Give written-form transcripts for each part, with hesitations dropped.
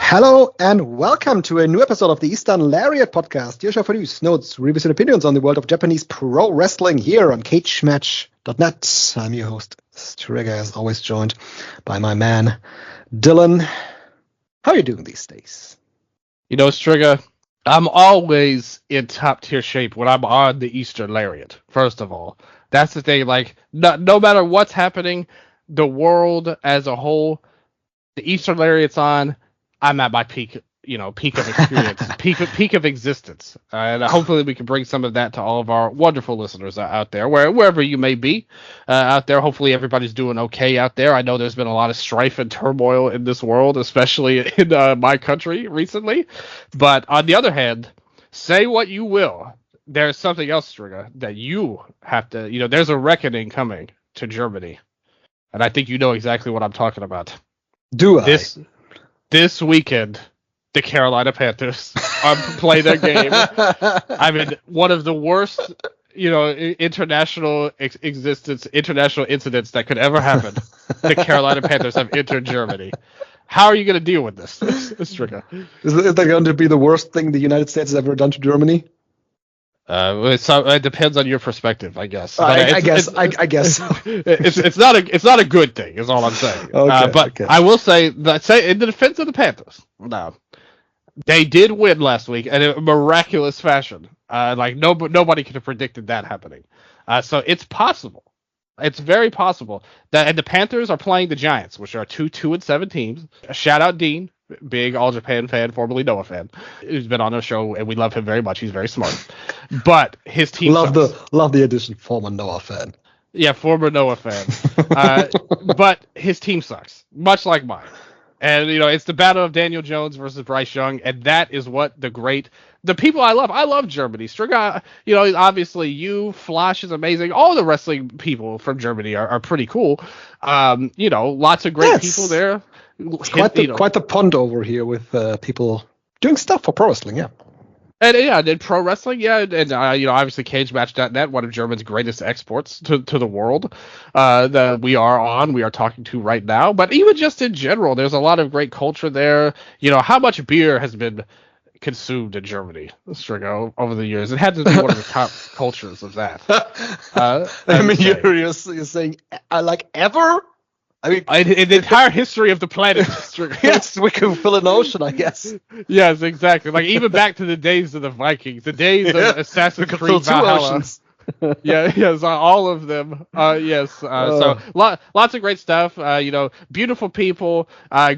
Hello and welcome to a new episode of the Eastern Lariat podcast, your show for news, notes, reviews, and opinions on the world of Japanese pro wrestling here on cagematch.net. I'm your host, STRIGGA, as always joined by my man, Dylan. How are you doing these days? You know, STRIGGA, I'm always in top tier shape when I'm on the Eastern Lariat, first of all. That's the thing, like, no matter what's happening, the world as a whole, the Eastern Lariat's on, I'm at my peak of experience, peak of existence, and hopefully we can bring some of that to all of our wonderful listeners out there, wherever you may be out there. Hopefully everybody's doing okay out there. I know there's been a lot of strife and turmoil in this world, especially in my country recently. But on the other hand, say what you will, there's something else, STRIGGA, that you have to. There's a reckoning coming to Germany, and I think you know exactly what I'm talking about. Do I? This weekend, the Carolina Panthers play their game. I mean, one of the worst, international incidents that could ever happen. The Carolina Panthers have entered Germany. How are you going to deal with this, STRIGGA? Is that going to be the worst thing the United States has ever done to Germany? It depends on your perspective, I guess. I guess. It's not a good thing, is all I'm saying. Okay. I will say that in the defense of the Panthers, no, they did win last week in a miraculous fashion. Nobody could have predicted that happening. So it's possible. It's very possible and the Panthers are playing the Giants, which are 2-7 teams. Shout out Dean. Big All Japan fan, formerly Noah fan, who's been on our show, and we love him very much. He's very smart, but his team love the addition, former Noah fan. Yeah, former Noah fan. But his team sucks, much like mine. And it's the battle of Daniel Jones versus Bryce Young, and that is what the people I love. I love Germany. STRIGGA, obviously Flash is amazing. All the wrestling people from Germany are pretty cool. Lots of great people there. It's quite the pond over here with people doing stuff for pro wrestling, yeah. And pro wrestling, yeah, and obviously cagematch.net, one of Germany's greatest exports to the world that we are talking to right now. But even just in general, there's a lot of great culture there. How much beer has been consumed in Germany, STRIGGA, over the years? It had to be one of the top cultures of that. You're saying like ever? I mean, in the entire history of the planet. Yes, we can fill an ocean, I guess. Yes, exactly. Like even back to the days of the Vikings, the days of Assassin's Creed Valhalla. Yes, all of them. So lots of great stuff. Beautiful people,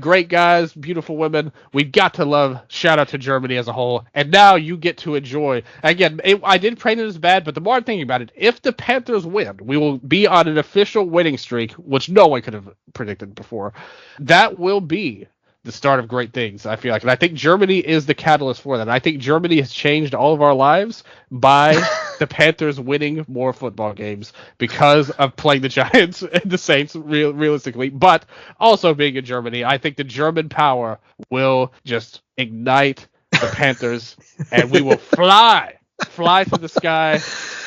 great guys, beautiful women. We've got to love. Shout out to Germany as a whole. And now you get to enjoy. Again, I didn't pray it as bad, but the more I'm thinking about it, if the Panthers win, we will be on an official winning streak, which no one could have predicted before. That will be the start of great things, I feel like. And I think Germany is the catalyst for that. And I think Germany has changed all of our lives by the Panthers winning more football games because of playing the Giants and the Saints realistically, but also being in Germany. I think the German power will just ignite the Panthers and we will fly to the sky,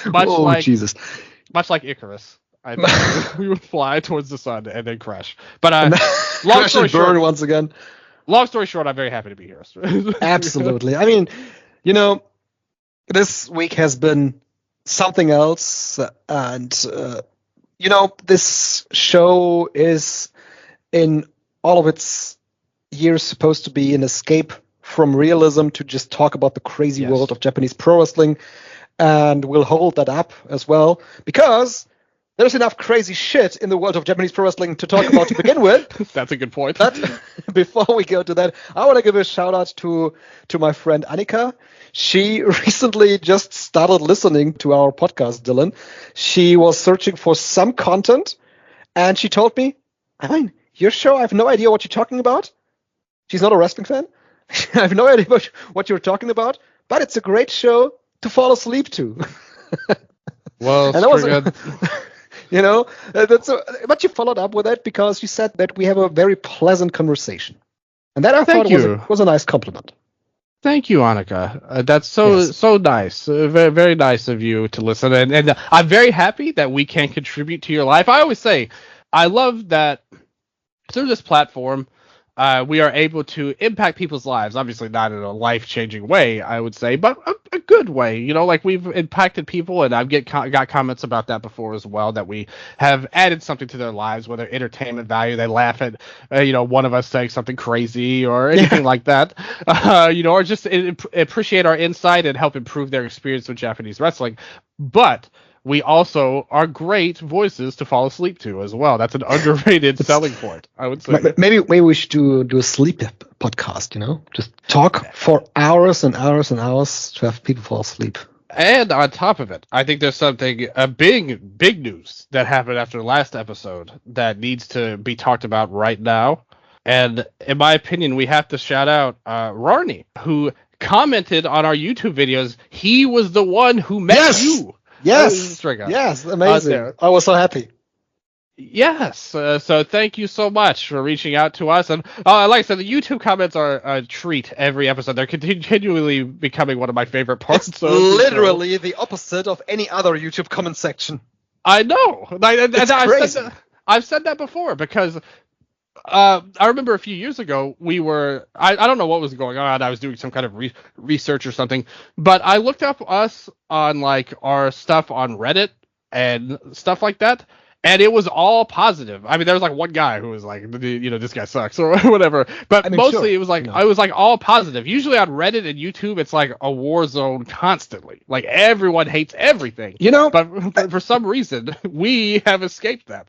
much like Icarus. I think we would fly towards the sun and then crash. But long story short, once again. Long story short, I'm very happy to be here. Absolutely. I mean, this week has been something else, and this show is in all of its years supposed to be an escape from realism to just talk about the crazy world of Japanese pro wrestling, and we'll hold that up as well because there's enough crazy shit in the world of Japanese pro wrestling to talk about to begin with. That's a good point. But before we go to that, I want to give a shout out to my friend Annika. She recently just started listening to our podcast, Dylan. She was searching for some content, and she told me, your show, I have no idea what you're talking about. She's not a wrestling fan. I have no idea what you're talking about, but it's a great show. to fall asleep to. Well, and that was, but you followed up with it because you said that we have a very pleasant conversation, and that I thought was a nice compliment. Thank you, Annika. That's so nice. Very, very nice of you to listen, and I'm very happy that we can contribute to your life. I always say, I love that through this platform, we are able to impact people's lives. Obviously, not in a life-changing way, I would say, but a good way. Like we've impacted people, and I've got comments about that before as well. That we have added something to their lives, whether entertainment value. They laugh at, one of us saying something crazy or anything like that. Or just appreciate our insight and help improve their experience with Japanese wrestling. But we also are great voices to fall asleep to as well. That's an underrated selling point, I would say. Maybe we should do a sleep podcast, Just talk for hours and hours and hours to have people fall asleep. And on top of it, I think there's a big news that happened after the last episode that needs to be talked about right now. And in my opinion, we have to shout out Rarney, who commented on our YouTube videos. He was the one who met you. Yes, amazing. I was so happy. Yes, so thank you so much for reaching out to us. And like I said, the YouTube comments are a treat every episode. They're continually becoming one of my favorite parts. It's literally the opposite of any other YouTube comment section. I know. I've said that before because I remember a few years ago I don't know what was going on. I was doing some kind of research or something, but I looked up us on like our stuff on Reddit and stuff like that, and it was all positive. I mean, there was like one guy who was like, this guy sucks or whatever, but mostly it was like I was like all positive. Usually on Reddit and YouTube, it's like a war zone constantly. Like everyone hates everything, But for some reason, we have escaped that.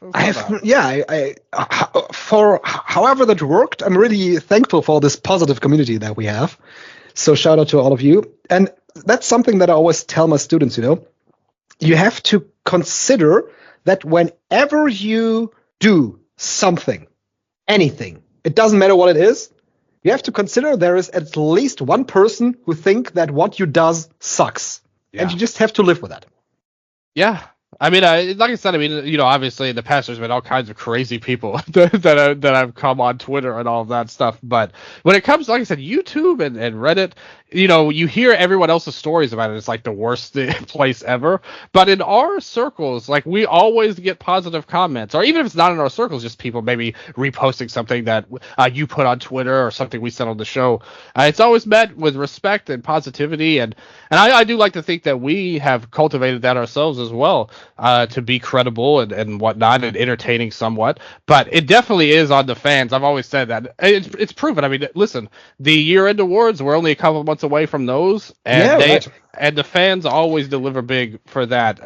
For however that worked, I'm really thankful for this positive community that we have. So shout out to all of you. And that's something that I always tell my students. You have to consider that whenever you do something, anything, it doesn't matter what it is, you have to consider there is at least one person who think that what you does sucks. Yeah. And you just have to live with that. Yeah. I mean, like I said, obviously in the past there's been all kinds of crazy people that have come on Twitter and all of that stuff. But when it comes, like I said, YouTube and Reddit, you hear everyone else's stories about it. It's like the worst place ever. But in our circles, like we always get positive comments, or even if it's not in our circles, just people maybe reposting something that you put on Twitter or something we said on the show. It's always met with respect and positivity. And I do like to think that we have cultivated that ourselves as well. To be credible and whatnot and entertaining somewhat, but it definitely is on the fans. I've always said that it's proven. I mean, listen, the year-end awards, we're only a couple months away from those, and and the fans always deliver big for that.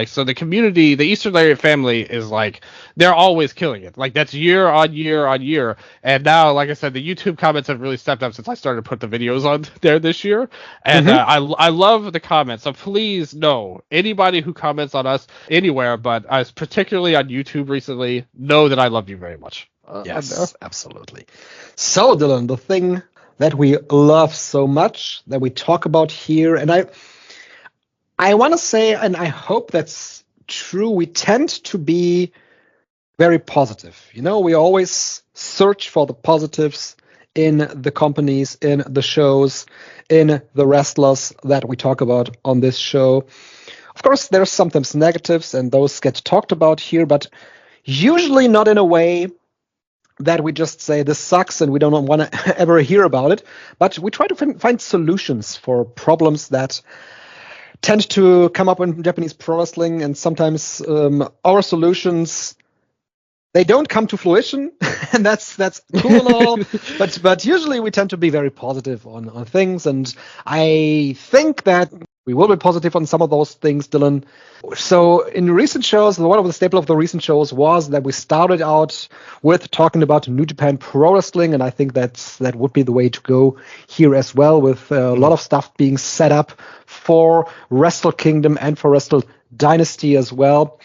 So the community, the Eastern Lariat family is like they're always killing it. Like that's year on year on year, and now, like I said, the YouTube comments have really stepped up since I started to put the videos on there this year, and I love the comments. So please, anybody who comments on us anywhere, but particularly on YouTube recently, know that I love you very much. Yes, absolutely. So, Dylan, the thing that we love so much that we talk about here, and I want to say, and I hope that's true, we tend to be very positive. We always search for the positives in the companies, in the shows, in the wrestlers that we talk about on this show. Of course, there's sometimes negatives, and those get talked about here, but usually not in a way that we just say this sucks and we don't want to ever hear about it. But we try to find solutions for problems that tend to come up in Japanese pro wrestling, and sometimes our solutions, they don't come to fruition, and that's cool and all. But usually we tend to be very positive on things, and I think that we will be positive on some of those things, Dylan. So in recent shows, one of the staple of the recent shows was that we started out with talking about New Japan Pro Wrestling, and I think that would be the way to go here as well, with a lot of stuff being set up for Wrestle Kingdom and for Wrestle Dynasty as well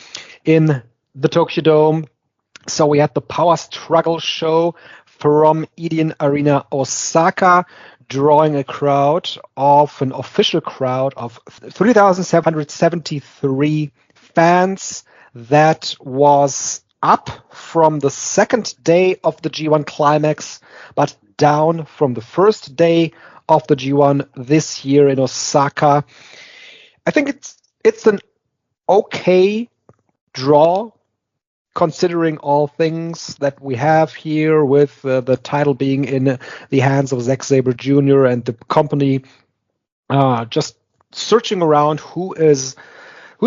in the Tokyo Dome. So we had the Power Struggle show from Eden Arena Osaka drawing a crowd of an official crowd of 3,773 fans. That was up from the second day of the G1 Climax, but down from the first day of the G1 this year in Osaka. I think it's an okay draw, considering all things that we have here, with the title being in the hands of Zack Sabre Jr. and the company just searching around who's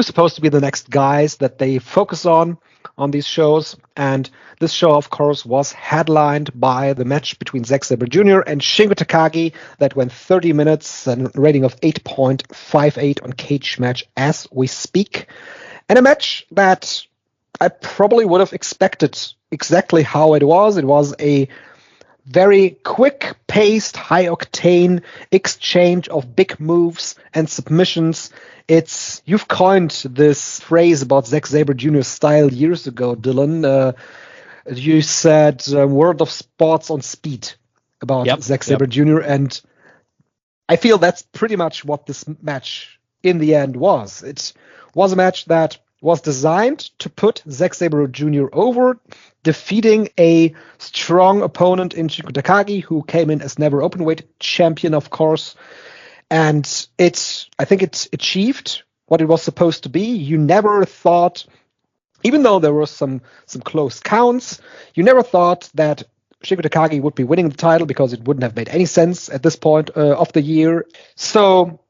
supposed to be the next guys that they focus on these shows. And this show, of course, was headlined by the match between Zack Sabre Jr. and Shingo Takagi that went 30 minutes and a rating of 8.58 on Cage Match as we speak. And a match that I probably would have expected exactly how it was. It was a very quick-paced, high-octane exchange of big moves and submissions. You've coined this phrase about Zack Sabre Jr.'s style years ago, Dylan. You said World of Sports on speed about Zack Sabre Jr., and I feel that's pretty much what this match in the end was. It was a match that was designed to put Zack Sabre Jr. over, defeating a strong opponent in Shingo Takagi, who came in as never openweight champion, of course. And I think it achieved what it was supposed to be. You never thought, even though there were some close counts, you never thought that Shingo Takagi would be winning the title, because it wouldn't have made any sense at this point of the year. So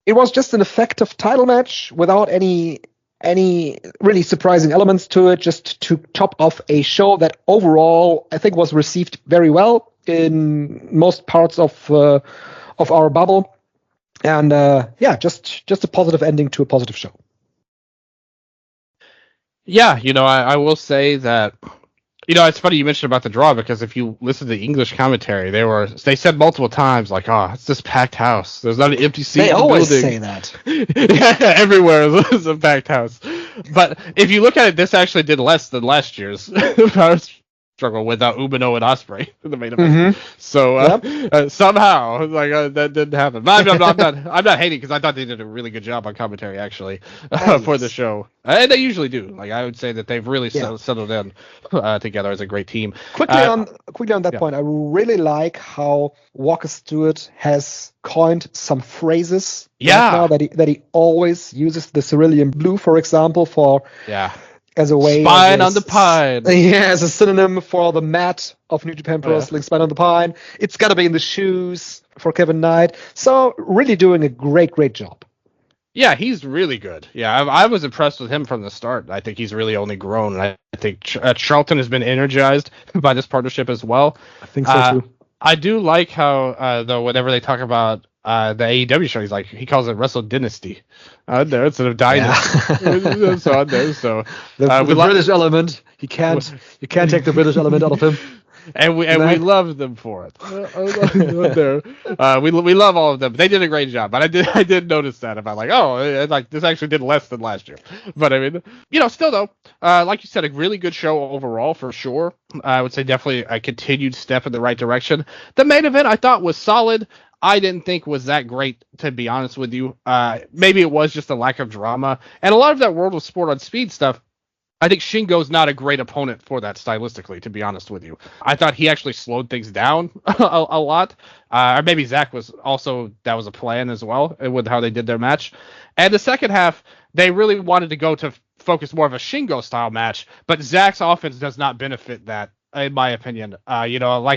it was just an effective title match without any really surprising elements to it, just to top off a show that overall I think was received very well in most parts of our bubble. And just a positive ending to a positive show. Yeah, I will say that, it's funny you mentioned about the draw, because if you listen to the English commentary, they said multiple times, like, oh, it's this packed house. There's not an empty seat in the building. They always say that. Yeah, everywhere is a packed house. But if you look at it, this actually did less than last year's Power Struggle without Umino and Ospreay in the main event. Mm-hmm. So somehow, that didn't happen. But I'm not hating, because I thought they did a really good job on commentary, actually, for the show. And they usually do. I would say that they've really settled in together as a great team. Quickly on that point, I really like how Walker Stewart has coined some phrases now that he always uses. The cerulean blue, for example, as a way spine on the pine. Yeah, as a synonym for the mat of New Japan Pro Wrestling, spine on the pine. It's got to be in the shoes for Kevin Knight. So really doing a great job. Yeah, he's really good. Yeah, I was impressed with him from the start. I think he's really only grown. I think Charlton has been energized by this partnership as well. I think so too. I do like how, though, whenever they talk about the AEW show, he calls it Wrestle Dynasty. There instead of Dynasty. Yeah. So the British element. You can't take the British element out of him. And we love them for it. We love all of them. They did a great job, but I did notice that about this actually did less than last year. But I mean, still though, like you said, a really good show overall for sure. I would say definitely a continued step in the right direction. The main event I thought was solid. I didn't think was that great, to be honest with you. Maybe it was just a lack of drama, and a lot of that World of Sport on Speed stuff. I think Shingo's not a great opponent for that stylistically, to be honest with you. I thought he actually slowed things down a lot. Or maybe Zach that was a plan as well with how they did their match. And the second half, they really wanted to go to focus more of a Shingo style match, but Zach's offense does not benefit that, in my opinion.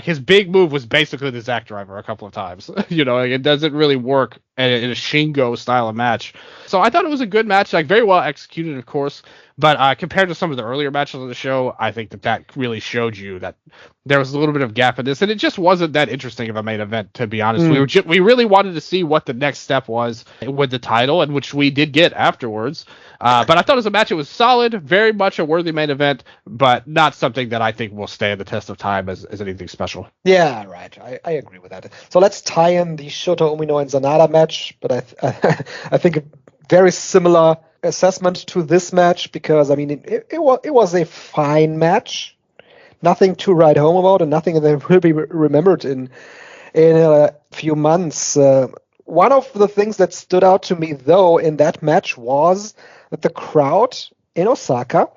His big move was basically the Zach driver a couple of times. It doesn't really work in a Shingo style of match. So I thought it was a good match, very well executed, of course. But compared to some of the earlier matches of the show, I think that really showed you that there was a little bit of gap in this, and it just wasn't that interesting of a main event, to be honest. We really wanted to see what the next step was with the title, and which we did get afterwards. But I thought as a match, it was solid, very much a worthy main event, but not something that I think will stand the test of time as anything special. Yeah, right. I agree with that. So let's tie in the Shota Umino and SANADA match, but I think a very similar assessment to this match, because it was a fine match, nothing to write home about, and nothing that will be remembered in in a few months. One of the things that stood out to me, though, in that match was that the crowd in Osaka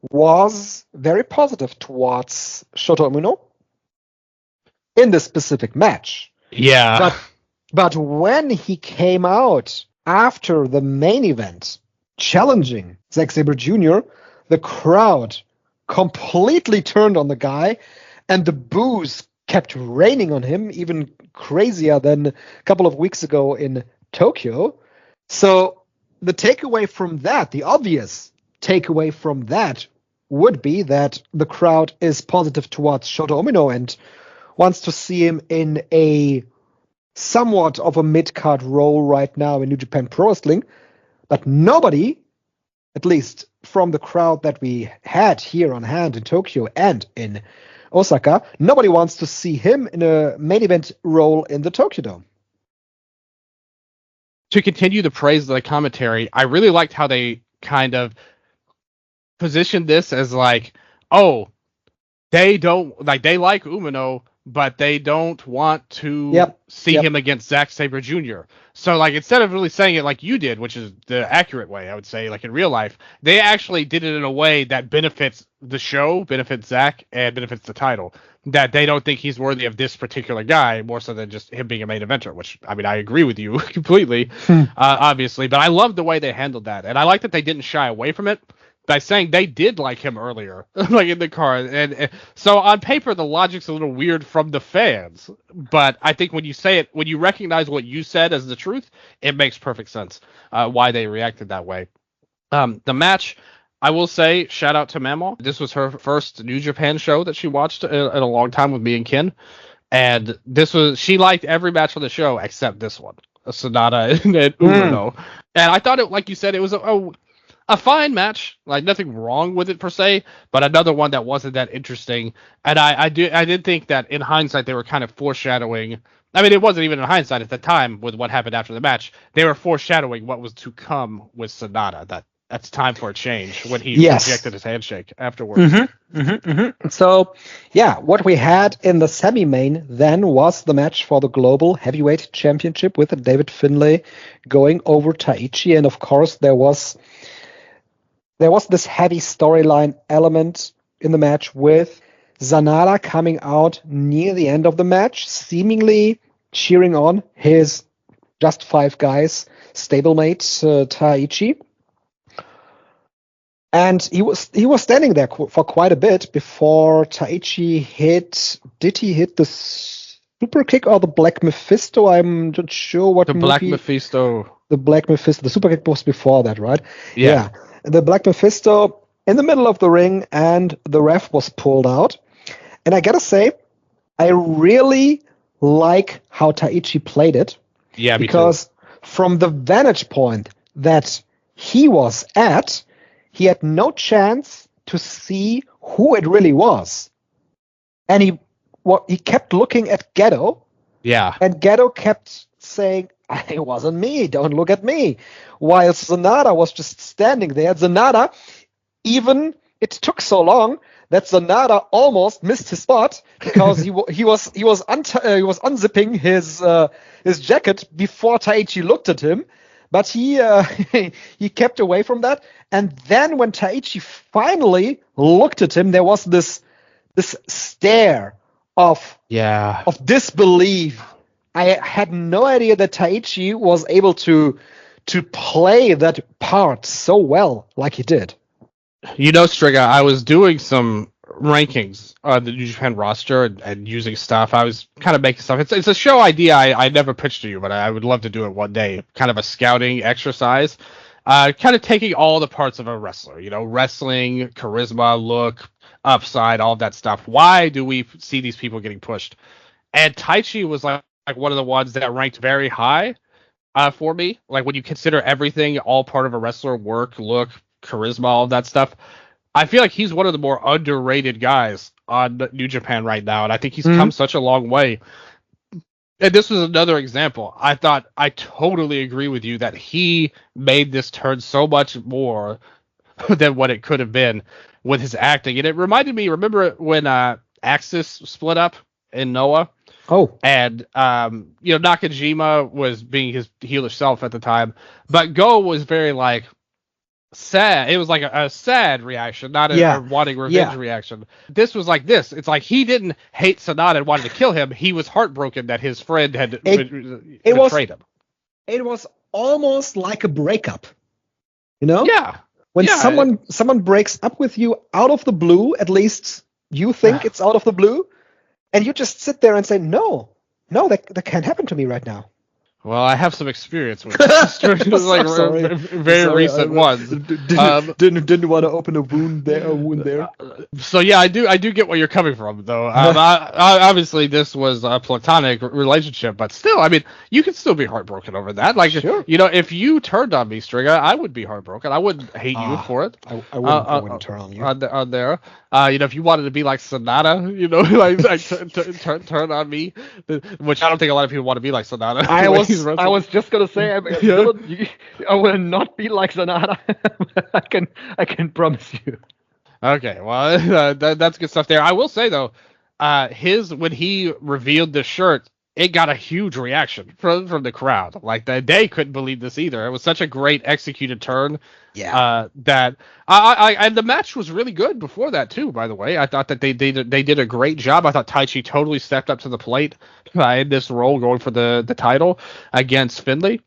was very positive towards Shota Umino in this specific match. Yeah. But when he came out after the main event challenging Zack Sabre Jr., the crowd completely turned on the guy, and the boos kept raining on him, even crazier than a couple of weeks ago in Tokyo. So the takeaway from that, the obvious takeaway from that, would be that the crowd is positive towards Shota Umino and wants to see him in a somewhat of a mid-card role right now in New Japan Pro Wrestling. But nobody, at least from the crowd that we had here on hand in Tokyo and in Osaka, nobody wants to see him in a main event role in the Tokyo Dome. To continue the praise of the commentary, I really liked how they kind of positioned this as like, oh, they don't like, they like Umino, but they don't want to see him against Zack Sabre Jr. So, like, instead of really saying it like you did, which is the accurate way, I would say, like in real life, they actually did it in a way that benefits the show, benefits Zack, and benefits the title. That they don't think he's worthy of this particular guy, more so than just him being a main eventer, which, I mean, I agree with you completely, obviously. But I love the way they handled that. And I like that they didn't shy away from it by saying they did like him earlier, like in the card. And so on paper, the logic's a little weird from the fans. But I think when you say it, when you recognize what you said as the truth, it makes perfect sense why they reacted that way. The match, I will say, shout out to Mamo. This was her first New Japan show that she watched in a long time with me and Ken. And she liked every match on the show except this one, SANADA and Umino. And I thought it, like you said, it was a fine match, like nothing wrong with it per se, but another one that wasn't that interesting. And I did think that in hindsight they were kind of foreshadowing. I mean, it wasn't even in hindsight at the time with what happened after the match. They were foreshadowing what was to come with SANADA. That's time for a change when he rejected his handshake afterwards. So, yeah, what we had in the semi-main then was the match for the Global Heavyweight Championship with David Finlay going over Taichi, and of course there was this heavy storyline element in the match with SANADA coming out near the end of the match, seemingly cheering on his Just Five Guys stablemate, Taichi. And he was standing there for quite a bit before Taichi did he hit the super kick or the Black Mephisto? I'm not sure what the Black Mephisto. The Black Mephisto. The super kick was before that, right? Yeah. The Black Mephisto in the middle of the ring, and the ref was pulled out. And I gotta say, I really like how Taichi played it. Yeah, because from the vantage point that he was at, he had no chance to see who it really was. And he kept looking at Gedo. Yeah. And Gedo kept saying, it wasn't me, don't look at me. While SANADA was just standing there. SANADA, even it took so long that SANADA almost missed his spot because he was unzipping his jacket before Taichi looked at him. But he kept away from that. And then when Taichi finally looked at him, there was this stare of disbelief. I had no idea that Taichi was able to play that part so well like he did. You know, Strigga, I was doing some rankings on the New Japan roster and using stuff. I was kind of making stuff. It's a show idea I never pitched to you, but I would love to do it one day. Kind of a scouting exercise. Kind of taking all the parts of a wrestler. You know, wrestling, charisma, look, upside, all that stuff. Why do we see these people getting pushed? And Taichi was like one of the ones that ranked very high for me. Like when you consider everything, all part of a wrestler, work, look, charisma, all that stuff. I feel like he's one of the more underrated guys on New Japan right now, and I think he's come such a long way. And this was another example. I thought I totally agree with you that he made this turn so much more than what it could have been with his acting. And it reminded me, remember when Axis split up in Noah? Oh. And, Nakajima was being his heelish self at the time. But Go was very, like, sad. It was like a sad reaction, not a wanting revenge reaction. This was like this. It's like he didn't hate SANADA and wanted to kill him. He was heartbroken that his friend had betrayed him. It was almost like a breakup. You know? Yeah. When someone breaks up with you out of the blue, at least you think it's out of the blue, and you just sit there and say, no, that can't happen to me right now. Well, I have some experience with this. Very recent ones. Didn't want to open a wound there. So yeah, I do get where you're coming from, though. Obviously, this was a platonic relationship, but still, I mean, you can still be heartbroken over that. Like, sure. If you turned on me, STRIGGA, I would be heartbroken. I wouldn't hate you for it. I wouldn't turn on you. On there. If you wanted to be like SANADA, turn on me, which I don't think a lot of people want to be like SANADA. I was just gonna say, I will not be like SANADA. I can promise you. Okay, well, that's good stuff there. I will say though, when he revealed the shirt, it got a huge reaction from the crowd. Like they couldn't believe this either. It was such a great executed turn. Yeah. That and the match was really good before that too. By the way, I thought that they did a great job. I thought Taichi totally stepped up to the plate in this role, going for the title against Finlay.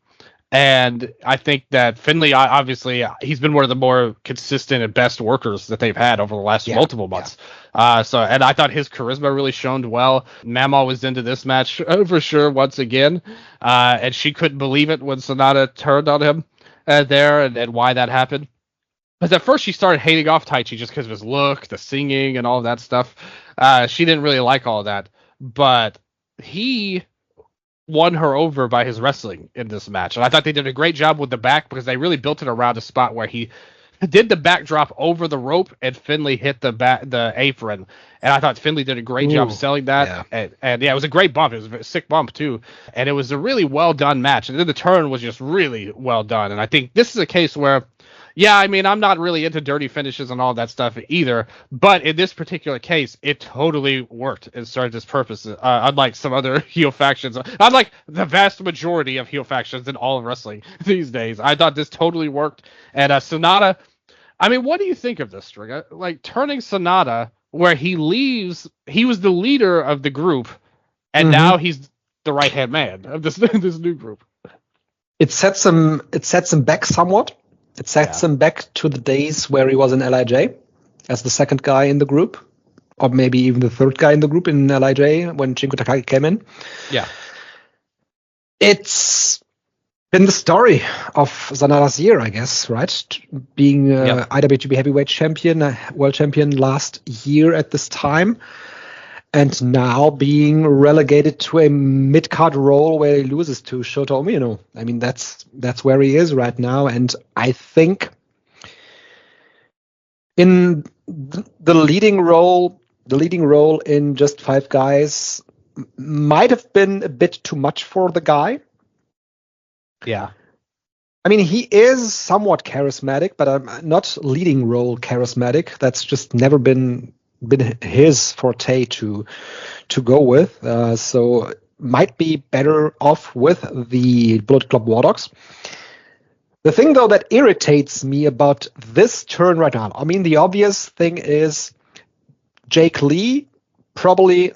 And I think that Finlay, obviously, he's been one of the more consistent and best workers that they've had over the last multiple months. And I thought his charisma really shone well. Mama was into this match for sure once again, and she couldn't believe it when SANADA turned on him there, and why that happened. Because at first she started hating off Taichi just because of his look, the singing, and all of that stuff. She didn't really like all of that, but he won her over by his wrestling in this match. And I thought they did a great job with the back, because they really built it around a spot where he did the backdrop over the rope and Finlay hit the apron. And I thought Finlay did a great job selling that. Yeah. And it was a great bump. It was a sick bump too. And it was a really well done match. And then the turn was just really well done. And I think this is a case where, I'm not really into dirty finishes and all that stuff either, but in this particular case, it totally worked and served its purpose, unlike some other heel factions, unlike the vast majority of heel factions in all of wrestling these days. I thought this totally worked. And SANADA, what do you think of this, STRIGGA? Like, turning SANADA, where he leaves, he was the leader of the group, and now he's the right-hand man of this new group. It sets him back somewhat. It sets him back to the days where he was in LIJ as the second guy in the group, or maybe even the third guy in the group in LIJ when Shingo Takagi came in. Yeah. It's been the story of SANADA's year, I guess, right? Being IWGP Heavyweight Champion, World Champion last year at this time, and now being relegated to a mid-card role where he loses to Shota Umino. That's where he is right now, and I think in the leading role in just 5 guys might have been a bit too much for the guy. Yeah. He is somewhat charismatic, but not leading role charismatic. That's just never been his forte to go with. So might be better off with the Bullet Club War Dogs. The thing, though, that irritates me about this turn right now, the obvious thing is Jake Lee probably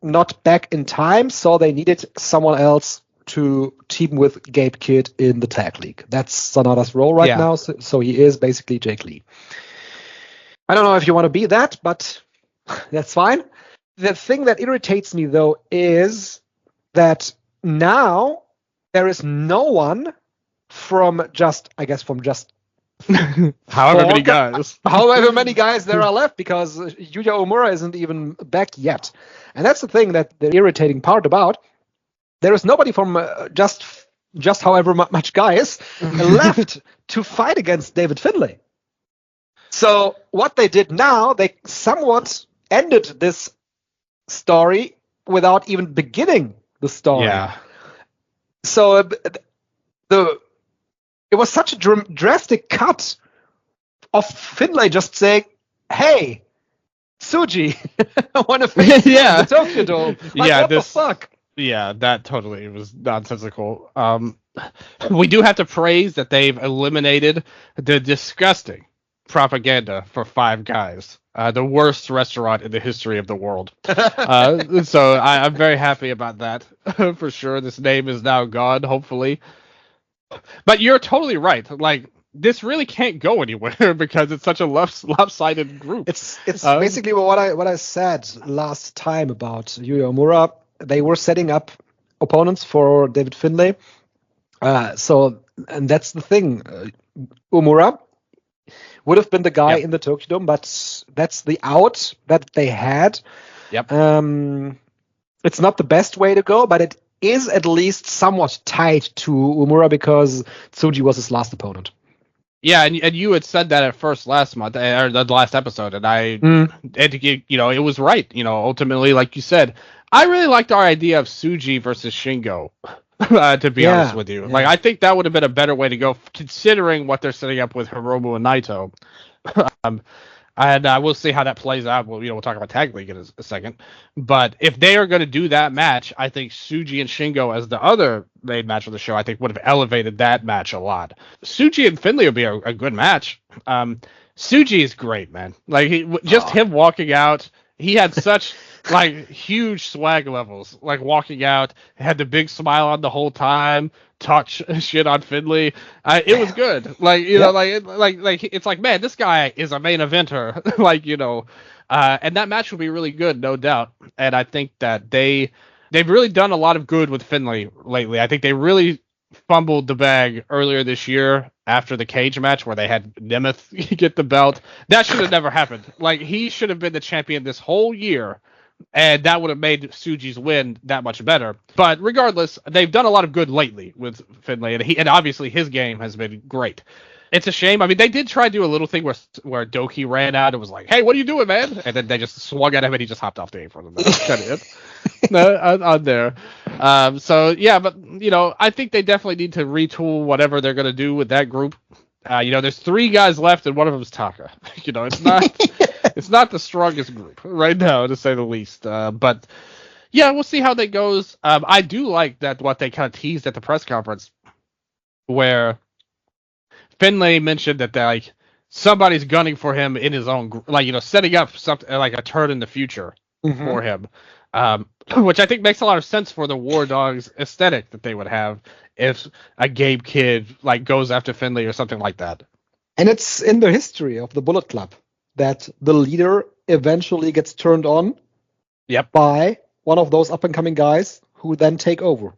not back in time, so they needed someone else to team with Gabe Kidd in the tag league. That's SANADA's role right now, so he is basically Jake Lee. I don't know if you want to be that, but that's fine. The thing that irritates me, though, is that now there is no one from just however many guys there are left, because Yuya Uemura isn't even back yet. And that's the thing that the irritating part about. There is nobody from just however much guys left to fight against David Finlay. So what they did now, they somewhat ended this story without even beginning the story. Yeah. So it was such a drastic cut of Finlay just saying, "Hey, Tsuji, I want to face yeah. the Tokyo Dome. Like, yeah, what the fuck? Yeah, that totally was nonsensical. We do have to praise that they've eliminated the disgusting propaganda for Five Guys, the worst restaurant in the history of the world. So I'm very happy about that for sure. This name is now gone, hopefully. But you're totally right. Like, this really can't go anywhere because it's such a lopsided group. It's basically what I said last time about Yuya Uemura. They were setting up opponents for David Finlay. And that's the thing. Uemura would have been the guy in the Tokyo Dome, but that's the out that they had. Yep. It's not the best way to go, but it is at least somewhat tied to Uemura because Tsuji was his last opponent. Yeah, and you had said that at first last month, or the last episode, and it was right. Ultimately, like you said, I really liked our idea of Tsuji versus Shingo. To be honest with you, like, I think that would have been a better way to go, considering what they're setting up with Hiromu and Naito. And we'll see how that plays out. We'll talk about Tag League in a second. But if they are going to do that match, I think Tsuji and Shingo as the other main match of the show, I think would have elevated that match a lot. Tsuji and Finlay would be a good match. Tsuji is great, man. Like, him walking out, he had such like huge swag levels. Like, walking out, had the big smile on the whole time. Touch shit on Finlay. It was good. Like, it's like, man, this guy is a main eventer. And that match will be really good, no doubt. And I think that they've really done a lot of good with Finlay lately. I think they really fumbled the bag earlier this year after the cage match where they had Nemeth get the belt. That should have never happened. Like, he should have been the champion this whole year. And that would have made Tsuji's win that much better. But regardless, they've done a lot of good lately with Finlay, and obviously his game has been great. It's a shame. I mean, they did try to do a little thing where Doki ran out and was like, "Hey, what are you doing, man?" And then they just swung at him, and he just hopped off the apron. That's kind of it on there. But I think they definitely need to retool whatever they're going to do with that group. There's 3 guys left, and one of them is Taka. It's not. It's not the strongest group right now, to say the least. But yeah, we'll see how that goes. I do like that what they kind of teased at the press conference, where Finlay mentioned that somebody's gunning for him in his own, setting up something like a turn in the future for him, which I think makes a lot of sense for the War Dogs aesthetic that they would have if a Gabe Kidd goes after Finlay or something like that. And it's in the history of the Bullet Club that the leader eventually gets turned on by one of those up-and-coming guys who then take over.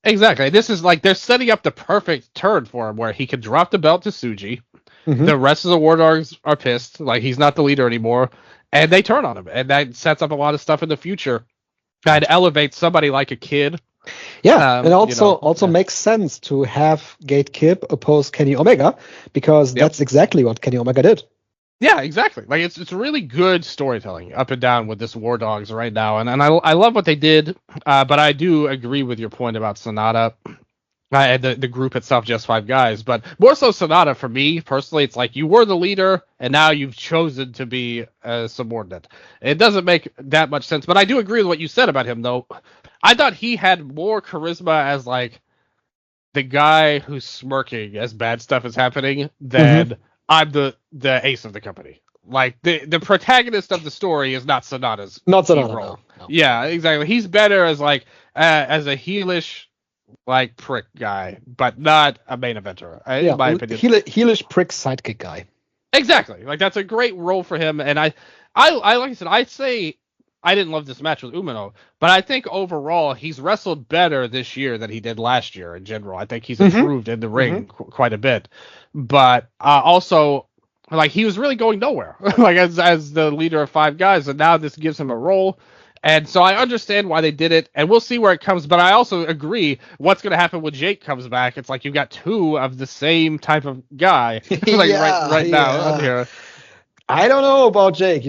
Exactly. This is they're setting up the perfect turn for him where he can drop the belt to Tsuji. The rest of the War Dogs are pissed. He's not the leader anymore. And they turn on him. And that sets up a lot of stuff in the future. And elevates somebody like a Kid. Yeah, and also makes sense to have Gate Kid oppose Kenny Omega, because that's exactly what Kenny Omega did. Yeah, exactly. It's really good storytelling up and down with this War Dogs right now, and I love what they did. But I do agree with your point about SANADA and the group itself, just 5 guys. But more so SANADA for me personally, it's like you were the leader and now you've chosen to be a subordinate. It doesn't make that much sense. But I do agree with what you said about him, though. I thought he had more charisma as the guy who's smirking as bad stuff is happening than I'm the ace of the company. The protagonist of the story is not SANADA's role. No. Yeah, exactly. He's better as as a heelish prick guy, but not a main eventer. In my opinion, heelish prick sidekick guy. Exactly. That's a great role for him. And I like I said, I'd say I didn't love this match with Umino, but I think overall he's wrestled better this year than he did last year in general. I think he's improved in the ring quite a bit. But also, he was really going nowhere, as the leader of 5 guys, and now this gives him a role. And so I understand why they did it, and we'll see where it comes. But I also agree what's going to happen when Jake comes back. It's you've got 2 of the same type of guy right now on here. I don't know about Jake,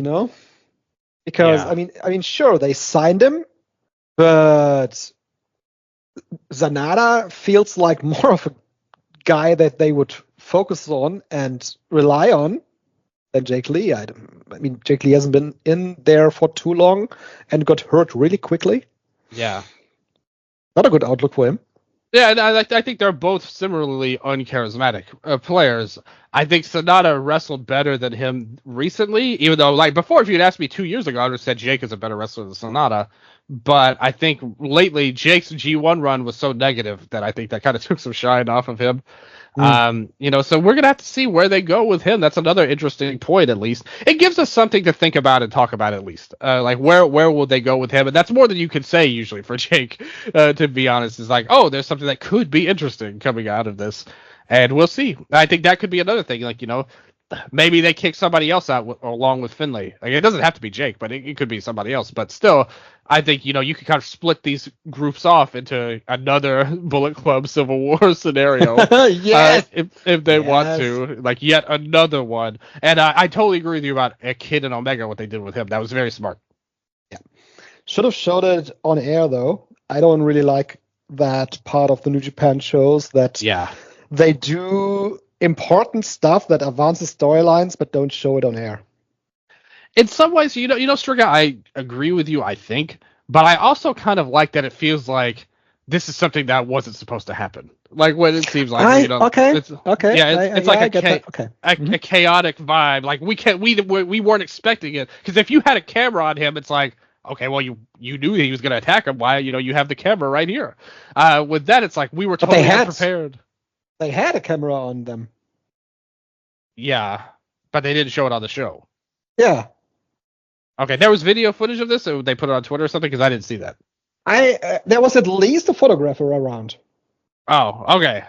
because I mean, sure, they signed him, but SANADA feels like more of a guy that they would focus on and rely on than Jake Lee. I mean, Jake Lee hasn't been in there for too long and got hurt really quickly. Yeah. Not a good outlook for him. Yeah, and I think they're both similarly uncharismatic players. I think SANADA wrestled better than him recently, even though, like, before, if you'd asked me 2 years ago, I would have said Jake is a better wrestler than SANADA. But I think lately, Jake's G1 run was so negative that I think that kind of took some shine off of him. So we're going to have to see where they go with him. That's another interesting point, at least. It gives us something to think about and talk about, at least. Like, where will they go with him? And that's more than you can say, usually, for Jake, to be honest. It's like, oh, there's something that could be interesting coming out of this. And we'll see. I think that could be another thing. Like, maybe they kick somebody else out along with Finlay. Like, it doesn't have to be Jake, but it could be somebody else. But still, I think, you can kind of split these groups off into another Bullet Club Civil War scenario. Yes. If they want to. Like, yet another one. And I totally agree with you about a Kid and Omega, what they did with him. That was very smart. Yeah. Should have showed it on air, though. I don't really like that part of the New Japan shows that they do important stuff that advances storylines but don't show it on air. In some ways, Strigga, I agree with you, I think, but I also kind of like that it feels like this is something that wasn't supposed to happen. Like when it seems like it's like a chaotic vibe. Like we weren't expecting it, because if you had a camera on him, it's like, okay, well you knew he was going to attack him. Why you have the camera right here? With that, it's like we were totally unprepared. They had a camera on them. Yeah, but they didn't show it on the show. Yeah. Okay, there was video footage of this, or they put it on Twitter or something, because I didn't see that. There was at least a photographer around. Oh, okay.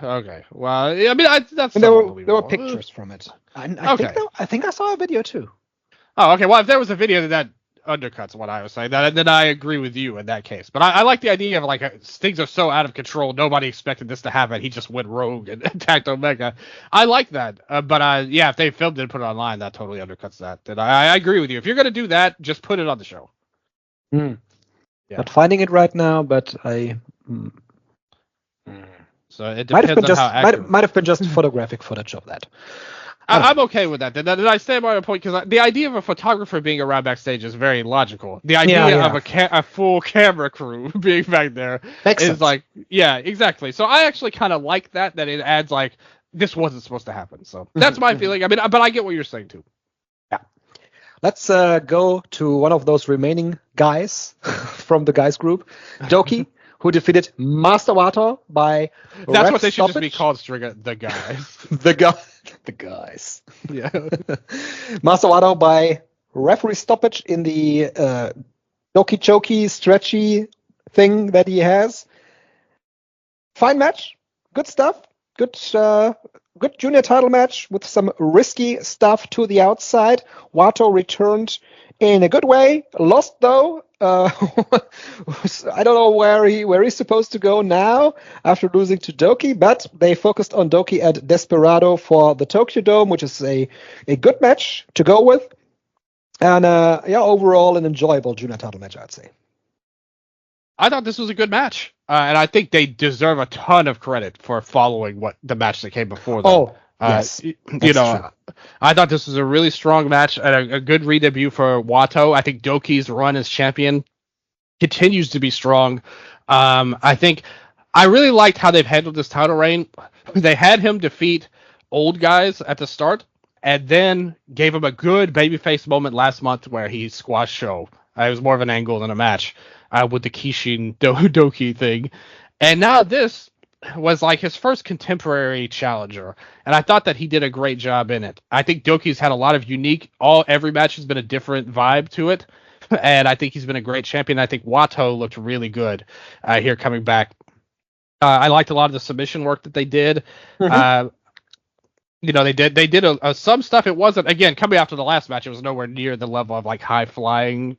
Well, I mean, that's and there were pictures from it. I think I saw a video too. Oh, okay. Well, if there was a video, that undercuts what I was saying. Then I agree with you in that case. But I like the idea of, like, things are so out of control, nobody expected this to happen. He just went rogue and attacked Omega. I like that. But if they filmed it and put it online, that totally undercuts that. And I agree with you. If you're going to do that, just put it on the show. Yeah. Not finding it right now, but So it depends on how accurate. Might have been just photographic footage of that. I'm okay with that. Did I stand by my point? Because the idea of a photographer being around backstage is very logical. The idea of a full camera crew being back there is like, yeah, exactly. So I actually kind of like that it adds, like, this wasn't supposed to happen. So that's my feeling. I mean, but I get what you're saying too. Yeah. Let's go to one of those remaining guys from the guys group, Doki, who defeated Master Wato by That's what they should just be called, Strigga, the guys. The guys. Yeah. Master Wato by referee stoppage in the Doki Choki stretchy thing that he has. Fine match. Good stuff. Good junior title match with some risky stuff to the outside. Wato returned in a good way. Lost though. I don't know where he's supposed to go now after losing to Doki, but they focused on Doki and Desperado for the Tokyo Dome, which is a good match to go with. And overall an enjoyable junior title match, I'd say. I thought this was a good match, and I think they deserve a ton of credit for following what the match that came before them. Oh, yes. True. I thought this was a really strong match and a good re-debut for Wato. I think Doki's run as champion continues to be strong. I think I really liked how they've handled this title reign. They had him defeat old guys at the start, and then gave him a good babyface moment last month where he squashed Show. It was more of an angle than a match with the Kishin Doki thing. And now this was like his first contemporary challenger, and I thought that he did a great job in it. I think Doki's had a lot of every match has been a different vibe to it, and I think he's been a great champion. I think Wato looked really good here coming back. I liked a lot of the submission work that they did. Mm-hmm. They did some stuff. It wasn't, again, coming after the last match, it was nowhere near the level of, like, high flying,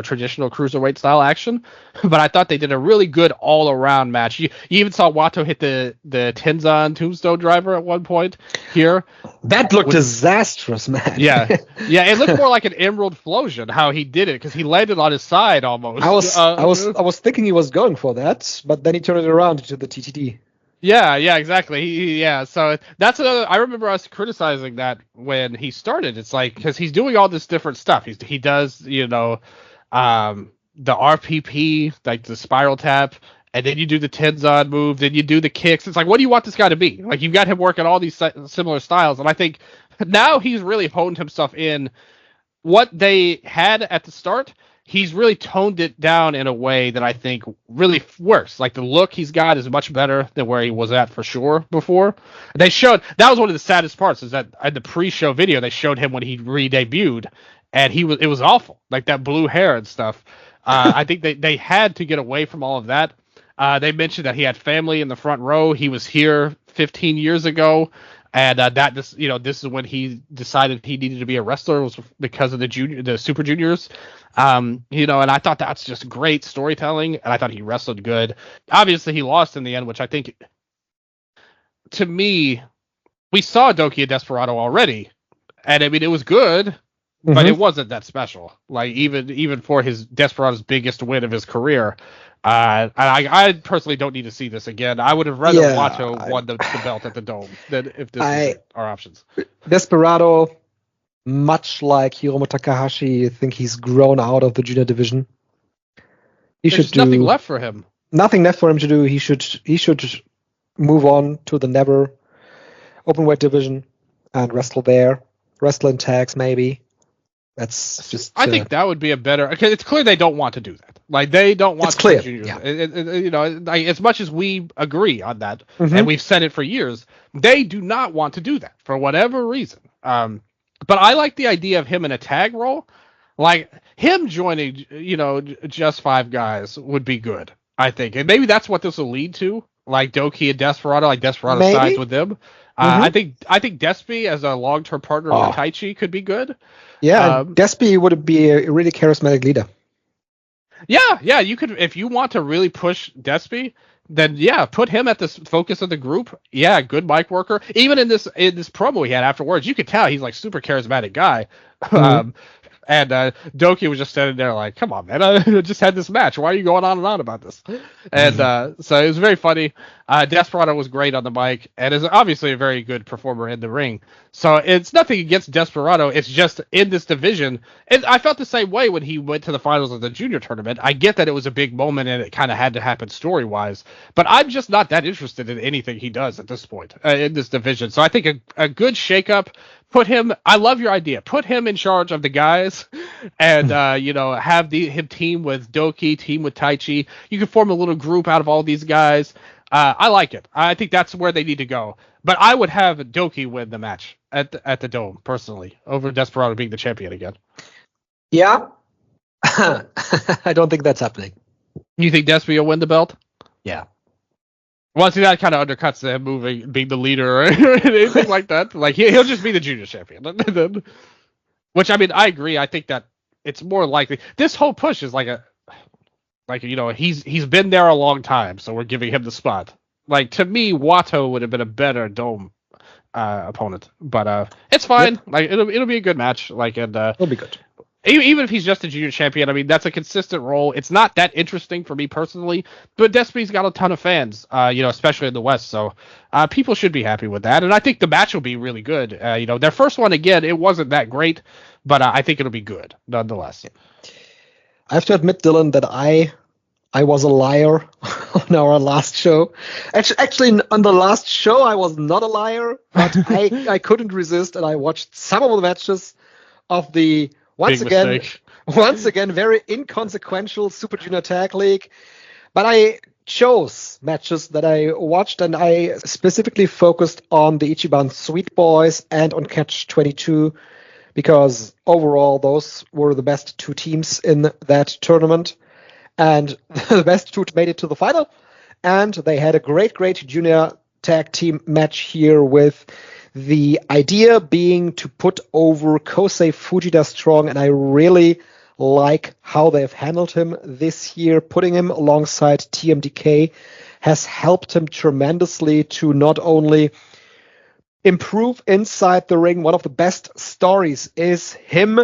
traditional cruiserweight style action, but I thought they did a really good all around match. You even saw Wato hit the Tenzan Tombstone driver at one point here. That looked disastrous, man. Yeah, it looked more like an Emerald Flosion how he did it, because he landed on his side almost. I was thinking he was going for that, but then he turned it around to the TTD. Yeah, exactly. So that's another. I remember us criticizing that when he started. It's like because he's doing all this different stuff. He does the RPP, like the spiral tap, and then you do the Tenzon move, then you do the kicks. It's like, what do you want this guy to be? Like you've got him working all these similar styles, and I think now he's really honed himself in what they had at the start. He's really toned it down in a way that I think really works. Like the look he's got is much better than where he was at for sure before. They showed that was one of the saddest parts is that in the pre-show video they showed him when he re-debuted, and it was awful, like that blue hair and stuff. I think they had to get away from all of that. They mentioned that he had family in the front row. He was here 15 years ago. And this is when he decided he needed to be a wrestler, was because of the Super Juniors. And I thought that's just great storytelling, and I thought he wrestled good. Obviously, he lost in the end, which I think, to me, we saw Doki Desperado already, and I mean it was good, but it wasn't that special. Like even for his Desperado's biggest win of his career. I personally don't need to see this again. I would have rather Wato won the belt at the Dome than if this was our options. Desperado, much like Hiromu Takahashi, I think he's grown out of the junior division. There's nothing left for him. Nothing left for him to do. He should move on to the never openweight division and wrestle there. Wrestle in tags, maybe. That's just. I think that would be a better. Okay, it's clear they don't want to do that. Like they don't want. It's clear. Juniors. Yeah. Like, as much as we agree on that, and we've said it for years, they do not want to do that for whatever reason. But I like the idea of him in a tag role. Like him joining, just five guys would be good. I think, and maybe that's what this will lead to. Like Doki and Desperado, like Desperado sides with them. I think Despy as a long-term partner with Taichi could be good. Yeah, Despy would be a really charismatic leader. Yeah, you could if you want to really push Despy, then put him at the focus of the group. Yeah, good mic worker. Even in this promo he had afterwards, you could tell he's like super charismatic guy. And Doki was just standing there like, come on, man, I just had this match. Why are you going on and on about this? And so it was very funny. Desperado was great on the mic and is obviously a very good performer in the ring. So it's nothing against Desperado. It's just in this division. And I felt the same way when he went to the finals of the junior tournament. I get that it was a big moment and it kind of had to happen story-wise. But I'm just not that interested in anything he does at this point in this division. So I think a good shakeup. Put him. I love your idea. Put him in charge of the guys, and have him team with Doki, team with Taichi. You can form a little group out of all these guys. I like it. I think that's where they need to go. But I would have Doki win the match at the Dome personally over Desperado being the champion again. Yeah, I don't think that's happening. You think Despy will win the belt? Yeah. Well, see, that kind of undercuts him being the leader or anything like that. Like he'll just be the junior champion. Which I mean, I agree. I think that it's more likely. This whole push is he's been there a long time, so we're giving him the spot. Like to me, Wato would have been a better Dome opponent, but it's fine. Yep. Like it'll be a good match. Like it'll be good. Even if he's just a junior champion, I mean, that's a consistent role. It's not that interesting for me personally, but Despy's got a ton of fans, especially in the West. So people should be happy with that. And I think the match will be really good. Their first one, again, it wasn't that great, but I think it'll be good nonetheless. I have to admit, Dylan, that I was a liar on our last show. Actually, on the last show, I was not a liar, but I couldn't resist, and I watched some of the matches of the... Once again, very inconsequential Super Junior Tag League. But I chose matches that I watched, and I specifically focused on the Ichiban Sweet Boys and on Catch 22, because overall those were the best two teams in that tournament. And the best two made it to the final. And they had a great junior tag team match here with... The idea being to put over Kosei Fujita Strong, and I really like how they've handled him this year. Putting him alongside TMDK has helped him tremendously to not only improve inside the ring. One of the best stories is him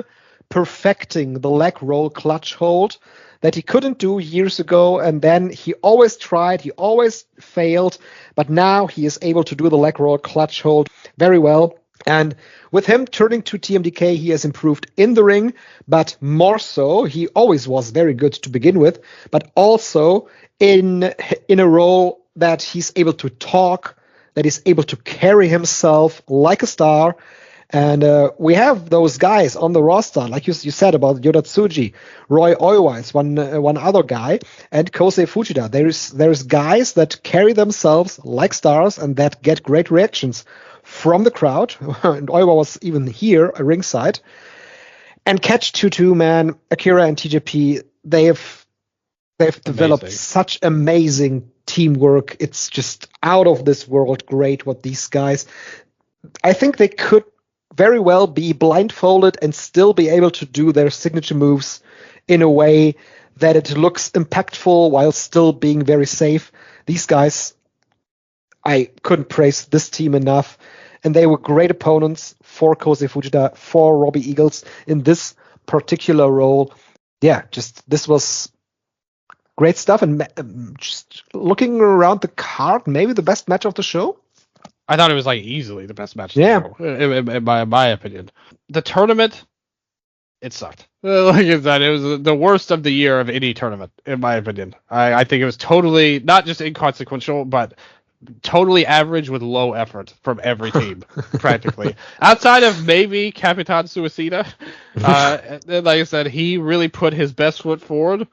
perfecting the leg roll clutch hold that he couldn't do years ago, and then he always tried, he always failed, but now he is able to do the leg roll clutch hold very well. And with him turning to TMDK, he has improved in the ring, but more so, he always was very good to begin with, but also in a role that he's able to talk, that he's able to carry himself like a star. And we have those guys on the roster, like you said about Yoda Tsuji, Roy Oiwise, one other guy, and Kosei Fujita. There's guys that carry themselves like stars and that get great reactions from the crowd. And Oiwa was even here, ringside. And Catch 22, man, Akira and TJP, they've developed such amazing teamwork. It's just out of this world great what these guys. I think they could very well be blindfolded and still be able to do their signature moves in a way that it looks impactful while still being very safe. These guys, I couldn't praise this team enough. And they were great opponents for Kosei Fujita, for Robbie Eagles in this particular role. Yeah, just this was great stuff. And just looking around the card, maybe the best match of the show. I thought it was like easily the best match of the show, in my opinion. The tournament, it sucked. Like I said, it was the worst of the year of any tournament, in my opinion. I think it was totally, not just inconsequential, but totally average with low effort from every team, practically. Outside of maybe Capitan Suicida. Like I said, he really put his best foot forward.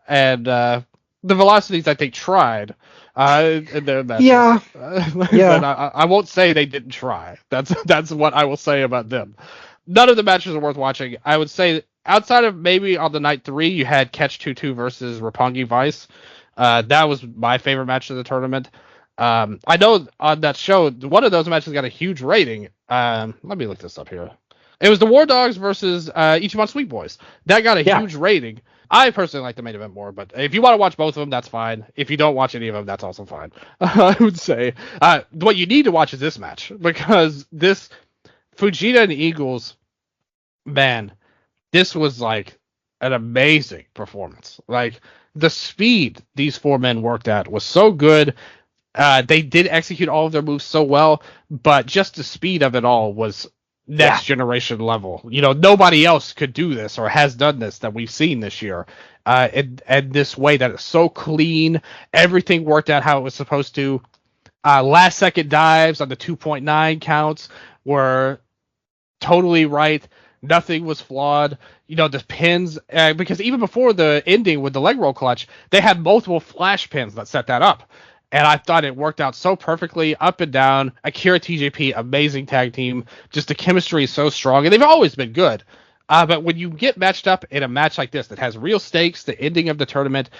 And the Velocities, I think, tried. I won't say they didn't try. That's what I will say about them. None of the matches are worth watching. I would say outside of maybe on the night 3, you had Catch 22 versus Roppongi Vice. That was my favorite match of the tournament. I know on that show, one of those matches got a huge rating. Let me look this up here. It was the War Dogs versus Ichiban Sweet Boys. That got a huge rating. I personally like the main event more, but if you want to watch both of them, that's fine. If you don't watch any of them, that's also fine. I would say what you need to watch is this match, because this Fujita and Eagles, man, this was like an amazing performance. Like the speed these 4 men worked at was so good. They did execute all of their moves so well, but just the speed of it all was next generation level. You know, nobody else could do this or has done this that we've seen this year. And this way that it's so clean. Everything worked out how it was supposed to. Last second dives on the 2.9 counts were totally right. Nothing was flawed. You know, the pins, because even before the ending with the leg roll clutch, they had multiple flash pins that set that up. And I thought it worked out so perfectly, up and down. Akira TJP, amazing tag team. Just the chemistry is so strong, and they've always been good. But when you get matched up in a match like this that has real stakes, the ending of the tournament,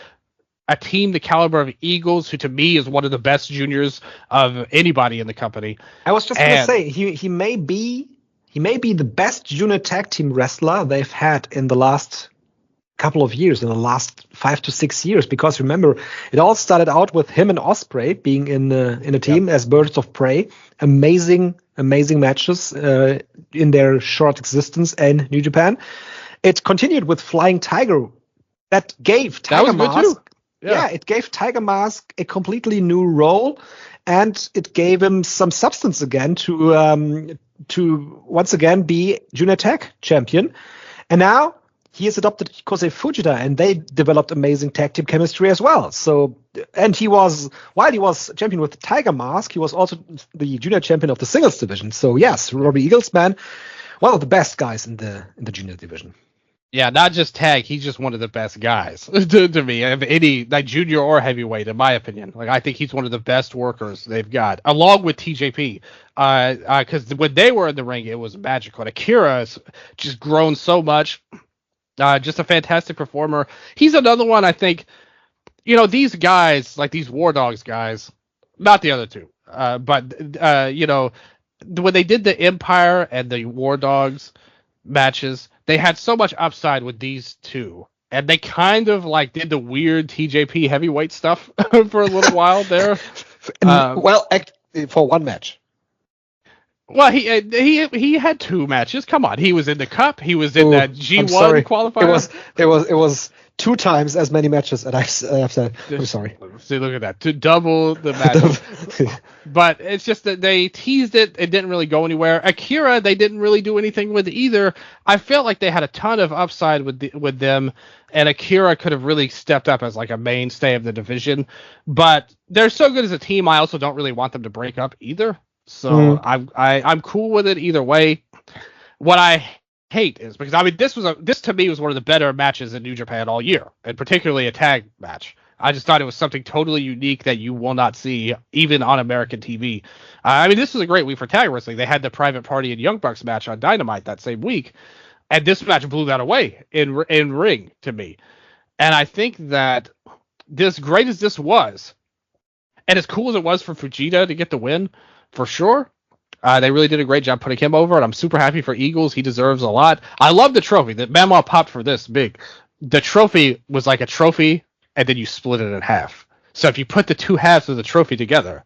a team the caliber of Eagles, who to me is one of the best juniors of anybody in the company. I was just going to say, he may be the best junior tag team wrestler they've had in the last couple of years, in the last 5 to 6 years, because remember, it all started out with him and Ospreay being in a team as Birds of Prey. Amazing matches in their short existence in New Japan. It continued with Flying Tiger, that gave Tiger Mask. It gave Tiger Mask a completely new role, and it gave him some substance again to once again be junior tag champion. And now he has adopted Kosei Fujita, and they developed amazing tag team chemistry as well. So, and while he was champion with the Tiger Mask, he was also the junior champion of the singles division. So yes, Robbie Eagles, man, one of the best guys in the junior division. Yeah, not just tag, he's just one of the best guys to me, of any, like, junior or heavyweight, in my opinion. Like, I think he's one of the best workers they've got, along with TJP. Because when they were in the ring, it was magical. And Akira's just grown so much. Just a fantastic performer. He's another one, I think, you know, these guys, like these War Dogs guys, not the other two, but, you know, when they did the Empire and the War Dogs matches, they had so much upside with these two. And they kind of like did the weird TJP heavyweight stuff for a little while there. For one match. Well, he had 2 matches. Come on, he was in the Cup. He was in that G1 qualifier. It was 2 times as many matches, and I've said, I'm sorry. See, look at that, to double the matches. But it's just that they teased it. It didn't really go anywhere. Akira, they didn't really do anything with either. I felt like they had a ton of upside with them, and Akira could have really stepped up as like a mainstay of the division. But they're so good as a team. I also don't really want them to break up either. So I'm cool with it either way. What I hate is because this to me was one of the better matches in New Japan all year, and particularly a tag match. I just thought it was something totally unique that you will not see even on American TV. This was a great week for tag wrestling. They had the Private Party and Young Bucks match on Dynamite that same week, and this match blew that away in ring to me. And I think that as great as this was, and as cool as it was for Fujita to get the win, for sure, they really did a great job putting him over, and I'm super happy for Eagles. He deserves a lot. I love the trophy. The Benoit popped for this big. The trophy was like a trophy, and then you split it in half. So if you put the 2 halves of the trophy together,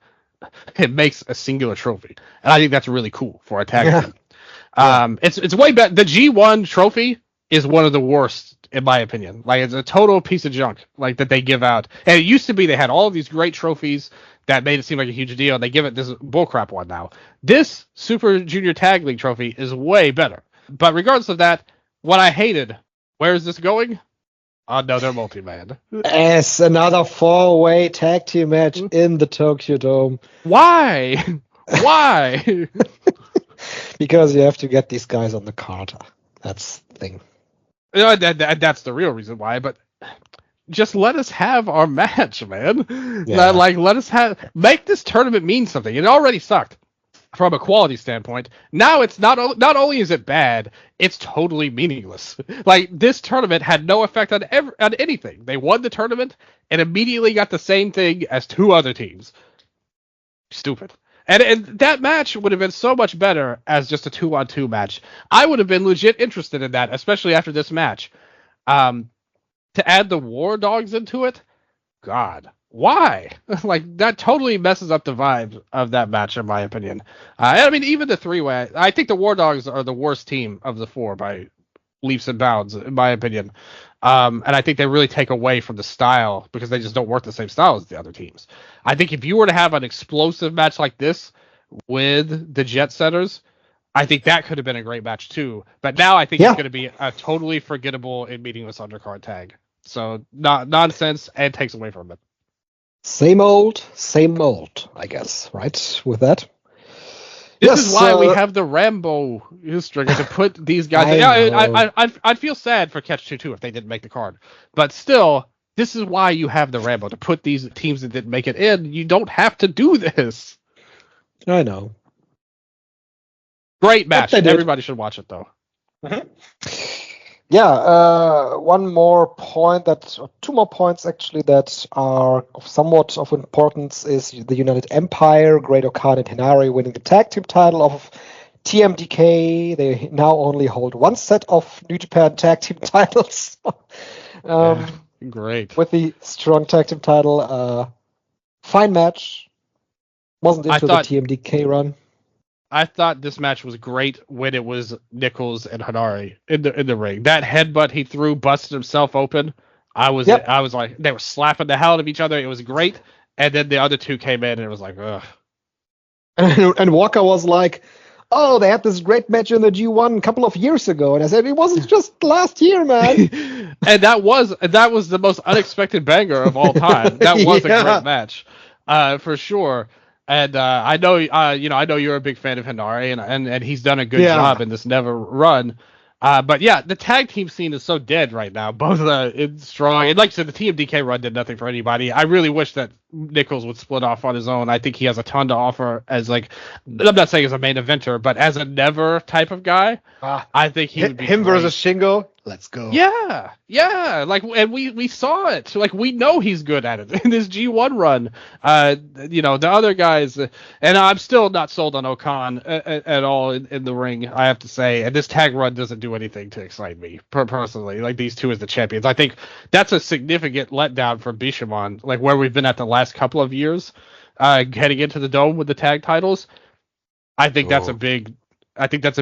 it makes a singular trophy, and I think that's really cool for a tag team. It's way better. The G1 trophy is one of the worst in my opinion. Like, it's a total piece of junk like that they give out. And it used to be they had all of these great trophies that made it seem like a huge deal, and they give it this bullcrap one now. This Super Junior Tag League trophy is way better. But regardless of that, what I hated, where is this going? Another multi-man. As another 4-way tag team match in the Tokyo Dome. Why? Why? Because you have to get these guys on the card. That's the thing. That's the real reason why, but just let us have our match, man. Yeah. Let us make this tournament mean something. It already sucked from a quality standpoint. Now it's not only is it bad, it's totally meaningless. Like, this tournament had no effect on anything. They won the tournament and immediately got the same thing as 2 other teams. Stupid. And that match would have been so much better as just a 2-on-2 match. I would have been legit interested in that, especially after this match. To add the War Dogs into it, God, why? Like, that totally messes up the vibe of that match, in my opinion. I mean, even the 3-way, I think the War Dogs are the worst team of the 4 by leaps and bounds, in my opinion. And I think they really take away from the style because they just don't work the same style as the other teams. I think if you were to have an explosive match like this with the Jet Setters, I think that could have been a great match too. But now I think it's going to be a totally forgettable and meaningless undercard tag. So nonsense, and takes away from it. Same old, I guess, right? With that. This is why we have the Rambo Stringer to put these guys. I'd feel sad for Catch 2 if they didn't make the card, but still, this is why you have the Rambo to put these teams that didn't make it in. You don't have to do this. I know. Great match. Everybody should watch it though. Mm-hmm. Yeah, one more point two more points actually that are somewhat of importance is the United Empire, Great Okan and Hinari winning the tag team title of TMDK. They now only hold one set of New Japan tag team titles. Great. With the strong tag team title. Fine match. Wasn't into the TMDK run. I thought this match was great when it was Nichols and Hinari in the ring. That headbutt he threw busted himself open. I was like, they were slapping the hell out of each other. It was great. And then the other two came in and it was like, ugh. And Walker was like, oh, they had this great match in the G1 a couple of years ago. And I said, it wasn't just last year, man. And that was the most unexpected banger of all time. That was a great match, for sure. And I know you're a big fan of Hinari, and he's done a good job in this Never run. But yeah, the tag team scene is so dead right now. Both it's strong, and like I said, the TMDK run did nothing for anybody. I really wish that Nichols would split off on his own. I think he has a ton to offer as, like, I'm not saying as a main eventer, but as a Never type of guy. I think he would be him great. versus Shingo. Let's go. Yeah. Like, and we saw it. Like, we know he's good at it in this G1 run. The other guys, and I'm still not sold on Okan at all in the ring, I have to say. And this tag run doesn't do anything to excite me personally. Like, these two as the champions, I think that's a significant letdown for Bishamon. Like, where we've been at the last couple of years, heading into the Dome with the tag titles. I think that's a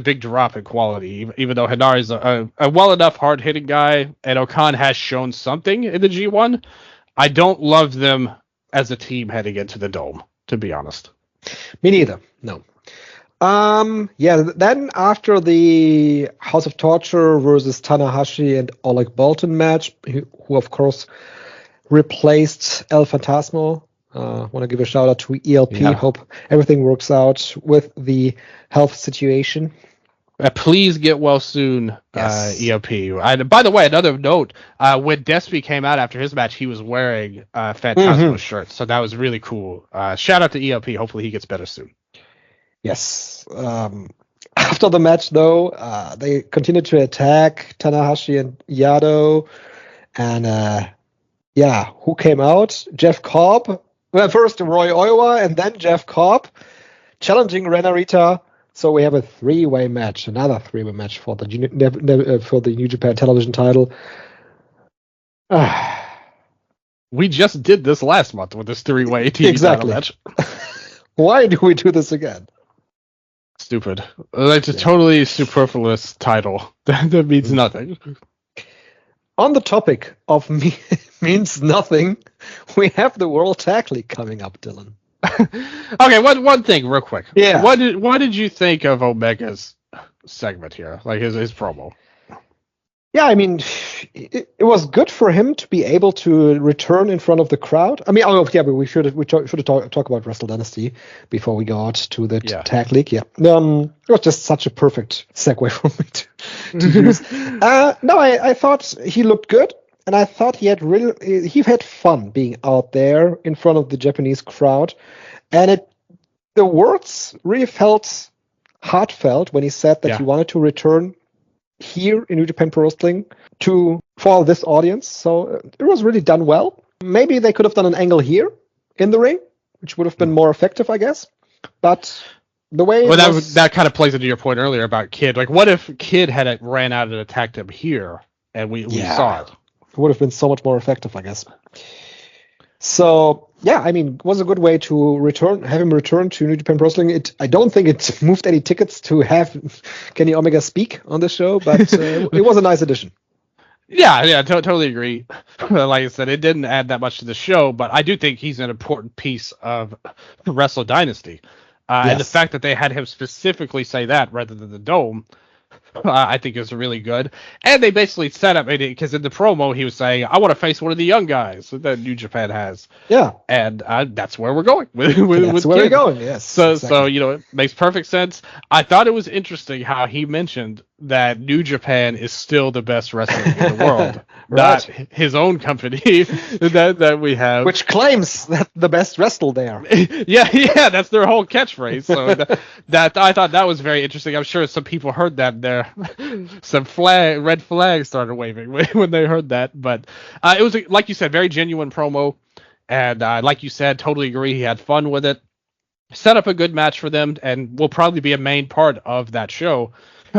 big drop in quality. Even though Hinari's a well enough hard hitting guy, and Okan has shown something in the G1, I don't love them as a team heading into the Dome, to be honest. Me neither. No. Then after the House of Torture versus Tanahashi and Oleg Bolton match, who of course replaced El Fantasmo. Want to give a shout out to ELP. Yeah. Hope everything works out with the health situation. Please get well soon, yes. ELP. By the way, another note, when Despy came out after his match, he was wearing Fantasmo's shirt, so that was really cool. Shout out to ELP. Hopefully he gets better soon. Yes. After the match, though, they continued to attack Tanahashi and Yado. And, who came out? Jeff Cobb. Well, first Roy Oiwa and then Jeff Cobb challenging Ren Narita. So we have a three-way match, another three-way match for the New Japan Television title. We just did this last month with this three-way TV title match. Why do we do this again? Stupid. It's a totally superfluous title that means nothing. On the topic of means nothing, we have the World Tag League coming up, Dylan. Okay, one thing real quick. Yeah. What did you think of Omega's segment here? Like his promo? Yeah, I mean, it was good for him to be able to return in front of the crowd. I mean, but we should have talk about Wrestle Dynasty before we go out to the Tag League. Yeah, it was just such a perfect segue for me to use. No, I thought he looked good, and I thought he had fun being out there in front of the Japanese crowd, and the words really felt heartfelt when he said that he wanted to return here in New Japan Pro Wrestling for this audience. So it was really done well. Maybe they could have done an angle here in the ring, which would have been more effective, I guess. But the way that kind of plays into your point earlier about Kid. Like, what if Kid had ran out and attacked him here, and we saw it? It would have been so much more effective, I guess. So, I mean, it was a good way to have him return to New Japan Pro Wrestling. I don't think it moved any tickets to have Kenny Omega speak on the show, but it was a nice addition. Yeah, totally agree. Like I said, it didn't add that much to the show, but I do think he's an important piece of Wrestle Dynasty. And the fact that they had him specifically say that rather than the Dome, I think is really good. And they basically set up, because in the promo he was saying, I want to face one of the young guys that New Japan has. Yeah. And that's where we're going. That's where we're going, yes. So it makes perfect sense. I thought it was interesting how he mentioned that New Japan is still the best wrestling in the world, not his own company that we have, which claims that the best wrestle there. yeah, that's their whole catchphrase. So that I thought that was very interesting. I'm sure some people heard that there, some red flags started waving when they heard that. But it was, like you said, very genuine promo, and like you said, totally agree. He had fun with it, set up a good match for them, and will probably be a main part of that show.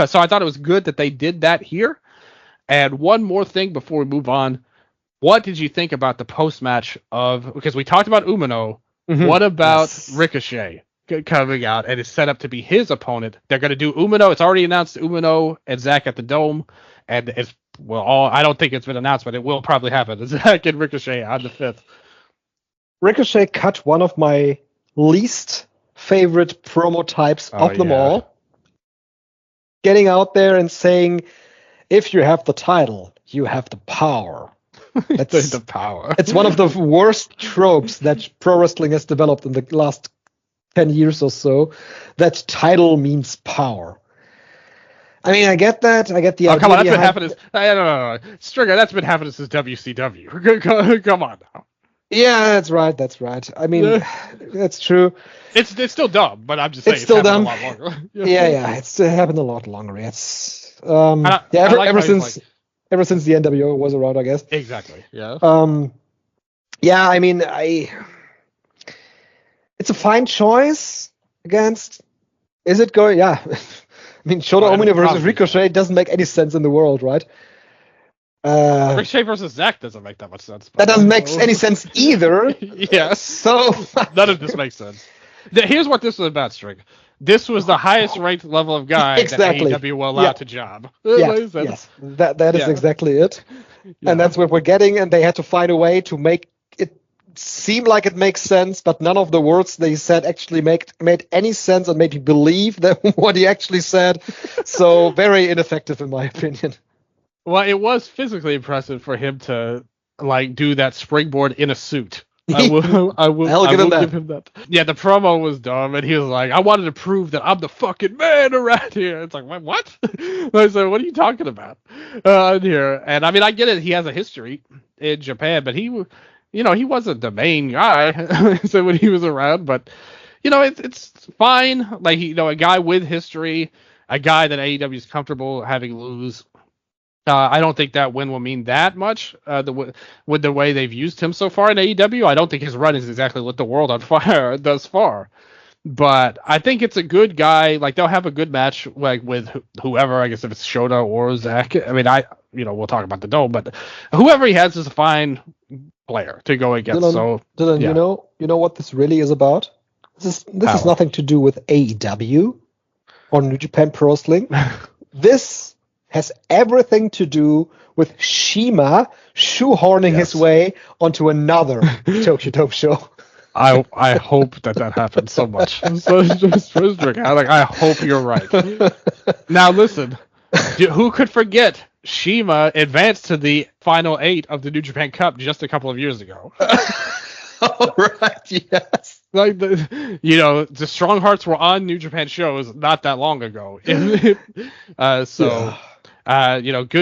So I thought it was good that they did that here. And one more thing before we move on. What did you think about the post-match because we talked about Umino. Mm-hmm. What about Ricochet coming out and is set up to be his opponent? They're going to do Umino. It's already announced Umino and Zack at the Dome. And I don't think it's been announced, but it will probably happen. Zack and Ricochet on the 5th. Ricochet cut one of my least favorite promo types of them all. Getting out there and saying, if you have the title, you have the power. That's the power. It's one of the worst tropes that pro wrestling has developed in the last 10 years or so. That title means power. I mean, I get that. I get the idea. Come on, that's been happening. No. Strigger, that's been happening since WCW. Come on now. Yeah, that's right. I mean, that's true. It's still dumb, but I'm just saying it's still dumb. A lot longer. It's happened a lot longer. It's ever since the NWO was around, I guess. Exactly. Yeah. I mean, it's a fine choice against. Is it going? Yeah. I mean, Shota Umino versus Ricochet doesn't make any sense in the world, right? Ricochet versus Zack doesn't make that much sense. That doesn't make any sense either. Yes. So none of this makes sense. Here's what this is about, Strig. this was the highest ranked level of guy that AEW will allow to job. Yes, that is exactly it. Yeah. And that's what we're getting, and they had to find a way to make it seem like it makes sense, but none of the words they said actually made any sense and made you believe that what he actually said. So very ineffective in my opinion. Well, it was physically impressive for him to like do that springboard in a suit. I will give him that. Yeah, the promo was dumb, and he was like, I wanted to prove that I'm the fucking man around here. It's like, what? I said, what are you talking about here? And I mean, I get it. He has a history in Japan, but he wasn't the main guy so when he was around. But, it's fine. Like, a guy with history, a guy that AEW is comfortable having lose. I don't think that win will mean that much with the way they've used him so far in AEW. I don't think his run has exactly lit the world on fire thus far. But I think it's a good guy. Like, they'll have a good match like with whoever. I guess if it's Shota or Zach. I mean, we'll talk about the Dome, but whoever he has is a fine player to go against. Dylan, yeah. you know what this really is about? This is nothing to do with AEW or New Japan Pro Wrestling. This has everything to do with Shima shoehorning his way onto another Tokyo Dome show. I hope that happens so much. I hope you're right. Now listen, who could forget Shima advanced to the final 8 of the New Japan Cup just a couple of years ago? All right, yes. Like the Strong Hearts were on New Japan shows not that long ago. Good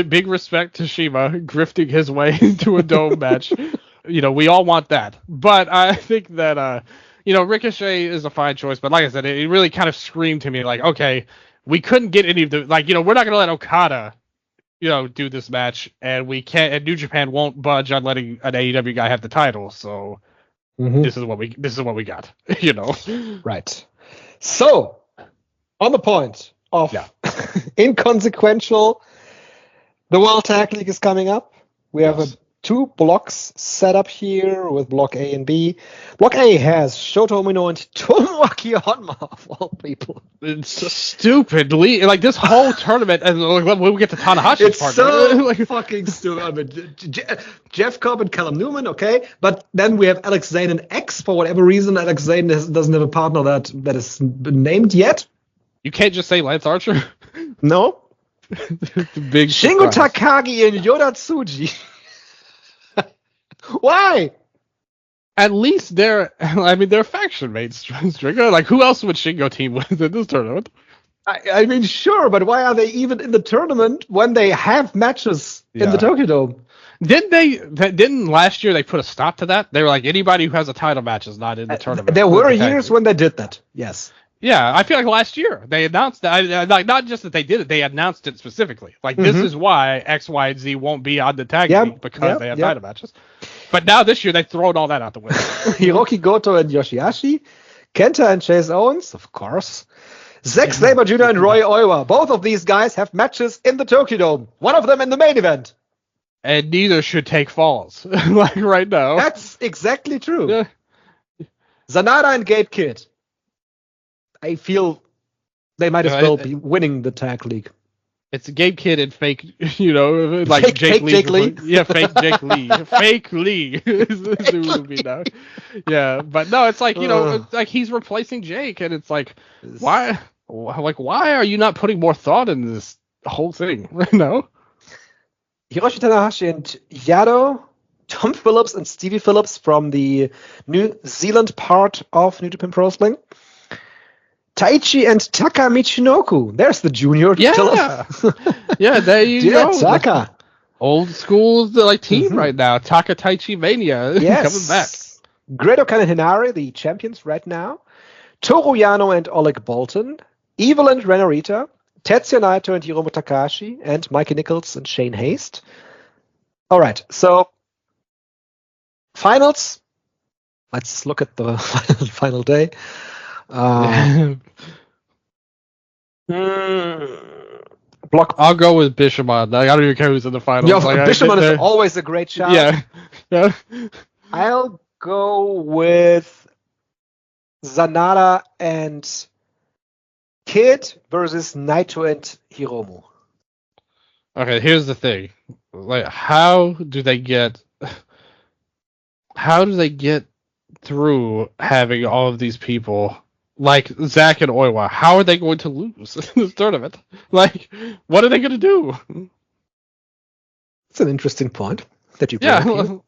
big respect to Shima grifting his way into a Dome match. We all want that. But I think that Ricochet is a fine choice, but like I said, it really kind of screamed to me like, okay, we couldn't get any of the we're not gonna let Okada do this match, and we can't, and New Japan won't budge on letting an AEW guy have the title, so this is what we got. Right. So on the point of inconsequential, the World Tag League is coming up. We have 2 blocks set up here with Block A and B. Block A has Shota Umino and Tomoaki Honma, of all people. It's stupidly like this whole tournament, and when we get to Tanahashi's part, so fucking stupid. I mean, Jeff Cobb and Callum Newman, okay, but then we have Alex Zane and X for whatever reason. Alex Zane doesn't have a partner that is named yet. You can't just say Lance Archer. No. Big Shingo surprise. Takagi and Yoda Tsuji. Why? At least they're faction mates, Strigga. Like, who else would Shingo team with in this tournament? I mean, sure, but why are they even in the tournament when they have matches in the Tokyo Dome? Didn't last year they put a stop to that? They were like, anybody who has a title match is not in the tournament. There were years when they did that, yes. Yeah, I feel like last year they announced that. Like, not just that they did it, they announced it specifically. Like, this is why X, Y, and Z won't be on the tag league because they have title matches. But now this year they've thrown all that out the window. Hiroki Goto and Yoshihashi, Kenta and Chase Owens, of course. Zack Sabre Jr. and Roy Oiwa. Both of these guys have matches in the Tokyo Dome. One of them in the main event. And neither should take falls. Like right now. That's exactly true. Yeah. Sanada and Gabe Kidd. I feel they might as well be winning the tag league. It's Gabe Kidd and fake, like fake, Jake Lee. Yeah, fake Jake Lee. Fake Lee is the movie now. Yeah, but no, it's like, it's like he's replacing Jake, and it's like, why are you not putting more thought in this whole thing right now? Hiroshi Tanahashi and Yado, Tom Phillips and Stevie Phillips from the New Zealand part of New Japan Pro Wrestling. Taichi and Taka Michinoku. There's the junior. Yeah. Yeah, there you go. Taka. Old school team right now. Taka Taichi Mania coming back. Great Okan and Hinari, the champions right now. Toru Yano and Oleg Bolton. Evil and Renarita. Tetsuya Naito and Hiromu Takahashi. And Mikey Nichols and Shane Haste. All right, so finals. Let's look at the final day. Block. I'll go with Bishamon. I don't even care who's in the finals. Yeah, Bishamon is always a great shot. Yeah. I'll go with Sanada and Kid versus Naito and Hiromu. Okay, here's the thing. Like, how do they get through having all of these people like Zack and Oiwa? How are they going to lose in this tournament? Like, what are they going to do? It's an interesting point that you bring up here.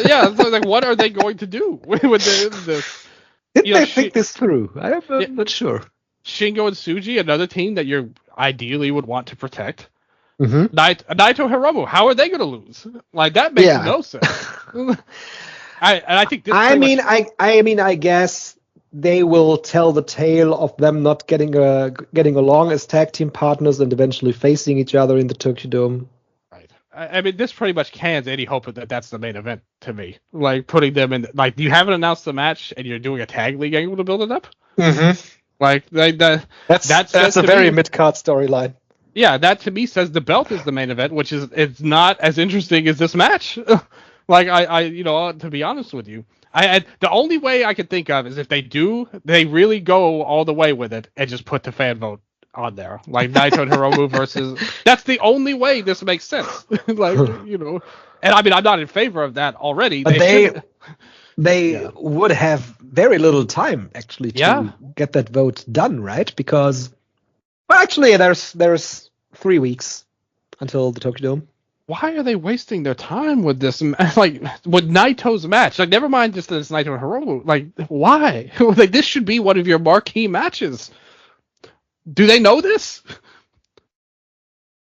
yeah. So, like, what are they going to do with this? Did they think this through? I'm not sure. Shingo and Tsuji, another team that you ideally would want to protect. Mm-hmm. Naito Hiromu, how are they going to lose? Like, that makes no sense. I think this. I guess they will tell the tale of them not getting along as tag team partners and eventually facing each other in the Tokyo Dome. Right. I mean, this pretty much cans any hope that that's the main event to me. Like, putting them in. Like, you haven't announced the match and you're doing a tag league angle to build it up. Mm-hmm. Like that's a very mid-card storyline. Yeah, that to me says the belt is the main event, which is it's not as interesting as this match. Like I to be honest with you, I the only way I could think of is if they really go all the way with it and just put the fan vote on there, like Naito and Hiromu versus. That's the only way this makes sense. Like, and I mean, I'm not in favor of that already. But they would have very little time actually to get that vote done, right? Because, well, actually, there's 3 weeks until the Tokyo Dome. Why are they wasting their time with this? Like, with Naito's match? Like, never mind just this Naito and Hiromu. Like, why? Like, this should be one of your marquee matches. Do they know this?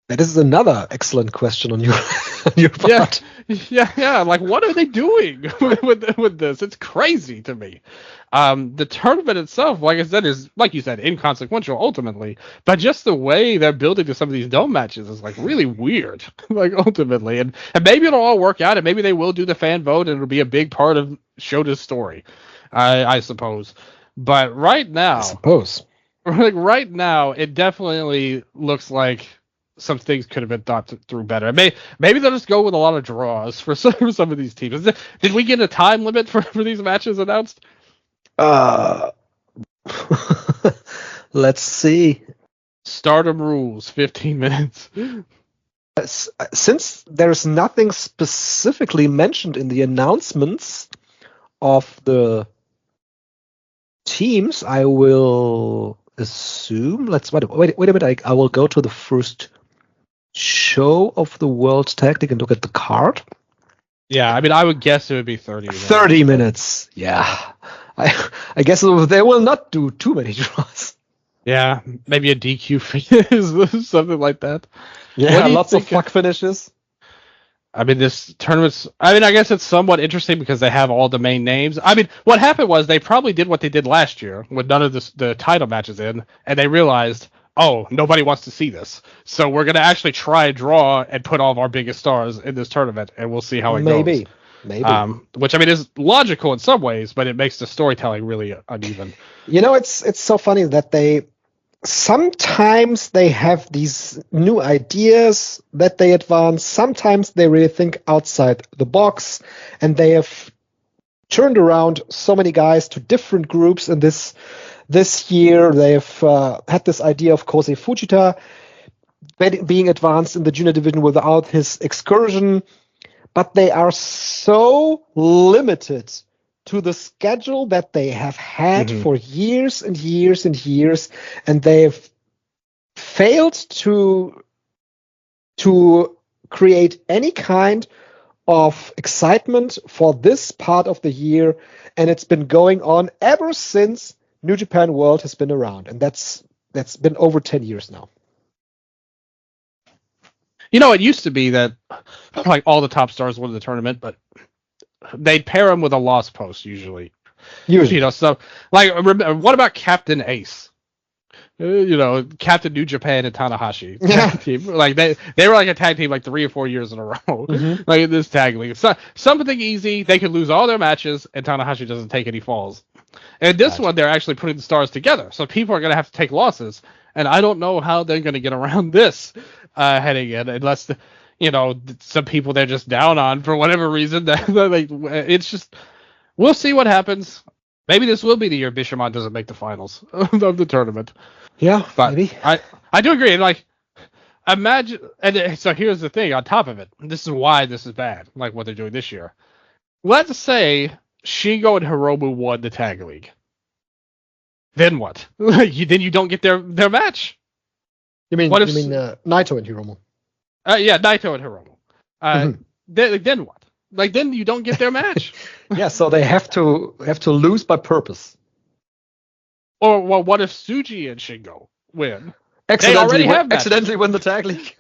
That is another excellent question on your part. Yeah. Like, what are they doing with this? It's crazy to me. The tournament itself, like I said, is, like you said, inconsequential ultimately. But just the way they're building to some of these dome matches is like really weird. Like, ultimately, and maybe it'll all work out, and maybe they will do the fan vote, and it'll be a big part of Shota's story. I suppose. But right now, right now, it definitely looks like some things could have been thought through better. Maybe they'll just go with a lot of draws for some of these teams. Did we get a time limit for these matches announced? Let's see. Stardom rules, 15 minutes. Since there's nothing specifically mentioned in the announcements of the teams, I will assume. Wait a minute. I will go to the first show of the World Tag League and look at the card. Yeah, I mean, I would guess it would be 30 minutes. 30 minutes. Yeah. I guess they will not do too many draws. Yeah, maybe a DQ finish, something like that. Yeah, lots of fuck finishes. I mean, this tournament's... I mean, I guess it's somewhat interesting because they have all the main names. I mean, what happened was they probably did what they did last year with none of the title matches in, and they realized, oh, nobody wants to see this. So we're going to actually try a draw and put all of our biggest stars in this tournament, and we'll see how it goes. Maybe. Which, I mean, is logical in some ways, but it makes the storytelling really uneven. It's so funny that sometimes they have these new ideas that they advance. Sometimes they really think outside the box, and they have turned around so many guys to different groups. And this year they have had this idea of Kosei Fujita being advanced in the junior division without his excursion, but they are so limited to the schedule that they have had for years and years and years, and they've failed to create any kind of excitement for this part of the year, and it's been going on ever since New Japan World has been around, and that's been over 10 years now. It used to be that like all the top stars won the tournament, but they'd pair them with a lost post usually. So like, what about Captain Ace? Captain New Japan and Tanahashi team. Like they were like a tag team like 3 or 4 years in a row. Like in this tag league. So something easy. They could lose all their matches and Tanahashi doesn't take any falls. And this one, they're actually putting the stars together. So people are going to have to take losses. And I don't know how they're going to get around this heading in, unless some people they're just down on for whatever reason. It's just, we'll see what happens. Maybe this will be the year Bishamon doesn't make the finals of the tournament. Yeah, but maybe. I do agree. Like, imagine, and so here's the thing on top of it. This is why this is bad, like what they're doing this year. Let's say Shingo and Hiromu won the tag league. Then what? Then you don't get their match. You mean Naito and Hiromu? Yeah, Naito and Hiromu. Then what? Like, then you don't get their match. Yeah, so they have to lose by purpose. Or well, what if Tsuji and Shingo win? Accidentally win the tag league.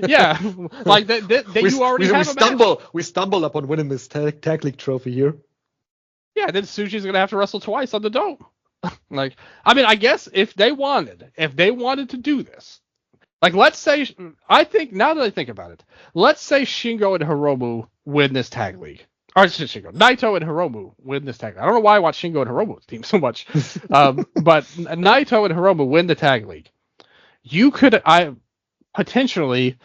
Yeah, like you already have a match. We stumble upon winning this tag league trophy here. Yeah, then Tsuji's gonna have to wrestle twice on the Dome. Like, I mean, I guess if they wanted to do this, like, let's say, I think, now that I think about it, let's say Shingo and Hiromu win this tag league. Or Naito and Hiromu win this tag league. I don't know why I watch Shingo and Hiromu's team so much. But Naito and Hiromu win the tag league. You could potentially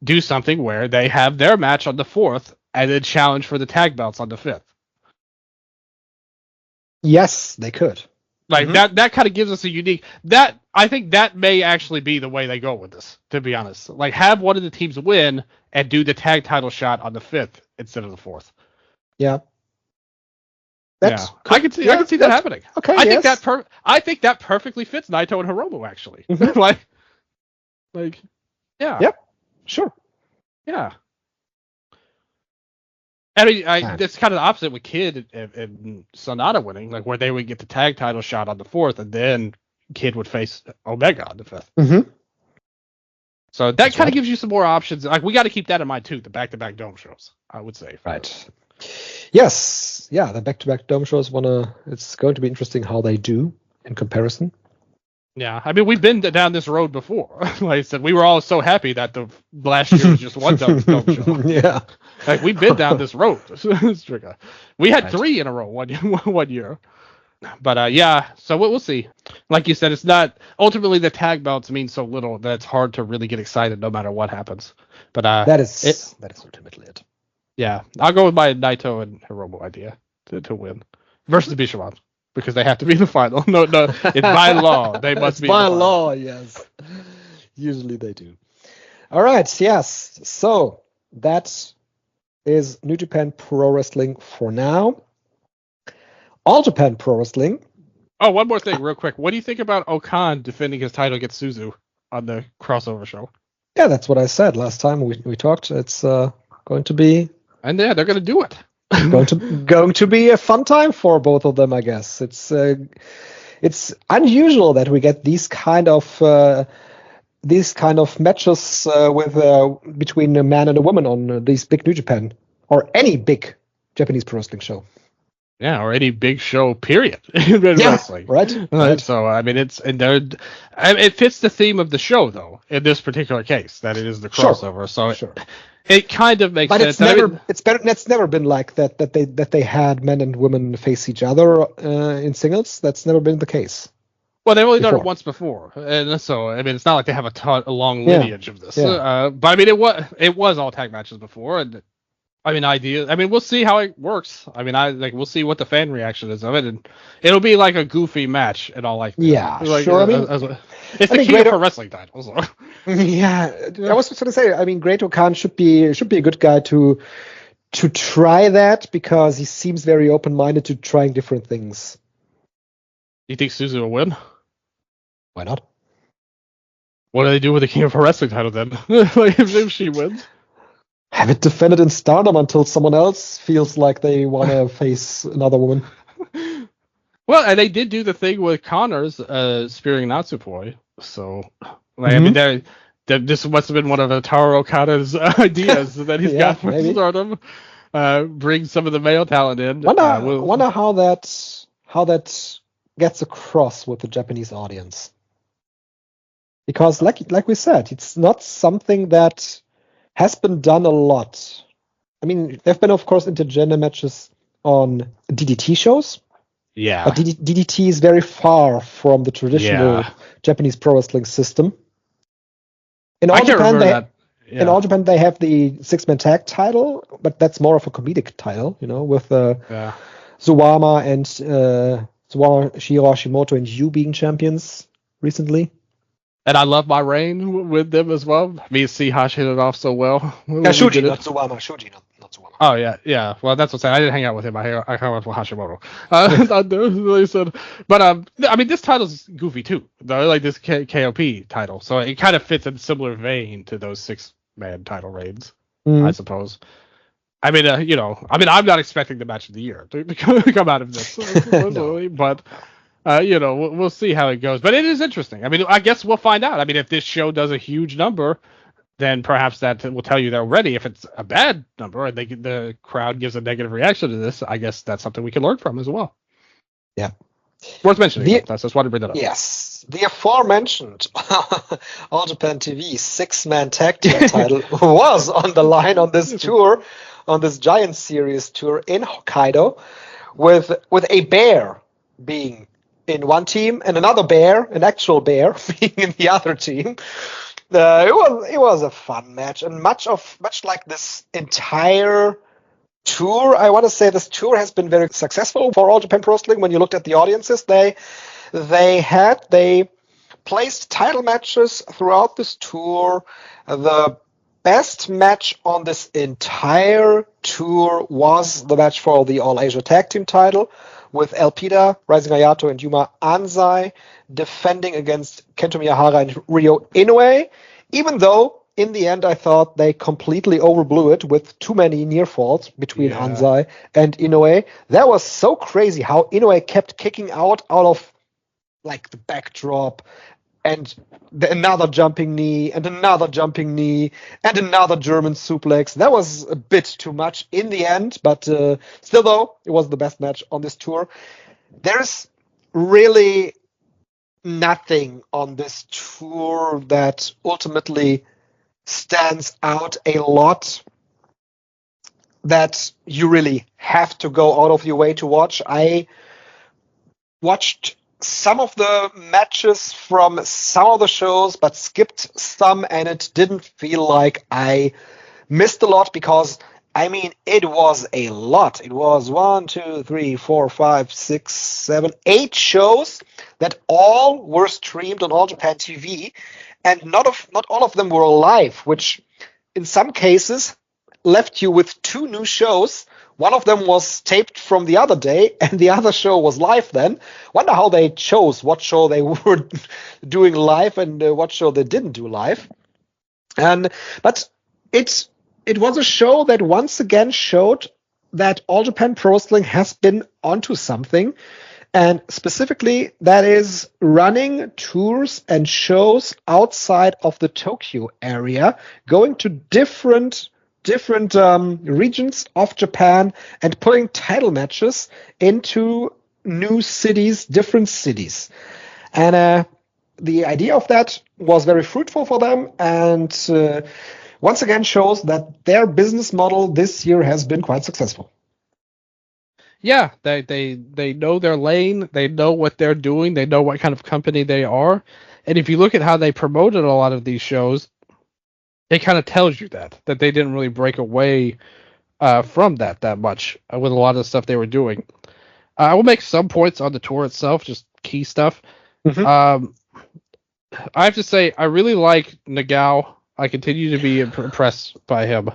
do something where they have their match on the 4th and then challenge for the tag belts on the 5th. Yes, they could. Like, that kind of gives us a unique... I think that may actually be the way they go with this, to be honest. Like, have one of the teams win and do the tag title shot on the 5th instead of the 4th. Yeah. I can see that happening. Okay, I think that perfectly fits Naito and Hiromu, actually. Yeah. Yep. Sure. Yeah. I mean, it's kind of the opposite with Kid and SANADA winning, like, where they would get the tag title shot on the 4th, and then Kid would face Omega on the 5th. Mm-hmm. So that kind of gives you some more options. Like, we got to keep that in mind too. The back-to-back Dome shows, I would say. Right. Yes. Yeah. The back-to-back Dome shows. It's going to be interesting how they do in comparison. Yeah, I mean, we've been down this road before. Like I said, we were all so happy that the last year was just one Dome show. Yeah. Like, we've been down this road. We had 3 in a row one year. But yeah, so we'll see. Like you said, it's not, ultimately the tag belts mean so little that it's hard to really get excited no matter what happens. But that is ultimately it. Yeah, I'll go with my Naito and Hiromu idea to win versus Bishamon, because they have to be in the final. No, it's by law. They must be by in the law, yes. Usually they do. All right, yes. So that is New Japan Pro Wrestling for now. All Japan Pro Wrestling. Oh, one more thing, real quick. What do you think about Okan defending his title against Suzu on the crossover show? Yeah, that's what I said last time we talked. It's going to be... And yeah, they're going to do it. going to be a fun time for both of them, I guess. It's unusual that we get these kind of matches between a man and a woman on these big New Japan or any big Japanese pro wrestling show. Yeah, or any big show, period. In wrestling. Right. So I mean, it fits the theme of the show, though. In this particular case, that it is the crossover. So it kind of makes sense. But it's never been like that. That they had men and women face each other in singles. That's never been the case. Well, they've only done it once before, and so I mean, it's not like they have a long lineage of this. Yeah. But I mean, it was all tag matches before, and I mean, we'll see how it works. I mean, we'll see what the fan reaction is of it, and it'll be like a goofy match and all like that. Yeah, sure. It's the key for wrestling titles. Yeah, I was just going to say. I mean, Great Okan should be a good guy to try that, because he seems very open-minded to trying different things. You think Suzu will win? Why not? What do they do with the King of Pro Wrestling title then? Like, if she wins? Have it defended in Stardom until someone else feels like they want to face another woman. Well, and they did do the thing with Connors spearing Natsupoi. So, I mean, this must have been one of Taro Okada's ideas that he's got for Stardom. Bring some of the male talent in. Wonder how that gets across with the Japanese audience. Because, like we said, it's not something that has been done a lot. I mean, there have been, of course, intergender matches on DDT shows. Yeah. But DDT is very far from the traditional Japanese pro wrestling system. In all Japan, they have the 6-man tag title, but that's more of a comedic title, with Suwama and Suwama, Shiro Hashimoto, and Yu being champions recently. And I love my reign with them as well. Me and C-Hash hit it off so well. Shuji, not Suwama. Shuji, not Suwama. Oh, yeah. Well, that's what I'm saying. I didn't hang out with him. I hung out with Hashimoto. They said, but I mean, this title's goofy too. Though, like this KOP title, so it kind of fits in similar vein to those 6-man title reigns, I suppose. I mean, I'm not expecting the match of the year to come out of this, no. But. We'll see how it goes. But it is interesting. I mean, I guess we'll find out. I mean, if this show does a huge number, then perhaps that will tell you they're ready. If it's a bad number and the crowd gives a negative reaction to this, I guess that's something we can learn from as well. Yeah. Worth mentioning. I just wanted to bring that up. Yes. The aforementioned All Japan TV 6-man tag team title was on the line on this tour, on this Giant Series tour in Hokkaido, with a bear being in one team and another bear, an actual bear, being in the other team. It was a fun match, and much like this entire tour, I want to say this tour has been very successful for All Japan Pro Wrestling. When you looked at the audiences, they placed title matches throughout this tour. The best match on this entire tour was the match for the All Asia Tag Team title, with Elpida, Rising Hayato, and Yuma Anzai defending against Kento Miyahara and Ryo Inoue, even though in the end I thought they completely overblew it with too many near falls between Anzai and Inoue. That was so crazy how Inoue kept kicking out of like the backdrop, and another jumping knee, and another jumping knee, and another German suplex. That was a bit too much in the end, but still, though, it was the best match on this tour. There's really nothing on this tour that ultimately stands out a lot that you really have to go out of your way to watch. I watched some of the matches from some of the shows, but skipped some, and it didn't feel like I missed a lot, because I mean, it was a lot. It was 1, 2, 3, 4, 5, 6, 7, 8 shows that all were streamed on All Japan TV, and not all of them were live, which in some cases left you with 2 new shows. One of them was taped from the other day, and the other show was live then. Wonder how they chose what show they were doing live and what show they didn't do live. But it was a show that once again showed that All Japan Pro Wrestling has been onto something, and specifically that is running tours and shows outside of the Tokyo area, going to different regions of Japan and putting title matches into new cities, different cities. And the idea of that was very fruitful for them, and once again shows that their business model this year has been quite successful. Yeah, they know their lane, they know what they're doing, they know what kind of company they are. And if you look at how they promoted a lot of these shows, it kind of tells you that they didn't really break away from that much with a lot of the stuff they were doing. I will make some points on the tour itself, just key stuff. Mm-hmm. I have to say, I really like Nagao. I continue to be impressed by him.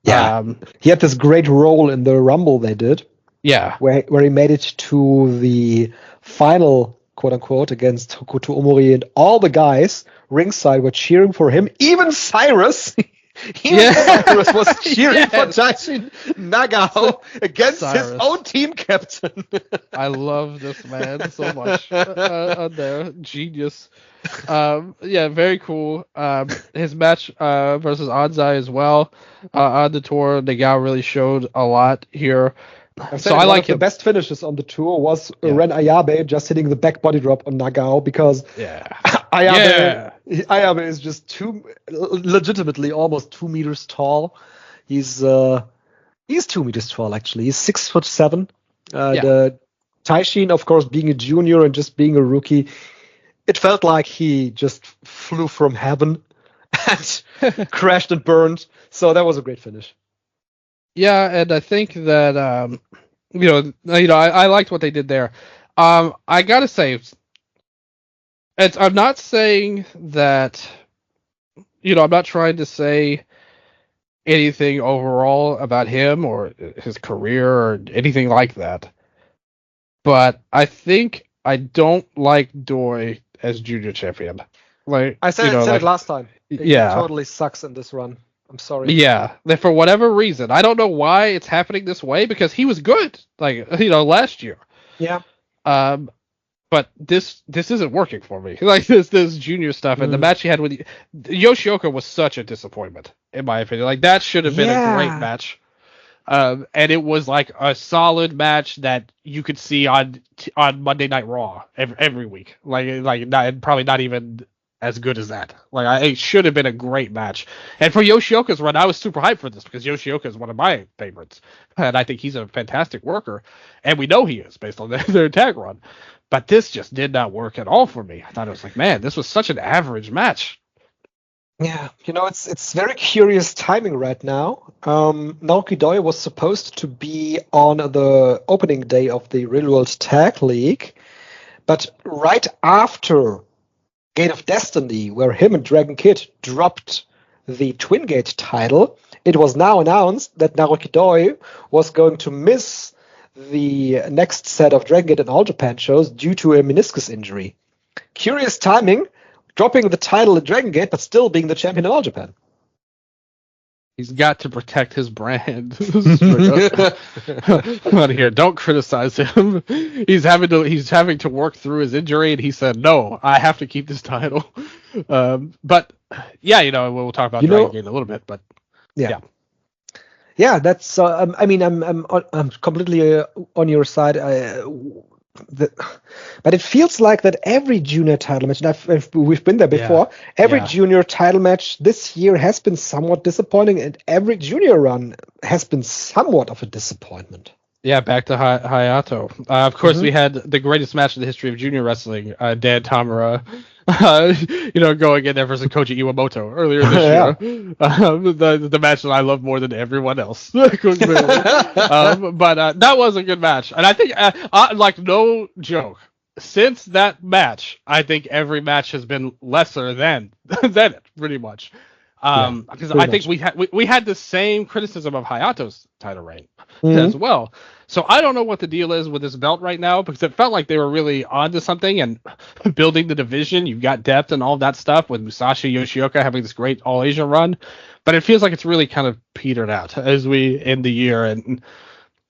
Yeah, he had this great role in the Rumble they did. Yeah, where he made it to the final, quote unquote, against Hokuto Omori, and all the guys ringside were cheering for him. Even Cyrus, Cyrus was cheering for Taishin Nagao against his own team captain. I love this man so much. There, genius. Very cool. His match versus Anzai as well on the tour. Nagao really showed a lot here. So I like the best finishes on the tour was Ren Ayabe just hitting the back body drop on Nagao, because Ayabe is just legitimately almost 2 meters tall. He's 2 meters tall actually. He's 6'7". Taishin, of course, being a junior and just being a rookie, it felt like he just flew from heaven and crashed and burned. So that was a great finish. Yeah, and I think that I liked what they did there. I gotta say, I'm not saying that. I'm not trying to say anything overall about him or his career or anything like that. But I think I don't like Doi as junior champion. Like I said it last time. He totally sucks in this run. I'm sorry. Yeah, for whatever reason, I don't know why it's happening this way because he was good, last year. Yeah. But this isn't working for me. Like this junior stuff and the match he had with Yoshioka was such a disappointment in my opinion. Like that should have been a great match. And it was like a solid match that you could see on Monday Night Raw every week. Probably not even as good as that. It should have been a great match. And for Yoshioka's run, I was super hyped for this because Yoshioka is one of my favorites, and I think he's a fantastic worker, and we know he is based on their tag run. But this just did not work at all for me. I thought it was like, man, this was such an average match. Yeah, it's very curious timing right now. Naoki Doi was supposed to be on the opening day of the Real World Tag League, but right after Gate of Destiny, where him and Dragon Kid dropped the Twin Gate title, it was now announced that Naoki Doi was going to miss the next set of Dragon Gate and All Japan shows due to a meniscus injury. Curious timing, dropping the title at Dragon Gate, but still being the champion in All Japan. He's got to protect his brand. Come out of here! Don't criticize him. He's having to work through his injury, and he said, "No, I have to keep this title." But yeah, we'll talk about Dragon Gate in a little bit. But yeah. Yeah, that's. I'm completely on your side. But it feels like that every junior title match, and we've been there before. Every junior title match this year has been somewhat disappointing, and every junior run has been somewhat of a disappointment. Yeah, back to Hayato. Of course, we had the greatest match in the history of junior wrestling, Dan Tamura, going in there versus Koji Iwamoto earlier this year. The match that I love more than everyone else. But that was a good match. And I think, no joke, since that match, I think every match has been lesser than it, pretty much. Because I think we had the same criticism of Hayato's title reign as well. So I don't know what the deal is with this belt right now because it felt like they were really onto something and building the division. You've got depth and all that stuff with Musashi Yoshioka having this great All Asia run, but it feels like it's really kind of petered out as we end the year, and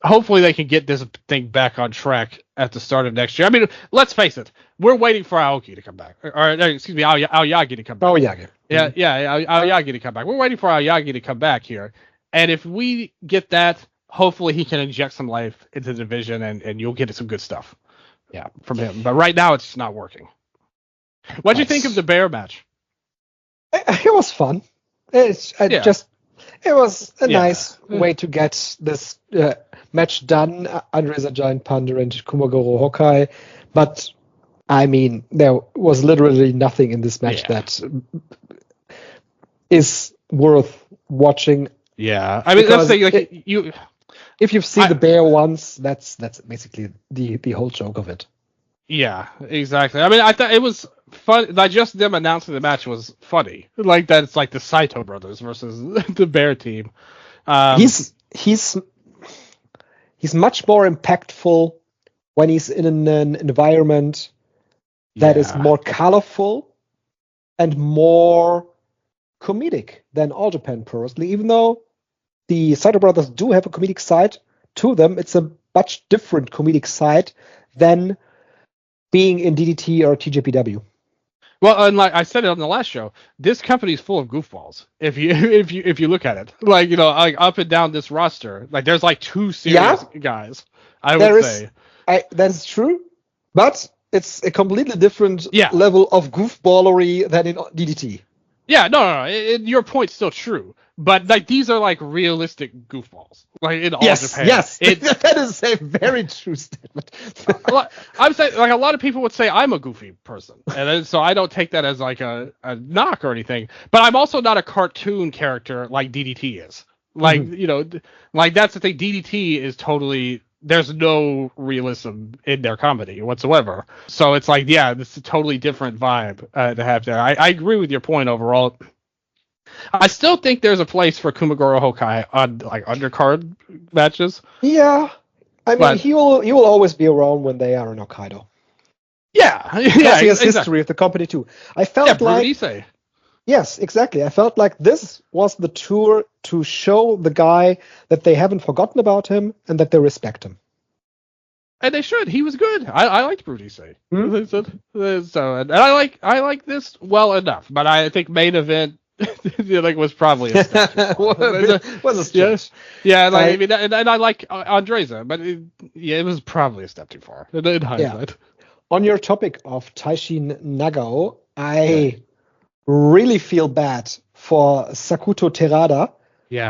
hopefully they can get this thing back on track at the start of next year. I mean, let's face it, we're waiting for Aoki to come back, Aoyagi to come back. Aoyagi. Aoyagi to come back. We're waiting for Aoyagi to come back here, and if we get that, hopefully he can inject some life into the division, and you'll get some good stuff, from him. But right now, it's just not working. What'd you think of the Bear match? It was fun. It was a nice way to get this match done. Andre the Giant Panda and Kumagoro Hawkeye, but I mean, there was literally nothing in this match that is worth watching. Yeah, I mean, that's the thing. If you've seen the Bear once, that's basically the whole joke of it. Yeah, exactly. I mean, I thought it was fun. Like, just them announcing the match was funny. Like that, it's like the Saito brothers versus the Bear team. He's much more impactful when he's in an environment that is more colorful and more comedic than All Japan Pro Wrestling. Even though the Saito brothers do have a comedic side to them, it's a much different comedic side than being in DDT or TJPW. Well, and like I said it on the last show, this company is full of goofballs. If you look at it, like up and down this roster, like there's like two serious guys. I would say that's true, but it's a completely different level of goofballery than in DDT. Yeah, no. Your point's still true, but like these are like realistic goofballs, like in all Japan. Yes, that is a very true statement. I'm saying, like a lot of people would say I'm a goofy person, and so I don't take that as like a knock or anything. But I'm also not a cartoon character like DDT is. Like like that's the thing. DDT is totally there's no realism in their comedy whatsoever. So it's like, yeah, this is a totally different vibe to have there. I agree with your point overall. I still think there's a place for Kumagoro Hokai on like undercard matches. Yeah, I mean, he will always be around when they are in Hokkaido. Yeah, because he has history of the company too. I felt yes, exactly. I felt like this was the tour to show the guy that they haven't forgotten about him and that they respect him. And they should. He was good. I liked Brudise. So, and I like this well enough, but I think main event was probably a step too far. Yeah, I mean, and I like Andreza, but it was probably a step too far in hindsight. Yeah. On your topic of Taishin Nagao, I really feel bad for Sakuto Terada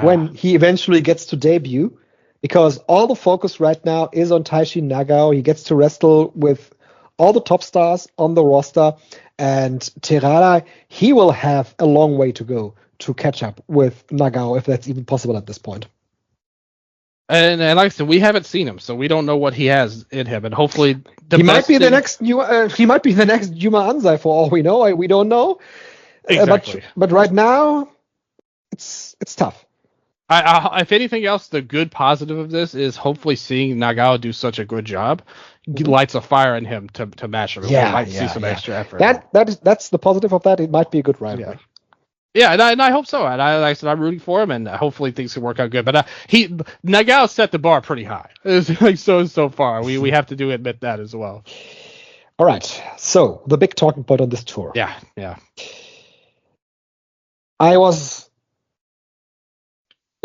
when he eventually gets to debut, because all the focus right now is on Taishin Nagao. He gets to wrestle with all the top stars on the roster, and Terada, he will have a long way to go to catch up with Nagao, if that's even possible at this point. And like I said, we haven't seen him, so we don't know what he has in him. And hopefully, he might be the next Yuma Anzai for all we know. We don't know. Exactly. But right now, it's tough. If anything else, the good positive of this is hopefully seeing Nagao do such a good job lights a fire in him to match him. We might see some extra effort. That's the positive of that. It might be a good rivalry. Yeah, and I hope so. And like I said, I'm rooting for him, and hopefully things can work out good. But Nagao set the bar pretty high. It's like so far. We have to admit that as well. All right. So the big talking point on this tour. Yeah. It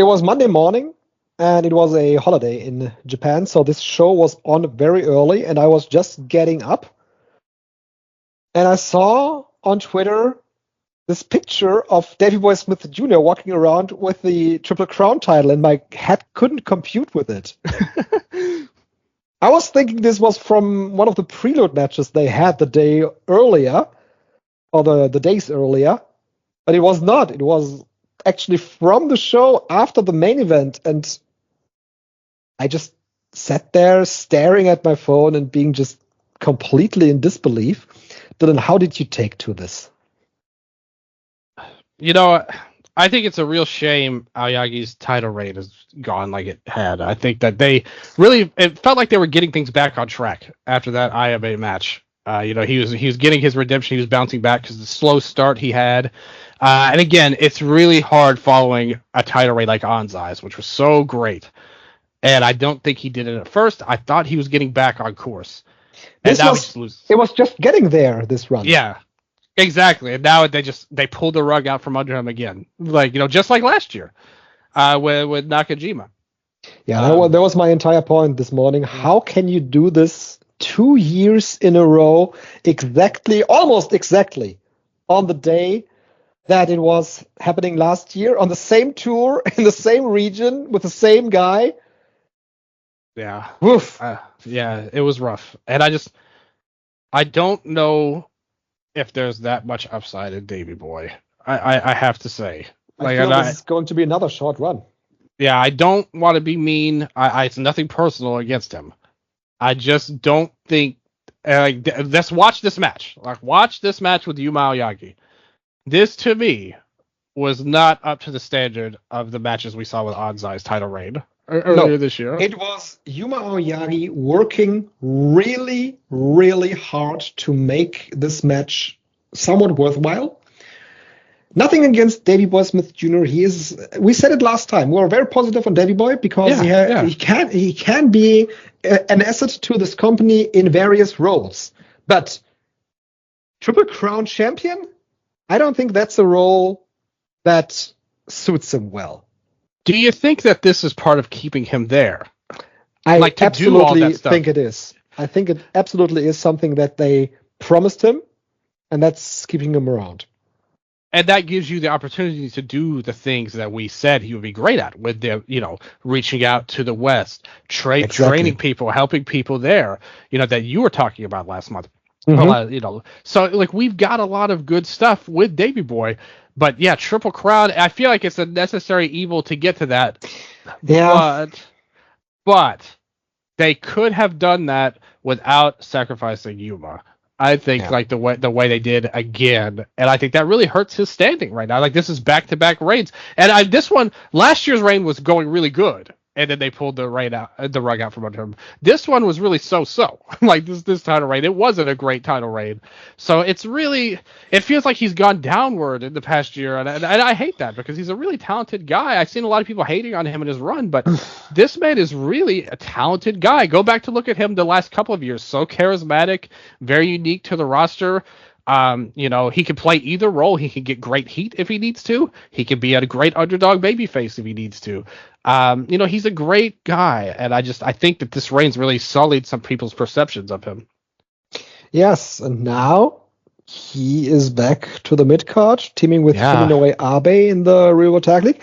was Monday morning, and it was a holiday in Japan, so this show was on very early, and I was just getting up, and I saw on Twitter this picture of Davey Boy Smith Jr. walking around with the Triple Crown title, and my head couldn't compute with it. I was thinking this was from one of the preload matches they had the day earlier, or the days earlier, but it was not. It was actually from the show after the main event, and I just sat there staring at my phone and being just completely in disbelief. Dylan, how did you take to this? I think it's a real shame Aoyagi's title reign has gone like it had. I think that it felt like they were getting things back on track after that IMA match. He was getting his redemption. He was bouncing back because the slow start he had. And again, it's really hard following a title reign like Anzai's, which was so great. And I don't think he did it at first. I thought he was getting back on course. And now he just loses. It was just getting there, this run. Yeah, exactly. And now they pulled the rug out from under him again. Just like last year with Nakajima. Yeah, that was my entire point this morning. How can you do this 2 years in a row, almost exactly, on the day that it was happening last year, on the same tour, in the same region, with the same guy? Yeah. Woof. It was rough. And I don't know if there's that much upside in Davey Boy. I have to say. I feel this is going to be another short run. Yeah, I don't want to be mean. It's nothing personal against him. I just don't think. Let's watch this match. Watch this match with Yuma Aoyagi. This, to me, was not up to the standard of the matches we saw with Anzai's title reign earlier this year. It was Yuma Aoyagi working really, really hard to make this match somewhat worthwhile. Nothing against Davey Boy Smith Jr. We said it last time. We were very positive on Davey Boy because he can be an asset to this company in various roles. But Triple Crown champion? I don't think that's a role that suits him well. Do you think that this is part of keeping him there? I absolutely think it is. I think it absolutely is something that they promised him, and that's keeping him around. And that gives you the opportunity to do the things that we said he would be great at, with the, reaching out to the West, training people, helping people there, that you were talking about last month. Mm-hmm. So we've got a lot of good stuff with Davey Boy, but yeah, Triple Crown, I feel like it's a necessary evil to get to that. Yeah. But they could have done that without sacrificing Yuma. I think like the way they did again, and I think that really hurts his standing right now. Like this is back-to-back reigns, and this one last year's reign was going really good, and then they pulled the rug out from under him. This one was really so-so. Like this title reign, it wasn't a great title reign, so it feels like he's gone downward in the past year, and I hate that because he's a really talented guy. I've seen a lot of people hating on him in his run, but this man is really a talented guy. Go back to look at him the last couple of years. So charismatic, very unique to the roster. He can play either role. He can get great heat if he needs to. He can be a great underdog babyface if he needs to. He's a great guy, and I think that this reign's really sullied some people's perceptions of him. Yes, and now he is back to the mid-card, teaming with Fumino Abe in the Real World Tag League.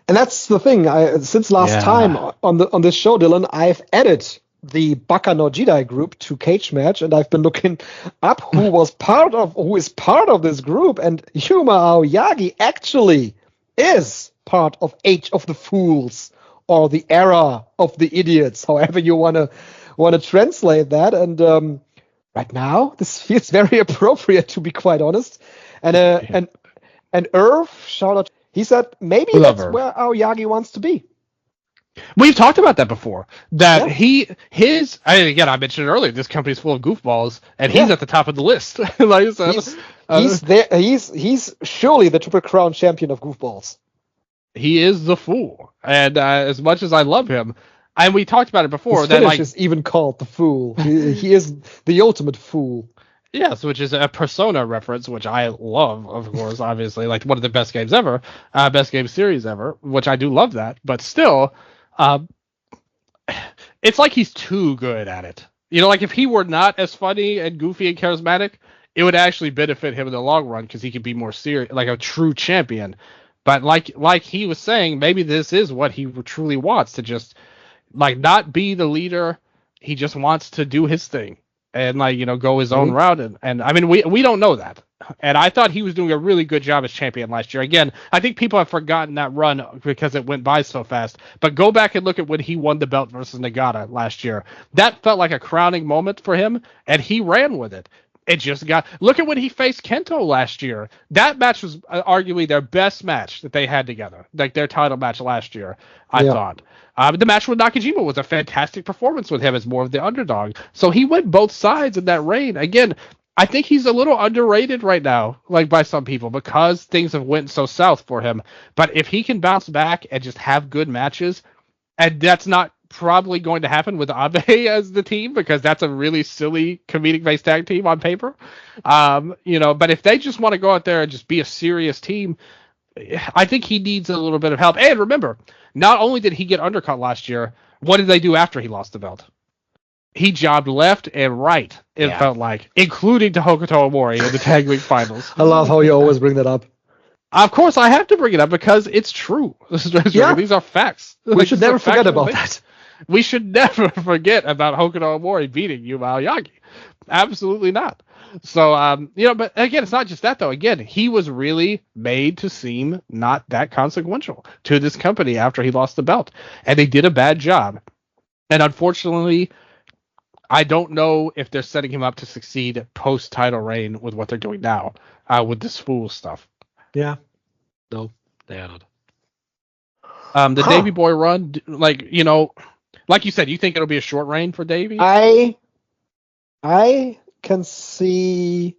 And that's the thing. Since last time on this show, Dylan, I've added the Baka no Jidai group to Cage Match, and I've been looking up who is part of this group, and Yuma Aoyagi actually is part of Age of the Fools, or the Era of the Idiots, however you want to translate that. And right now, this feels very appropriate, to be quite honest. And Irv, shout out, he said maybe that's where Aoyagi wants to be. We've talked about that before. That I mentioned it earlier. This company's full of goofballs, and he's at the top of the list. He's there. He's surely the Triple Crown champion of goofballs. He is the Fool, and as much as I love him, and we talked about it before, his finish is even called the Fool. he is the ultimate fool. Yes, which is a Persona reference, which I love, of course, obviously, like one of the best games ever, best game series ever, which I do love that, but still. It's like he's too good at it. Like if he were not as funny and goofy and charismatic, it would actually benefit him in the long run because he could be more serious, like a true champion. But like he was saying, maybe this is what he truly wants, to just like not be the leader. He just wants to do his thing and go his own route. And I mean, we don't know that. And I thought he was doing a really good job as champion last year. Again, I think people have forgotten that run because it went by so fast. But go back and look at when he won the belt versus Nagata last year. That felt like a crowning moment for him, and he ran with it. Look at when he faced Kento last year. That match was arguably their best match that they had together, like their title match last year, I thought. The match with Nakajima was a fantastic performance with him as more of the underdog. So he went both sides in that reign. Again, I think he's a little underrated right now, like by some people, because things have went so south for him. But if he can bounce back and just have good matches, and that's not probably going to happen with Abe as the team, because that's a really silly comedic-based tag team on paper. But if they just want to go out there and just be a serious team, I think he needs a little bit of help. And remember, not only did he get undercut last year, what did they do after he lost the belt? He jobbed left and right, it felt like, including to Hokuto Omori in the Tag League Finals. I love how you always bring that up. Of course, I have to bring it up because it's true. These are facts. We should never forget about that. We should never forget about Hokuto Omori beating Yuma Aoyagi. Absolutely not. So, but again, it's not just that, though. Again, he was really made to seem not that consequential to this company after he lost the belt. And they did a bad job. And unfortunately, I don't know if they're setting him up to succeed post-title reign with what they're doing now with this Fool stuff. Yeah. No, they are not. The Davey Boy run, like you said, you think it'll be a short reign for Davey? I can see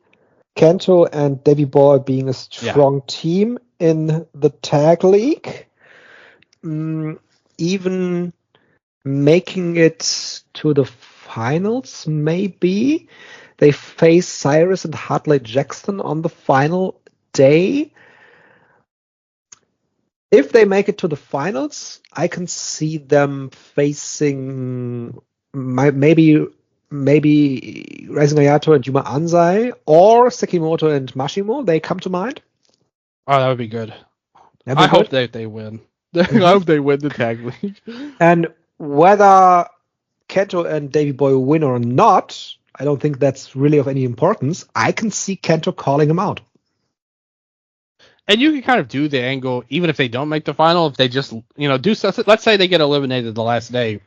Kento and Davey Boy being a strong team in the tag league. Even making it to the finals, maybe. They face Cyrus and Hartley Jackson on the final day. If they make it to the finals, I can see them facing maybe Rising Hayato and Yuma Anzai, or Sekimoto and Mashimo. They come to mind. Oh, that would be good. I hope they win. I hope they win the tag league. And whether Kento and Davey Boy win or not, I don't think that's really of any importance. I can see Kento calling him out. And you can kind of do the angle, even if they don't make the final, if they just, do something. Let's say they get eliminated the last day.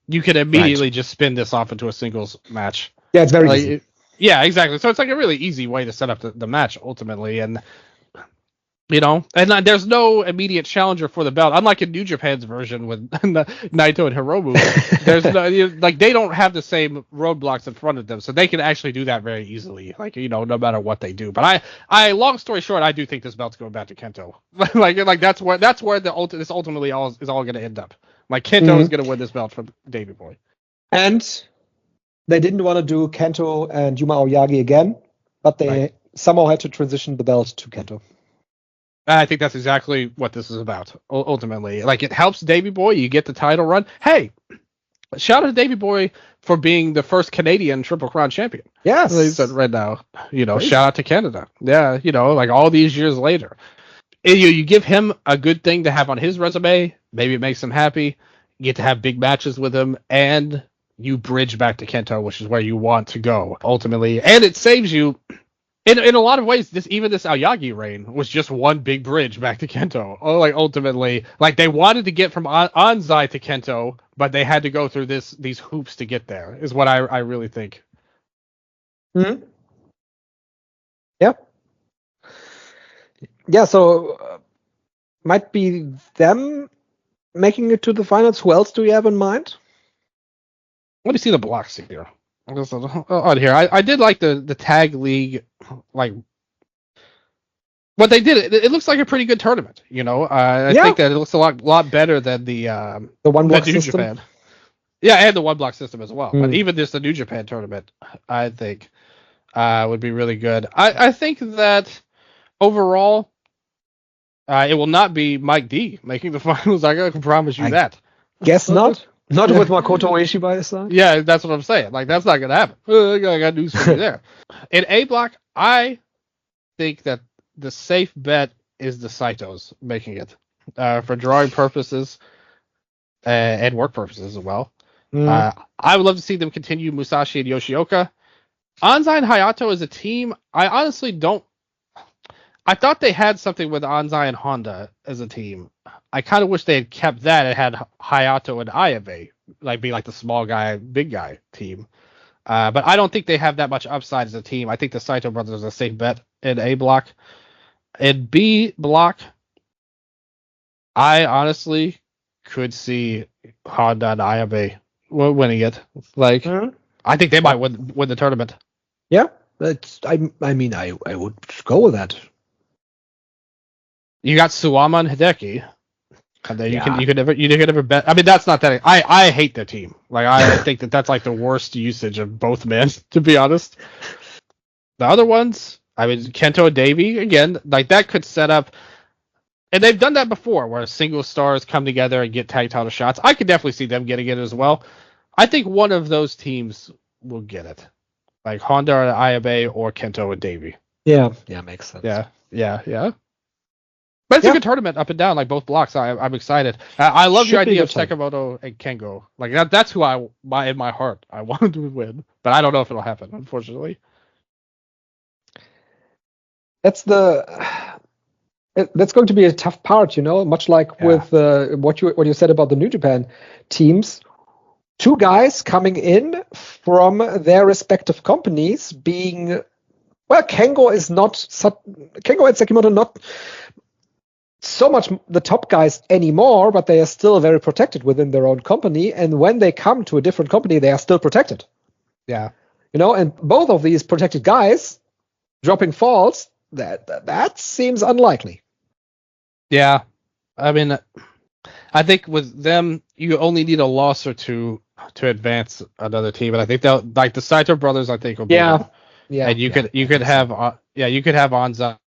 you can immediately just spin this off into a singles match. Yeah, it's very easy. Yeah, exactly. So it's like a really easy way to set up the match ultimately, and and there's no immediate challenger for the belt. Unlike in New Japan's version with Naito and Hiromu, there's no, they don't have the same roadblocks in front of them, so they can actually do that very easily. No matter what they do. But I long story short, I do think this belt's going back to Kento. That's where this ultimately is all going to end up. Kento is going to win this belt from Davey Boy. And they didn't want to do Kento and Yuma Aoyagi again, but they somehow had to transition the belt to Kento. I think that's exactly what this is about, ultimately. It helps Davey Boy. You get the title run. Hey, shout out to Davey Boy for being the first Canadian Triple Crown champion. Yes. He said right now. Shout out to Canada. Yeah, all these years later. You give him a good thing to have on his resume. Maybe it makes him happy. You get to have big matches with him, and you bridge back to Kento, which is where you want to go, ultimately. And it saves you... In a lot of ways, this Aoyagi reign was just one big bridge back to Kento. Ultimately, they wanted to get from Anzai to Kento, but they had to go through these hoops to get there. Is what I really think. Hmm. Yeah. Yeah. So might be them making it to the finals. Who else do you have in mind? Let me see the blocks here. On here, I did like the tag league, what they did. It looks like a pretty good tournament. I think that it looks a lot better than the one block New system. Japan. Yeah, and the one block system as well. Mm. But even the New Japan tournament, I think, would be really good. I think that overall, it will not be Mike D making the finals. I can promise you that. Guess not. Not with Makoto Oishi by his side. Yeah, that's what I'm saying. That's not going to happen. I got news for you there. In A block, I think that the safe bet is the Saitos making it for drawing purposes and work purposes as well. I would love to see them continue Musashi and Yoshioka. Anzai and Hayato as a team, I honestly don't... I thought they had something with Anzai and Honda as a team. I kind of wish they had kept that and had Hayato and Ayabe be the small guy, big guy team. But I don't think they have that much upside as a team. I think the Saito brothers are a safe bet in A block. In B block, I honestly could see Honda and Ayabe winning it. I think they might win the tournament. Yeah, I mean, I would go with that. You got Suwama and Hideki. And then you can never bet. I mean, that's not that. I hate their team. I think that's the worst usage of both men, to be honest. The other ones, I mean, Kento and Davey, again, that could set up. And they've done that before, where single stars come together and get tag title shots. I could definitely see them getting it as well. I think one of those teams will get it, Honda and Ayabe or Kento and Davey. Yeah, makes sense. Yeah. But it's a good tournament up and down, both blocks. I'm excited. I love your idea of Sekimoto and Kengo. That's who in my heart I wanted to win. But I don't know if it'll happen, unfortunately. That's going to be a tough part, much like with what you said about the New Japan teams. Two guys coming in from their respective companies being, Kengo and Sekimoto not so much the top guys anymore, but they are still very protected within their own company. And when they come to a different company, they are still protected. Yeah. And both of these protected guys dropping falls, that seems unlikely. Yeah. I mean, I think with them, you only need a loss or two to advance another team. And I think they'll, the Saito brothers, I think will be good. Yeah. And you could have Anzai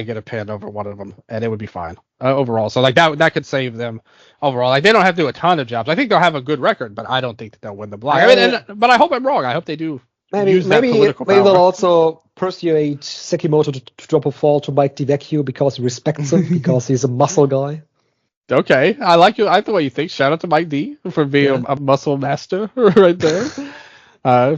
get a pin over one of them, and it would be fine overall. So that could save them overall. They don't have to do a ton of jobs. I think they'll have a good record, but I don't think that they'll win the block. But I hope I'm wrong. I hope they do. Maybe they'll also persuade Sekimoto to drop a fall to Mike DiVecchio because he respects him, because he's a muscle guy. Okay, I like you. I like the way you think. Shout out to Mike D for being a muscle master right there.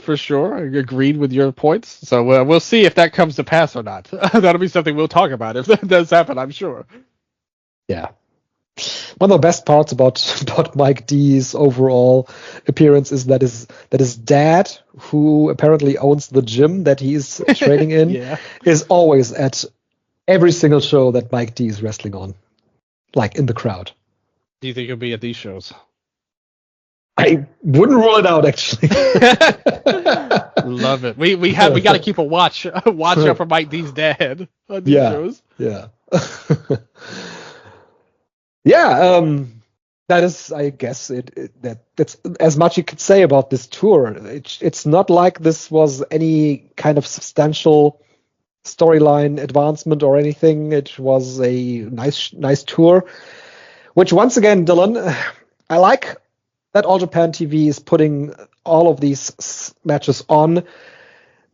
For sure. I agreed with your points. So we'll see if that comes to pass or not. That'll be something we'll talk about if that does happen, I'm sure. Yeah. One of the best parts about Mike D's overall appearance is that his dad, who apparently owns the gym that he's training in, is always at every single show that Mike D is wrestling on, like in the crowd. Do you think he'll be at these shows? I wouldn't rule it out, actually. Love it. We got to keep a watch out for Mike D's dad on these shows. Yeah. Yeah. That is, I guess, that's as much you could say about this tour. It's not like this was any kind of substantial storyline advancement or anything. It was a nice tour, which once again, Dylan, I like that All Japan TV is putting all of these matches on,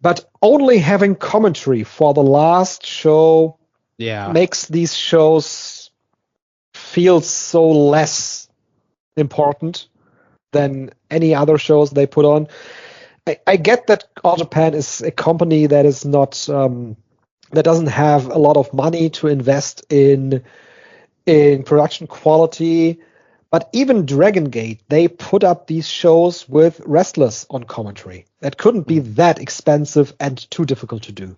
but only having commentary for the last show makes these shows feel so less important than any other shows they put on. I get that All Japan is a company that is not that doesn't have a lot of money to invest in production quality, but even Dragon Gate, they put up these shows with wrestlers on commentary. That couldn't be that expensive and too difficult to do.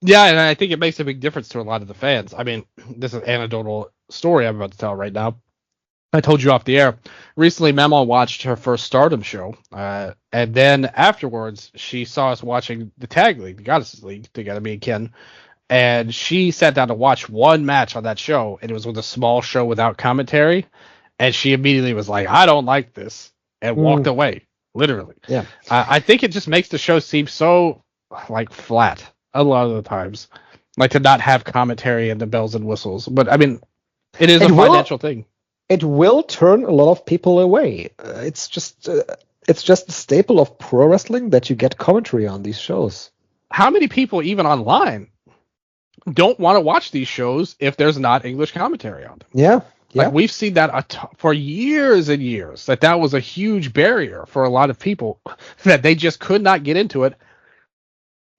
Yeah, and I think it makes a big difference to a lot of the fans. I mean, this is an anecdotal story I'm about to tell right now. I told you off the air. Recently, Mama watched her first Stardom show, and then afterwards, she saw us watching the Tag League, the Goddesses League, together, me and Ken, and she sat down to watch one match on that show, and it was with a small show without commentary, and she immediately was like, I don't like this, and walked away, literally. Yeah. I think it just makes the show seem so, like, flat a lot of the times, like to not have commentary and the bells and whistles. But, I mean, it is a financial thing. It will turn a lot of people away. It's just a staple of pro wrestling that you get commentary on these shows. How many people, even online, don't want to watch these shows if there's not English commentary on them? Yeah. Like we've seen that for years and years, that was a huge barrier for a lot of people, that they just could not get into it,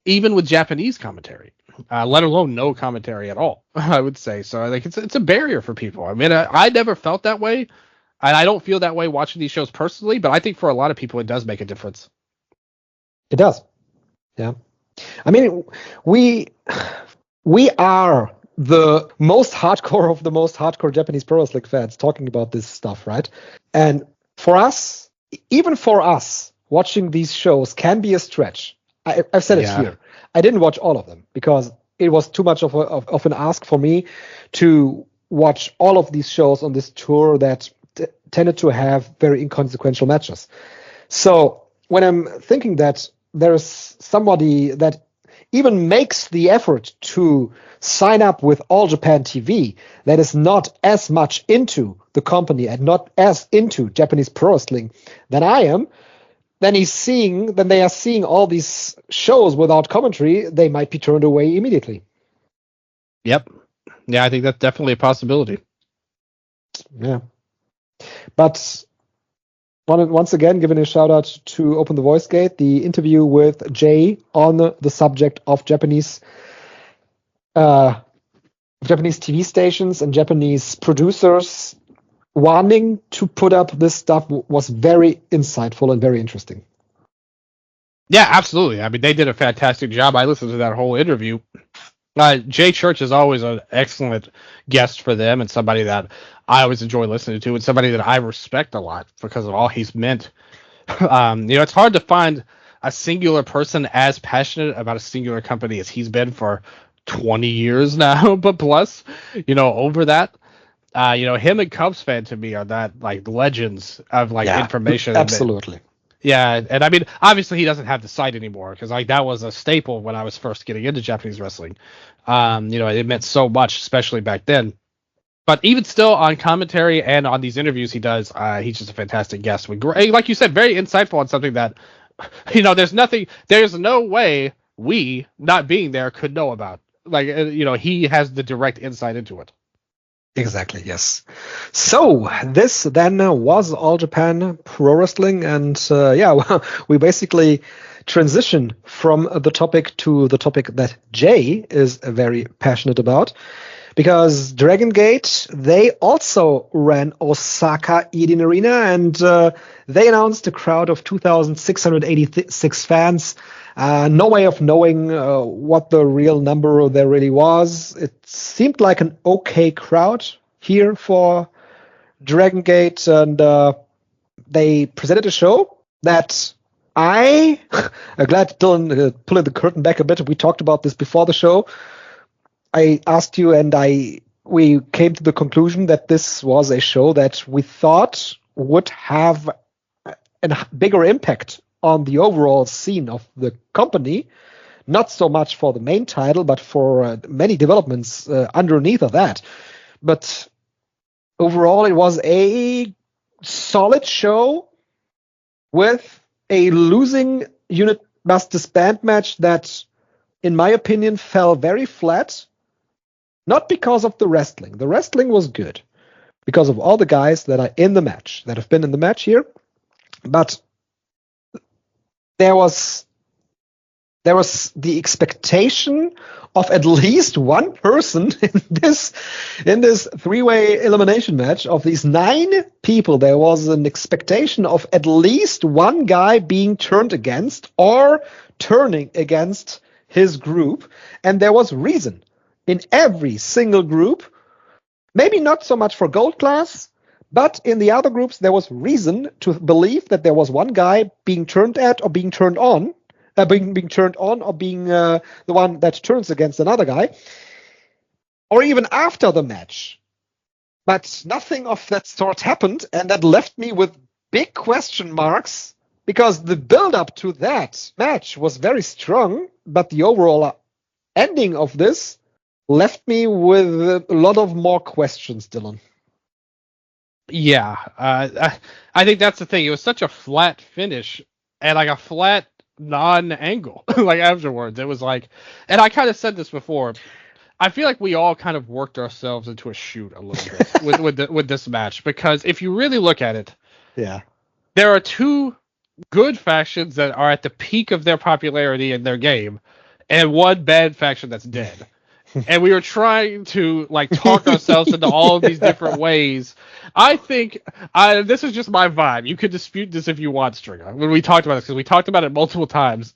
even with Japanese commentary. Let alone no commentary at all, I would say. So I think it's a barrier for people. I mean, I never felt that way, and I don't feel that way watching these shows personally, but I think for a lot of people it does make a difference. It does. Yeah. I mean, we are the most hardcore of the most hardcore Japanese pro wrestling fans talking about this stuff, right? And for us, even for us, watching these shows can be a stretch. I've said it here. I didn't watch all of them because it was too much of an ask for me to watch all of these shows on this tour that tended to have very inconsequential matches. So when I'm thinking that there's somebody that even makes the effort to sign up with All Japan TV that is not as much into the company and not as into Japanese pro wrestling than I am, then they are seeing all these shows without commentary, they might be turned away immediately. Yep. Yeah, I think that's definitely a possibility. Yeah. But once again, giving a shout out to Open the Voice Gate, the interview with Jay on the subject of Japanese TV stations and Japanese producers wanting to put up this stuff was very insightful and very interesting. Yeah, absolutely. I mean, they did a fantastic job. I listened to that whole interview. Jay Church is always an excellent guest for them and somebody that I always enjoy listening to and somebody that I respect a lot because of all he's meant. It's hard to find a singular person as passionate about a singular company as he's been for 20 years now, but plus, over that. Him and Cubs fan to me are that like legends of information. Absolutely. And I mean, obviously he doesn't have the site anymore because that was a staple when I was first getting into Japanese wrestling. It meant so much, especially back then. But even still, on commentary and on these interviews he does, he's just a fantastic guest. Like you said, very insightful on something that, there's no way we not being there could know about. He has the direct insight into it. Exactly, yes. So this then was All Japan Pro Wrestling, and we basically transition from the topic to the topic that Jay is very passionate about. because Dragon Gate, they also ran Osaka Eden Arena, and they announced a crowd of 2,686 fans. No way of knowing what the real number there really was. It seemed like an okay crowd here for Dragon Gate, and they presented a show that I'm glad Dylan pulling the curtain back a bit. We talked about this before the show. I asked you, and we came to the conclusion that this was a show that we thought would have a bigger impact on the overall scene of the company, not so much for the main title, but for many developments underneath of that. But overall, it was a solid show with a losing unit must disband match that, in my opinion, fell very flat. Not because of the wrestling. The wrestling was good because of all the guys that are in the match, that have been in the match here. But there was the expectation of at least one person in this three-way elimination match. Of these 9 people, there was an expectation of at least one guy being turned against or turning against his group, and there was reason in every single group. Maybe not so much for Gold Class, but in the other groups there was reason to believe that there was one guy being turned at or being turned on, being turned on, or being the one that turns against another guy, or even after the match. But nothing of that sort happened, and that left me with big question marks, because the build-up to that match was very strong, but the overall ending of this left me with a lot of more questions, Dylan. Yeah, I think that's the thing. It was such a flat finish, and like a flat non-angle. Like afterwards, it was like, and I kind of said this before. I feel like we all kind of worked ourselves into a shoot a little bit with this match, because if you really look at it, yeah, there are 2 good factions that are at the peak of their popularity in their game, and one bad faction that's dead. And we were trying to like talk ourselves into all of these different ways. I think this is just my vibe. You could dispute this if you want, Strigga, when we talked about this, because we talked about it multiple times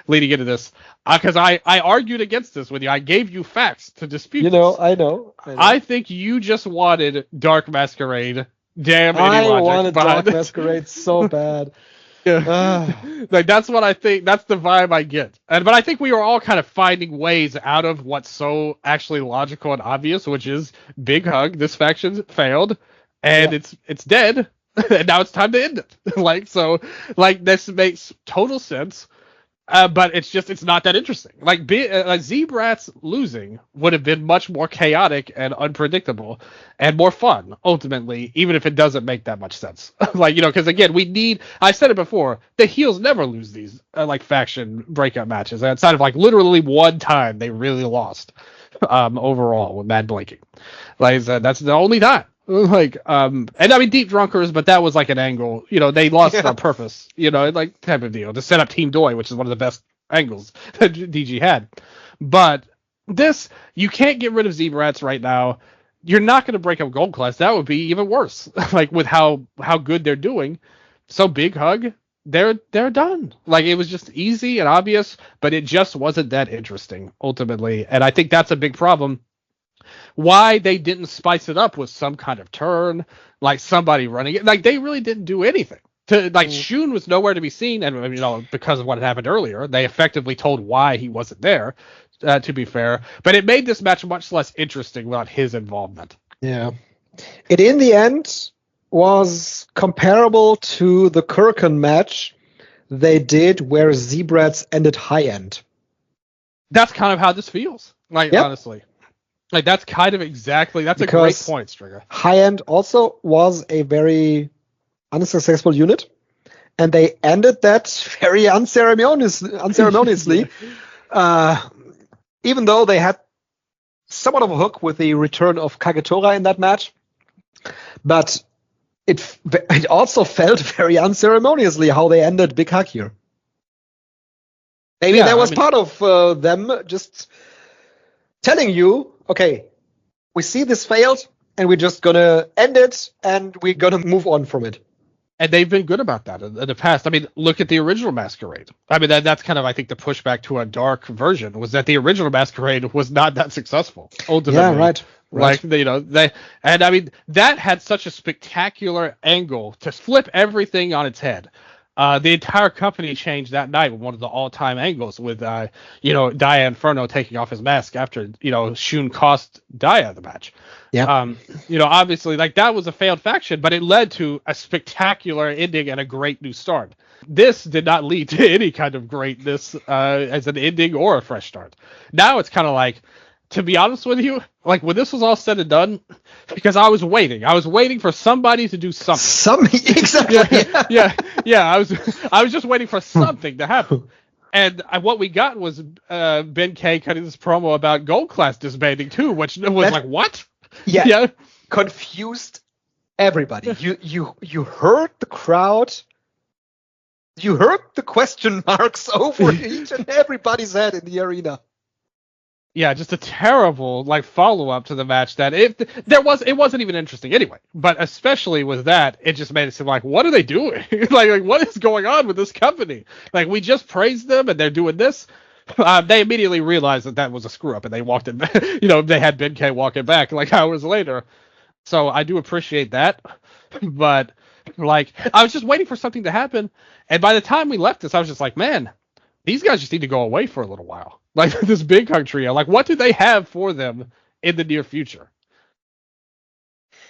leading into this. Because I argued against this with you. I gave you facts to dispute this. I know. I think you just wanted Dark Masquerade. Damn, I wanted Dark Masquerade so bad. Yeah. Like that's what I think. That's the vibe I get. But I think we were all kind of finding ways out of what's so actually logical and obvious, which is Big Hug. This faction failed, and it's dead, and now it's time to end it. This makes total sense. But it's not that interesting. Like Z-Brats losing would have been much more chaotic and unpredictable and more fun, ultimately, even if it doesn't make that much sense. Because again, I said it before, the heels never lose these faction breakup matches. Outside of literally one time they really lost overall with Mad Blinking. Like I said, that's the only time. And I mean Deep Drunkers, but that was like an angle. They lost on purpose. Type of deal to set up Team Doi, which is one of the best angles that DG had. But this, you can't get rid of Z-Brats right now. You're not going to break up Gold Class. That would be even worse. With how good they're doing. So Big Hug, they're done. It was just easy and obvious, but it just wasn't that interesting ultimately. And I think that's a big problem. Why they didn't spice it up with some kind of turn, like somebody running it. They really didn't do anything. Shun was nowhere to be seen, and because of what had happened earlier, they effectively told why he wasn't there, to be fair. But it made this match much less interesting without his involvement. Yeah. It, in the end, was comparable to the Kurkan match they did where Z-Brats ended high end. That's kind of how this feels. Honestly. That's kind of exactly, that's because a great point, Strigga. High End also was a very unsuccessful unit, and they ended that very unceremoniously, even though they had somewhat of a hook with the return of Kagetora in that match. But it also felt very unceremoniously how they ended Big Hug here. Maybe that was part of them just telling you, okay, we see this failed, and we're just gonna end it, and we're gonna move on from it. And they've been good about that in the past. I mean, look at the original Masquerade. I mean, that's kind of, I think, the pushback to a dark version was that the original Masquerade was not that successful. Ultimately. Yeah, right. Like, and I mean, that had such a spectacular angle to flip everything on its head. The entire company changed that night with one of the all-time angles with, Dia Inferno taking off his mask after, Shun cost Dia the match. Yeah. Obviously, like, that was a failed faction, but it led to a spectacular ending and a great new start. This did not lead to any kind of greatness as an ending or a fresh start. Now it's kind of like, to be honest with you, like, when this was all said and done, because I was waiting for somebody to do something. Exactly. Yeah. I was just waiting for something to happen. And what we got was Ben K cutting this promo about Gold Class disbanding too, which was like, what? Yeah. Confused everybody. You heard the crowd. You heard the question marks over each and everybody's head in the arena. Yeah, just a terrible follow-up to the match that it wasn't even interesting anyway. But especially with that, it just made it seem like, what are they doing? like what is going on with this company? Like, we just praised them and they're doing this. They immediately realized that was a screw up and they walked it back. They had Ben K walk it back hours later. So I do appreciate that. But I was just waiting for something to happen. And by the time we left this, I was just like, man, these guys just need to go away for a little while. Like, this Big Hug trio, what do they have for them in the near future?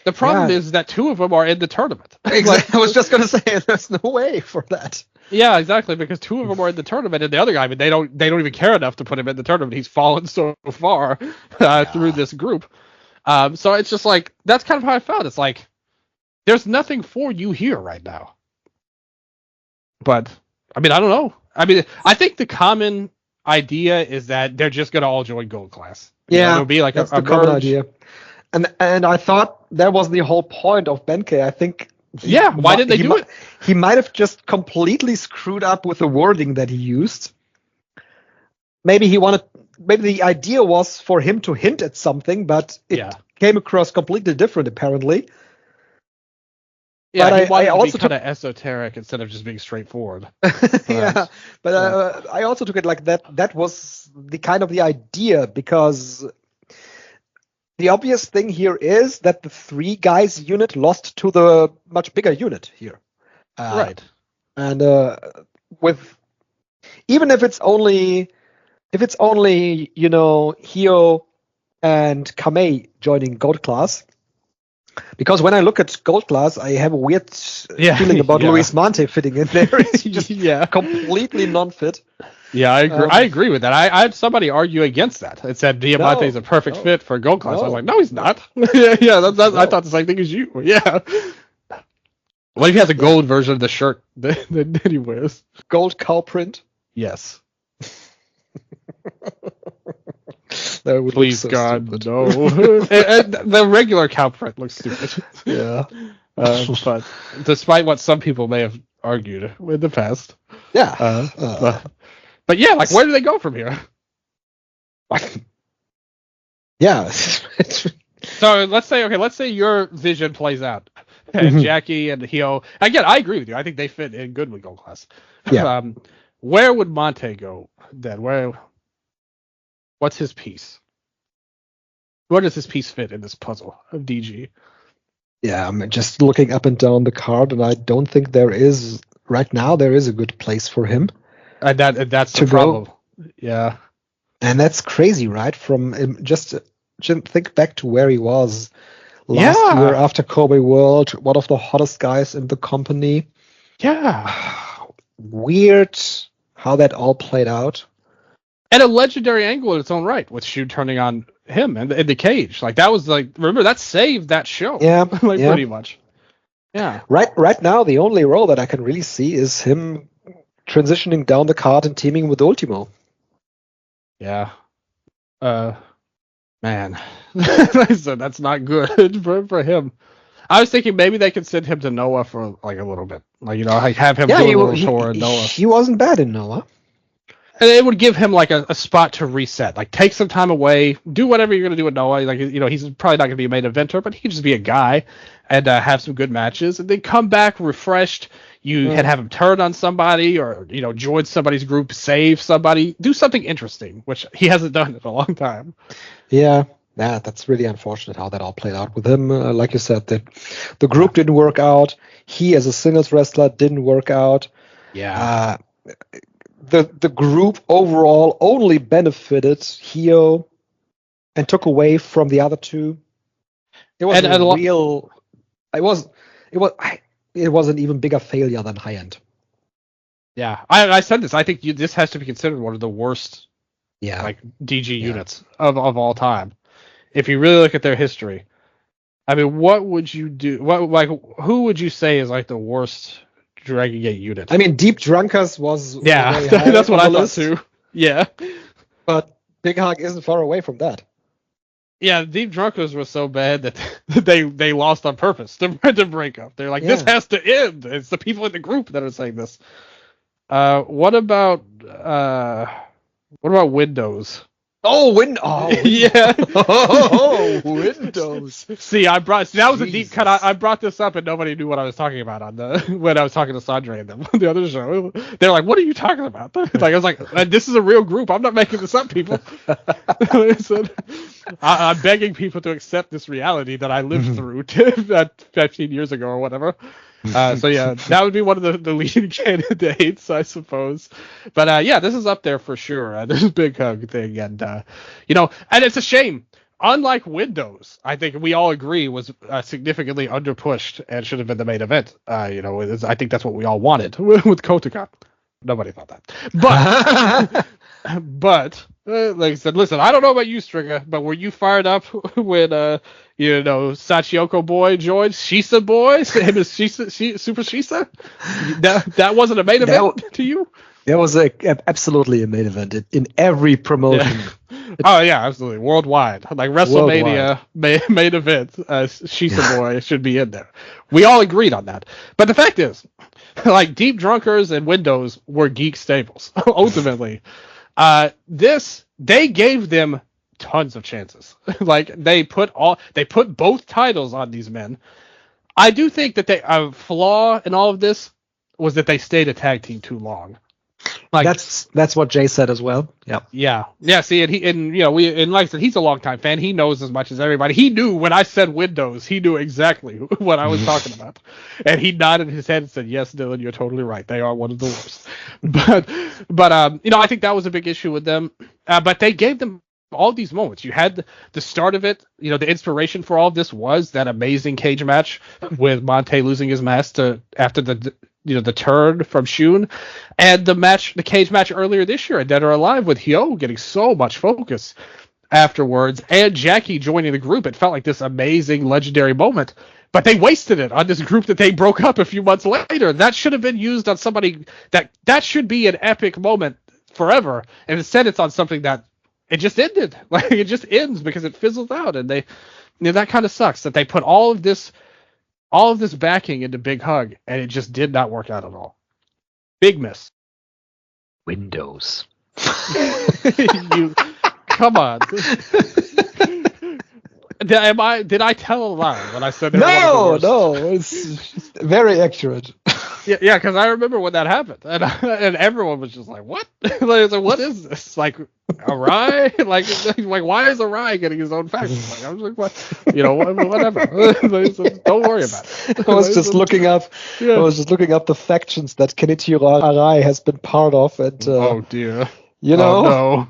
The problem is that two of them are in the tournament. Exactly. I was just going to say, there's no way for that. Yeah, exactly, because two of them are in the tournament, and the other guy, I mean, they don't even care enough to put him in the tournament. He's fallen so far through this group. So it's just that's kind of how I felt. It's like, there's nothing for you here right now. But, I mean, I don't know. I mean, I think the common idea is that they're just going to all join Gold Class. It'll be like that's a the common merge. idea. And I thought that was the whole point of Benkei. I think. Why did they do it? He might have just completely screwed up with the wording that he used. Maybe the idea was for him to hint at something, but it came across completely different, apparently. Yeah, but he wanted to be kind of esoteric instead of just being straightforward. I also took it like that. That was the kind of the idea, because the obvious thing here is that the 3 guys unit lost to the much bigger unit here. Right. And with even if it's only Hio and Kamei joining Gold Class. Because when I look at Gold Class, I have a weird feeling about Luis Mante fitting in there. He's just completely non-fit. Yeah, I agree. I agree with that. I had somebody argue against that. It said Diamante is a perfect fit for Gold Class. I was like, no, he's not. I thought the same thing as you. Yeah. What if he has a gold version of the shirt that he wears? Gold cow print? Yes. That would Please, look so God, stupid. no. and the regular cow print looks stupid. Yeah. But despite what some people may have argued in the past. Yeah. But yeah, where do they go from here? Yeah. So let's say your vision plays out. And Jackie and Hio. Again, I agree with you. I think they fit in good with Gold Class. Yeah. Where would Monte go then? What's his piece? Where does his piece fit in this puzzle of DG? Yeah, I'm just looking up and down the card, and I don't think right now there is a good place for him. And that's the problem. Yeah. And that's crazy, right? From just think back to where he was last year after Kobe World, one of the hottest guys in the company. Yeah. Weird how that all played out. And a legendary angle in its own right, with Shu turning on him in the cage. That was remember, that saved that show. Yeah. Pretty much. Yeah. Right now, the only role that I can really see is him transitioning down the card and teaming with Ultimo. Yeah. Man. So that's not good for him. I was thinking maybe they could send him to Noah for a little bit. Have him do a little tour in Noah. He wasn't bad in Noah. And it would give him like a spot to reset, like take some time away, do whatever you're gonna do with Noah. Like he's probably not gonna be a main eventer, but he could just be a guy and have some good matches, and then come back refreshed. You can have him turn on somebody, or join somebody's group, save somebody, do something interesting, which he hasn't done in a long time. Yeah, that's really unfortunate how that all played out with him. Like you said, that the group didn't work out. He as a singles wrestler didn't work out. Yeah. The group overall only benefited Hio and took away from the other two. It was it was an even bigger failure than High End. Yeah, I said this. I think this has to be considered one of the worst, DG units of all time. If you really look at their history, I mean, what would you do? Who would you say is like the worst Dragon Gate unit? I mean, Deep Drunkers was that's what I thought too. Yeah, but Big Hug isn't far away from that. Yeah, Deep Drunkers were so bad that they lost on purpose to break up. They're like, this has to end. It's the people in the group that are saying this. What about Windows? Oh, Windows. Yeah. Windows. See, that was a deep cut. I brought this up and nobody knew what I was talking about when I was talking to Sandra and them on the other show. They're like, "What are you talking about?" I was like, "This is a real group. I'm not making this up, people." I said, I'm begging people to accept this reality that I lived through 15 years ago or whatever. So yeah, that would be one of the leading candidates, I suppose. But this is up there for sure. This Big Hug thing, and and it's a shame. Unlike Windows, I think we all agree was significantly underpushed and should have been the main event. I think that's what we all wanted with Kota. Nobody thought that, but like I said, listen, I don't know about you, Strigga, but were you fired up when Sachiyoko Boy joined Shisa Boy? Him as Shisa, Super Shisa? That wasn't a main event to you? That was absolutely a main event in every promotion. Yeah. Oh yeah, absolutely, worldwide. Like WrestleMania main event, Shisa Boy should be in there. We all agreed on that. But the fact is, like Deep Drunkers and Windows were geek staples. Ultimately, they gave them tons of chances. Like they put both titles on these men. I do think that a flaw in all of this was that they stayed a tag team too long. Like that's what Jay said as well. Yeah. See, like I said, he's a longtime fan. He knows as much as everybody. He knew when I said Windows, he knew exactly what I was talking about, and he nodded his head and said, "Yes, Dylan, you're totally right. They are one of the worst." But I think that was a big issue with them. But they gave them all these moments. You had the start of it. The inspiration for all of this was that amazing cage match with Monte losing his mask after the turn from Shun, and the cage match earlier this year at Dead or Alive with Hyo getting so much focus afterwards, and Jackie joining the group. It felt like this amazing, legendary moment, but they wasted it on this group that they broke up a few months later. That should have been used on somebody that should be an epic moment forever, and instead it's on something that it just ended. Like it just ends because it fizzles out, and that kind of sucks that they put all of this backing into Big Hug, and it just did not work out at all. Big miss. Windows. Come on. Did I tell a lie when I said that? No, it's very accurate. Yeah, because I remember when that happened, and everyone was just like, "What? Like, what is this? Like Arai? Like why is Arai getting his own faction?" Like, I was like, "What? Whatever. Don't worry about it." I was just looking up the factions that Kenichiro Arai has been part of, and oh dear, Oh, no.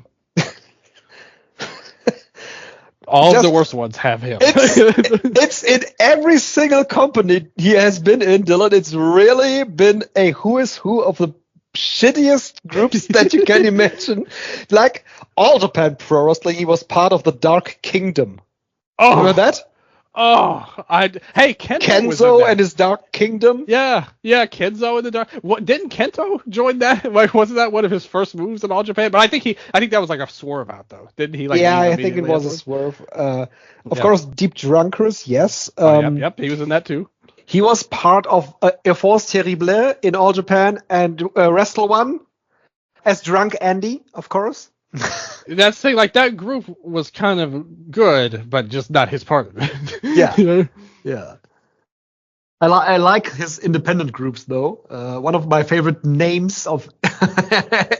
All of the worst ones have him. It's in every single company he has been in, Dylan. It's really been a who is who of the shittiest groups that you can imagine. Like All Japan Pro Wrestling, he was part of the Dark Kingdom. Oh, remember that? Oh, Kenzo and his Dark Kingdom. Yeah, Kenzo in the Dark. What didn't Kento join that? Like, wasn't that one of his first moves in All Japan? But I think that was like a swerve out though, didn't he? Like, I think it was a swerve. Of course, Deep Drunkers, yes. Yep, he was in that too. He was part of Force Terrible in All Japan and Wrestle One. as drunk Andy, of course. That's the thing, like, that group was kind of good, but just not his part of it. Yeah. You know? Yeah. I like his independent groups, though. One of my favorite names of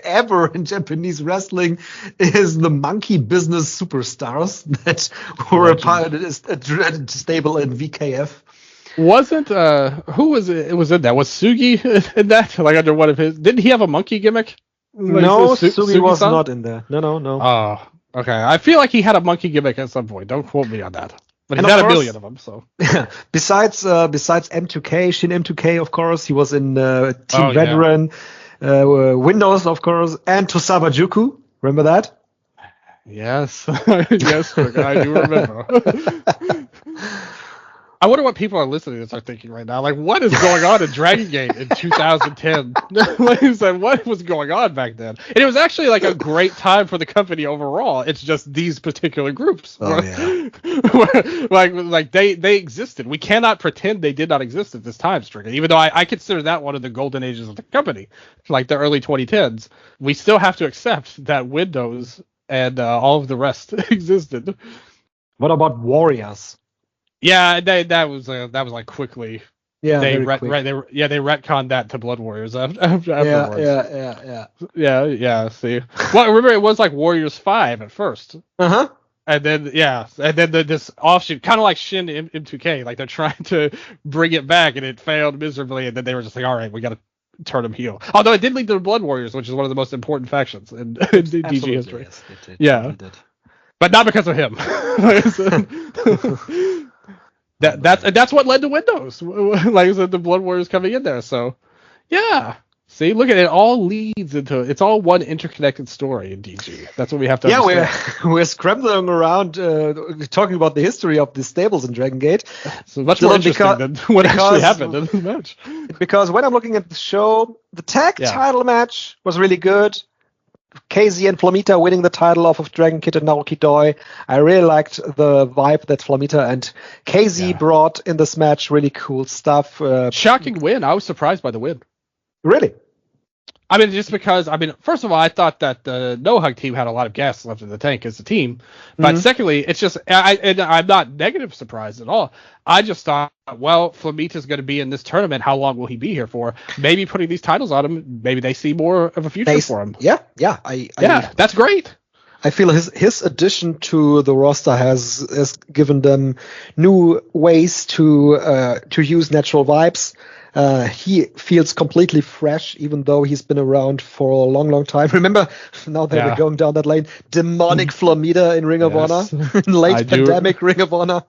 ever in Japanese wrestling is the Monkey Business Superstars that were a part of a stable in VKF. Wasn't who was it? Was in that? Was Sugi in that? Like, under one of his? Didn't he have a monkey gimmick? Like, No, Sugi was not in there. No. Oh, okay. I feel like he had a monkey gimmick at some point. Don't quote me on that. But he's had a million of them, so. besides M2K, Shin M2K, of course, he was in Team Veteran, Windows, of course, and Tosaba Juku. Remember that? Yes. Yes, I do remember. I wonder what people are listening to this are thinking right now. Like, what is going on in Dragon Gate in 2010? Like, what was going on back then? And it was actually like a great time for the company overall. It's just these particular groups. Oh, yeah. like they existed. We cannot pretend they did not exist at this time, Strigga. Even though I consider that one of the golden ages of the company, like the early 2010s. We still have to accept that Windows and all of the rest existed. What about Warriors? Yeah, that was like quickly. Yeah, they they retconned that to Blood Warriors afterwards. Yeah. See, well, remember it was like Warriors 5 at first. And then this offshoot, kind of like Shin M2K, like they're trying to bring it back and it failed miserably, and then they were just like, all right, we got to turn them heel. Although it did lead to the Blood Warriors, which is one of the most important factions in DG history. Yes, it did. Yeah, it did. But not because of him. That's what led to Windows. Like I said, the Blood Warriors coming in there. So, yeah. See, look at it. All leads into it's all one interconnected story in DG. That's what we have to. Yeah, we're scrambling around talking about the history of the stables in Dragon Gate. So much more interesting than what actually happened in this match. Because when I'm looking at the show, the tag title match was really good. KZ and Flamita winning the title off of Dragon Kid and Naoki Doi. I really liked the vibe that Flamita and KZ brought in this match. Really cool stuff. Shocking win. I was surprised by the win. Really? I mean, just because, first of all, I thought that the No Hug team had a lot of gas left in the tank as a team. But secondly, it's just, I'm not negative surprised at all. I just thought, well, Flamita's going to be in this tournament. How long will he be here for? Maybe putting these titles on him, maybe they see more of a future for him. Yeah. That's great. I feel his addition to the roster has given them new ways to use natural vibes. He feels completely fresh, even though he's been around for a long, long time. Remember, now that we're going down that lane, demonic Flamita in Ring of Honor, in late pandemic Ring of Honor.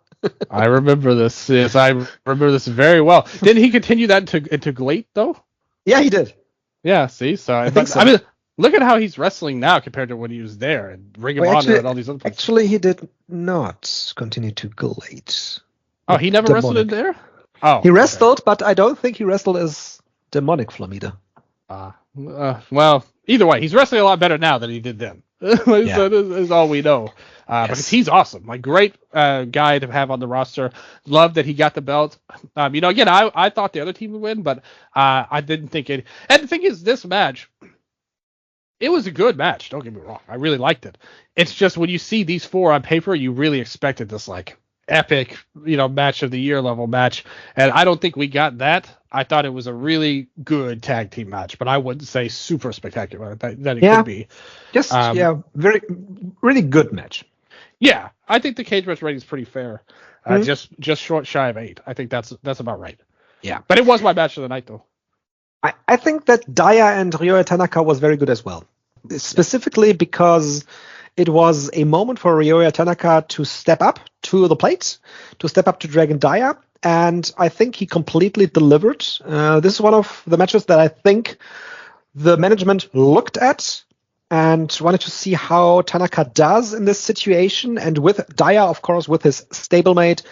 I remember this. Yes, I remember this very well. Didn't he continue that into Glate, though? Yeah, he did. Yeah, see? So I think so. I mean, look at how he's wrestling now compared to when he was there and Ring of Honor and all these other places. Actually, he did not continue to Glate. Oh, he never wrestled in there? Oh, he wrestled, but I don't think he wrestled as demonic Flamita. Well, either way, he's wrestling a lot better now than he did then. That is all we know. Because he's awesome. Like, great guy to have on the roster. Love that he got the belt. Again, I thought the other team would win, but I didn't think it. And the thing is, this match, it was a good match. Don't get me wrong. I really liked it. It's just when you see these four on paper, you really expected this, like, epic, match of the year level match, and I don't think we got that. I thought it was a really good tag team match, but I wouldn't say super spectacular that it could be. Just very, really good match. Yeah, I think the cage match rating is pretty fair. Just short shy of 8. I think that's about right. Yeah, but it was my match of the night, though. I think that Daya and Ryoya Tanaka was very good as well, specifically because it was a moment for Ryoya Tanaka to step up to the plate, to step up to Dragon Daya, and I think he completely delivered. This is one of the matches that I think the management looked at and wanted to see how Tanaka does in this situation. And with Daya, of course, with his stablemate,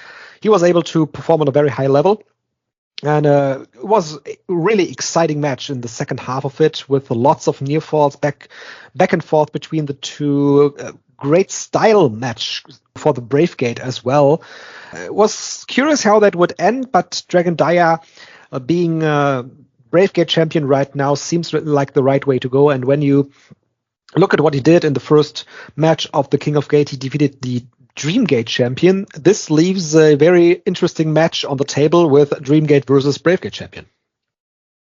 he was able to perform on a very high level. And it was a really exciting match in the second half of it, with lots of near falls back and forth between the two. Great style match for the Brave Gate as well. It was curious how that would end, but Dragon Daya being Bravegate champion right now seems like the right way to go. And when you look at what he did in the first match of the King of Gate, he defeated the Dreamgate champion. This leaves a very interesting match on the table with Dreamgate versus Bravegate champion.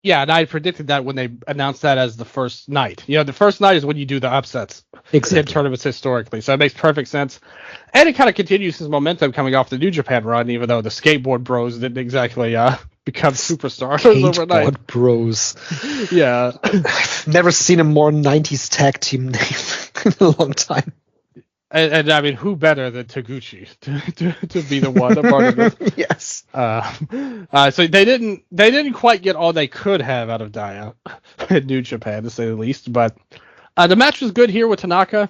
Yeah, and I predicted that when they announced that as the first night. You know, the first night is when you do the upsets in tournaments historically. So it makes perfect sense. And it kind of continues his momentum coming off the New Japan run, even though the Skateboard Bros didn't exactly become superstars overnight. Skateboard Bros. Yeah. I've never seen a more 90s tag team name in a long time. And I mean, who better than Taguchi to be the one a part of it? Yes. So they didn't quite get all they could have out of Dia in New Japan, to say the least. But the match was good here with Tanaka.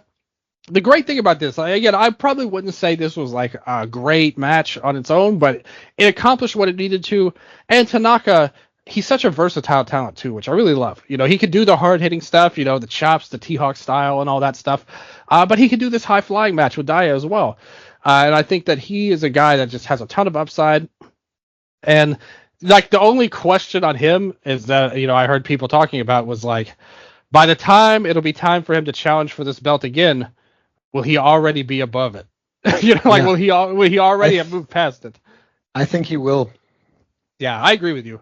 The great thing about this, again, I probably wouldn't say this was like a great match on its own, but it accomplished what it needed to. And Tanaka, he's such a versatile talent too, which I really love. You know, he could do the hard hitting stuff, you know, the chops, the T-Hawk style and all that stuff. But he could do this high flying match with Dia as well. And I think that he is a guy that just has a ton of upside. And like the only question on him is that, you know, I heard people talking about was like, by the time it'll be time for him to challenge for this belt again, will he already be above it? You know, like, will he already have moved past it? I think he will. Yeah, I agree with you.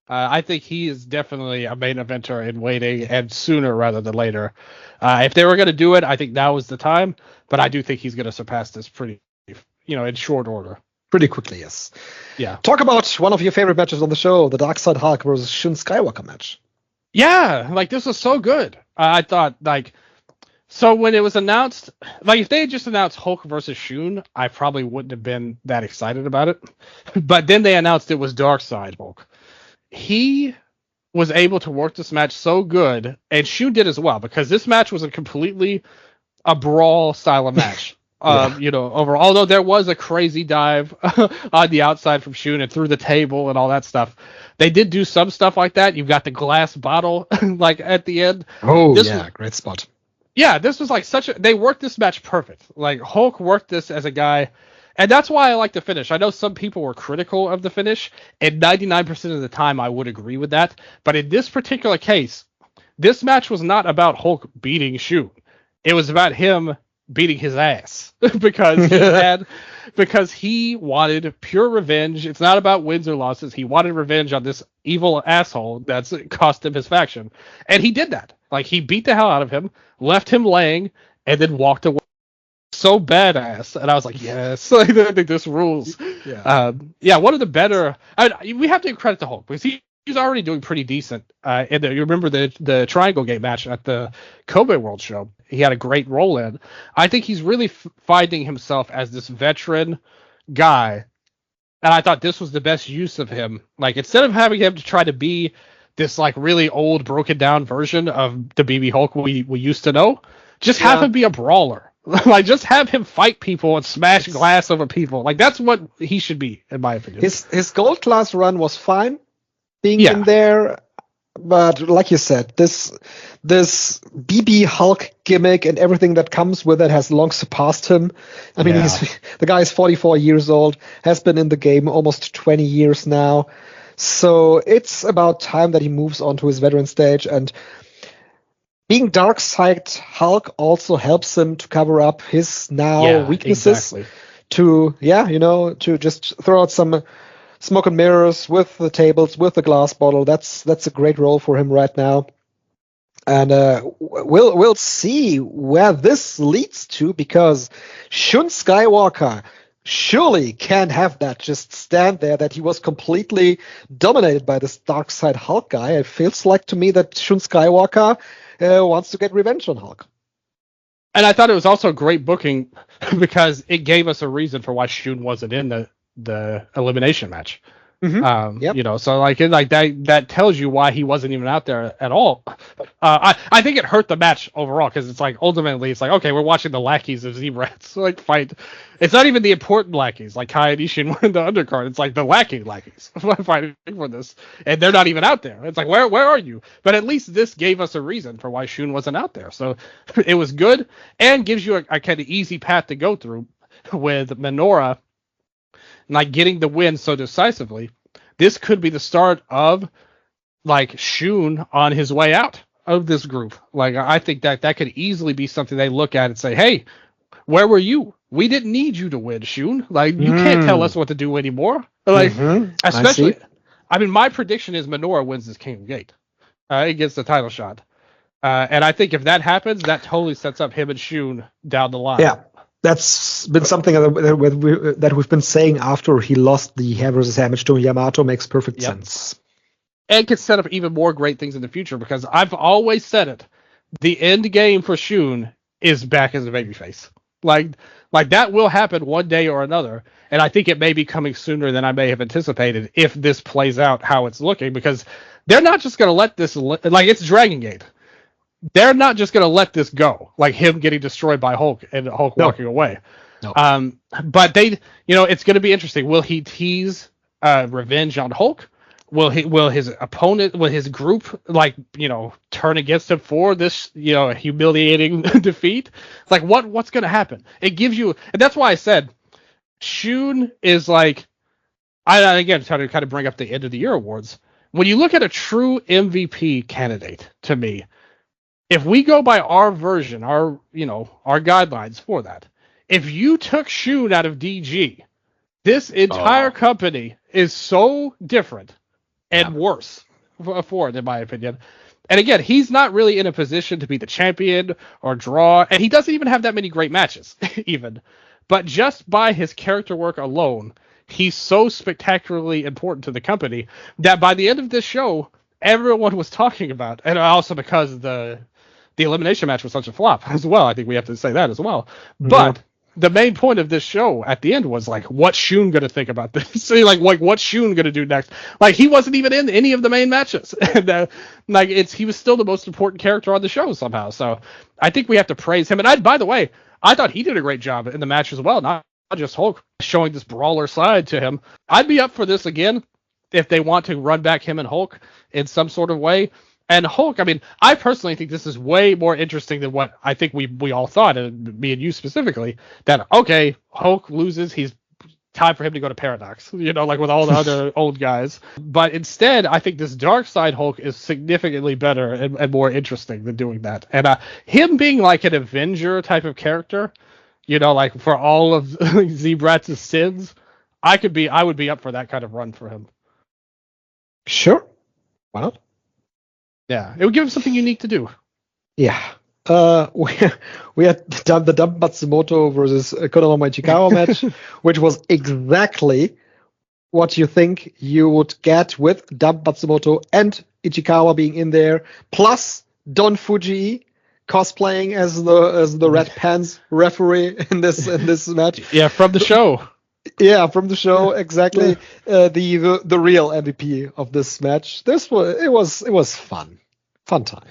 I think he is definitely a main eventer in waiting, and sooner rather than later. If they were going to do it, I think now is the time. But I do think he's going to surpass this pretty, you know, in short order. Pretty quickly, yes. Yeah. Talk about one of your favorite matches on the show, the Dark Side Hulk versus Shun Skywalker match. Yeah, like this was so good. I thought like, so when it was announced, like if they had just announced Hulk versus Shun, I probably wouldn't have been that excited about it. But then they announced it was Dark Side Hulk. He was able to work this match so good, and Shun did as well, because this match was a brawl style of match. You know, overall, although there was a crazy dive on the outside from Shun and through the table and all that stuff, they did do some stuff like that. You've got the glass bottle like at the end. Oh, great spot. Yeah, this was like they worked this match perfect. Like Hulk worked this as a guy. And that's why I like the finish. I know some people were critical of the finish, and 99% of the time I would agree with that. But in this particular case, this match was not about Hulk beating Shun. It was about him beating his ass because he wanted pure revenge. It's not about wins or losses. He wanted revenge on this evil asshole that's cost him his faction. And he did that. Like, he beat the hell out of him, left him laying, and then walked away. So badass, and I was like, yes, I think this rules. Yeah, one of the better. We have to give credit to Hulk because he's already doing pretty decent. And you remember the Triangle Gate match at the Kobe World Show? He had a great role in. I think he's really finding himself as this veteran guy, and I thought this was the best use of him. Like, instead of having him to try to be this like really old, broken down version of the BB Hulk we used to know, just have him be a brawler. Like, just have him fight people and smash glass over people. Like, that's what he should be, in my opinion. His gold class run was fine being in there, but like you said, this BB Hulk gimmick and everything that comes with it has long surpassed him. I mean, the guy is 44 years old, has been in the game almost 20 years now, so it's about time that he moves on to his veteran stage. And being Dark Side Hulk also helps him to cover up his weaknesses. Exactly. To just throw out some smoke and mirrors with the tables, with the glass bottle. That's a great role for him right now. And we'll see where this leads to, because Shun Skywalker surely can't have that just stand there, that he was completely dominated by this Dark Side Hulk guy. It feels like to me that Shun Skywalker wants to get revenge on Hulk. And I thought it was also great booking because it gave us a reason for why Shun wasn't in the elimination match. Mm-hmm. You know, so like that tells you why he wasn't even out there at all. I think it hurt the match overall, because it's like ultimately it's like, okay, we're watching the lackeys of Z-Rats like fight. It's not even the important lackeys like Kai and Ishin were in the undercard. It's like the lackeys fighting for this, and they're not even out there. It's like, where are you? But at least this gave us a reason for why Shun wasn't out there. So it was good and gives you a kind of easy path to go through with Minoru. Like getting the win so decisively. This could be the start of like Shun on his way out of this group. Like I think that could easily be something they look at and say, hey, where were you? We didn't need you to win, Shun. Like you can't tell us what to do anymore. Like especially, I mean, my prediction is Minoru wins this Kingdom Gate. He gets the title shot. And I think if that happens, that totally sets up him and Shun down the line. Yeah, that's been something that we've been saying after he lost the hair versus hair match to Yamato. Makes perfect sense. And could set up even more great things in the future, because I've always said it. The end game for Shun is back as a babyface. Like that will happen one day or another. And I think it may be coming sooner than I may have anticipated if this plays out how it's looking, because they're not just going to let this, like it's Dragon Gate. They're not just going to let this go, like him getting destroyed by Hulk and Hulk walking away. No. But it's going to be interesting. Will he tease revenge on Hulk? Will his opponent, will his group, turn against him for this, humiliating defeat? Like, what's going to happen? It gives you, and that's why I said, Shun is like, again, trying to kind of bring up the end of the year awards. When you look at a true MVP candidate, to me, if we go by our version, our guidelines for that, if you took Shun out of DG, this entire company is so different and worse for it, in my opinion. And again, he's not really in a position to be the champion or draw, and he doesn't even have that many great matches, even. But just by his character work alone, he's so spectacularly important to the company that by the end of this show, everyone was talking about, and also because the elimination match was such a flop as well. I think we have to say that as well. But the main point of this show at the end was like, what's Shun going to think about this? So like what's Shun going to do next? Like he wasn't even in any of the main matches. And, he was still the most important character on the show somehow. So I think we have to praise him. And by the way, I thought he did a great job in the match as well. Not just Hulk showing this brawler side to him. I'd be up for this again if they want to run back him and Hulk in some sort of way. And Hulk, I mean, I personally think this is way more interesting than what I think we all thought, and me and you specifically, that, okay, Hulk loses, he's time for him to go to Paradox, like with all the other old guys. But instead, I think this Dark Side Hulk is significantly better and more interesting than doing that. And him being like an Avenger type of character, like for all of Z-Brat's sins, I would be up for that kind of run for him. Sure. Why not? Yeah, it would give him something unique to do. Yeah. We had the Dump Matsumoto versus Konami Ichikawa match, which was exactly what you think you would get with Dump Matsumoto and Ichikawa being in there, plus Don Fuji cosplaying as the Red Pants referee in this match. Yeah, from the show. Yeah, from the show, exactly. The real MVP of this match. It was fun time.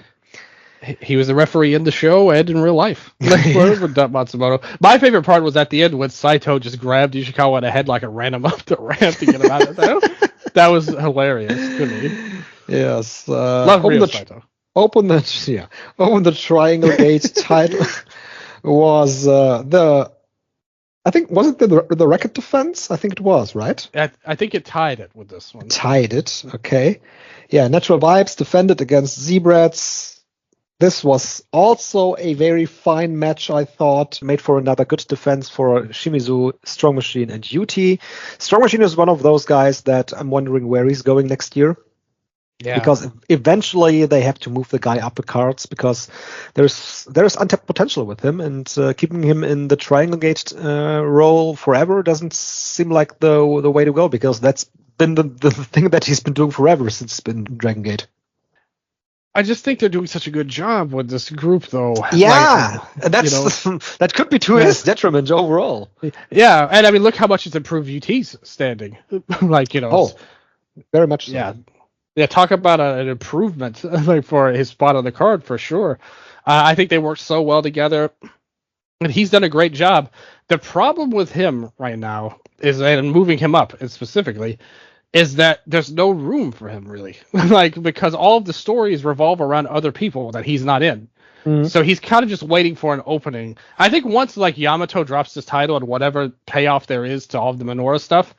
He was the referee in the show and in real life. With Matsumoto. My favorite part was at the end when Saito just grabbed Ishikawa in the head like and ran him up the ramp to get him out of there. That was hilarious to me. Yes. Love real Saito. Open the Triangle Gate title was I think, was it the record defense? I think it was, right? I think it tied it with this one. Tied it, okay. Yeah, Natural Vibes defended against Z-Brats. This was also a very fine match, I thought. Made for another good defense for Shimizu, Strong Machine, and UT. Strong Machine is one of those guys that I'm wondering where he's going next year. Yeah. Because eventually they have to move the guy up the cards, because there's untapped potential with him, and keeping him in the Triangle Gate role forever doesn't seem like the way to go, because that's been the thing that he's been doing forever since it's been Dragon Gate. I just think they're doing such a good job with this group, though. Yeah, that could be to his detriment overall. Yeah, and I mean, look how much it's improved UT's standing. Very much so. Yeah, talk about an improvement for his spot on the card for sure. I think they work so well together, and he's done a great job. The problem with him right now is, and moving him up specifically, is that there's no room for him really, because all of the stories revolve around other people that he's not in. Mm-hmm. So he's kind of just waiting for an opening. I think once Yamato drops his title and whatever payoff there is to all of the Minoru stuff,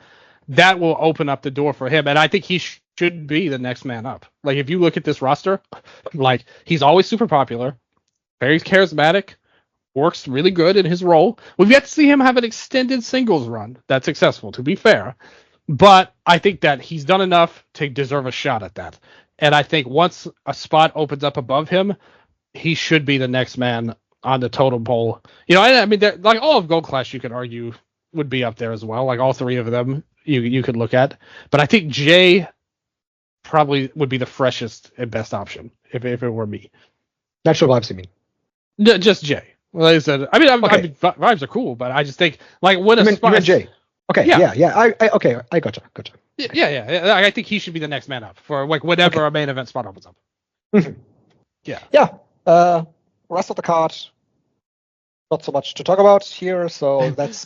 that will open up the door for him. And I think he should should be the next man up. Like, if you look at this roster, like, he's always super popular, very charismatic, works really good in his role. We've yet to see him have an extended singles run that's successful, to be fair. But I think that he's done enough to deserve a shot at that. And I think once a spot opens up above him, he should be the next man on the totem pole. You know, I mean, like, all of Gold Clash, you could argue, would be up there as well. Like, all three of them you could look at. But I think Jay probably would be the freshest and best option if it were me. Natural vibes, you mean? No, just Jay. Like I said, I mean, vibes are cool, but I just think, like, when a spot... You mean Jay? Okay, yeah. I gotcha. Yeah. I think he should be the next man up for, like, whenever a main event spot opens up. Yeah. Rest of the card, not so much to talk about here. So that's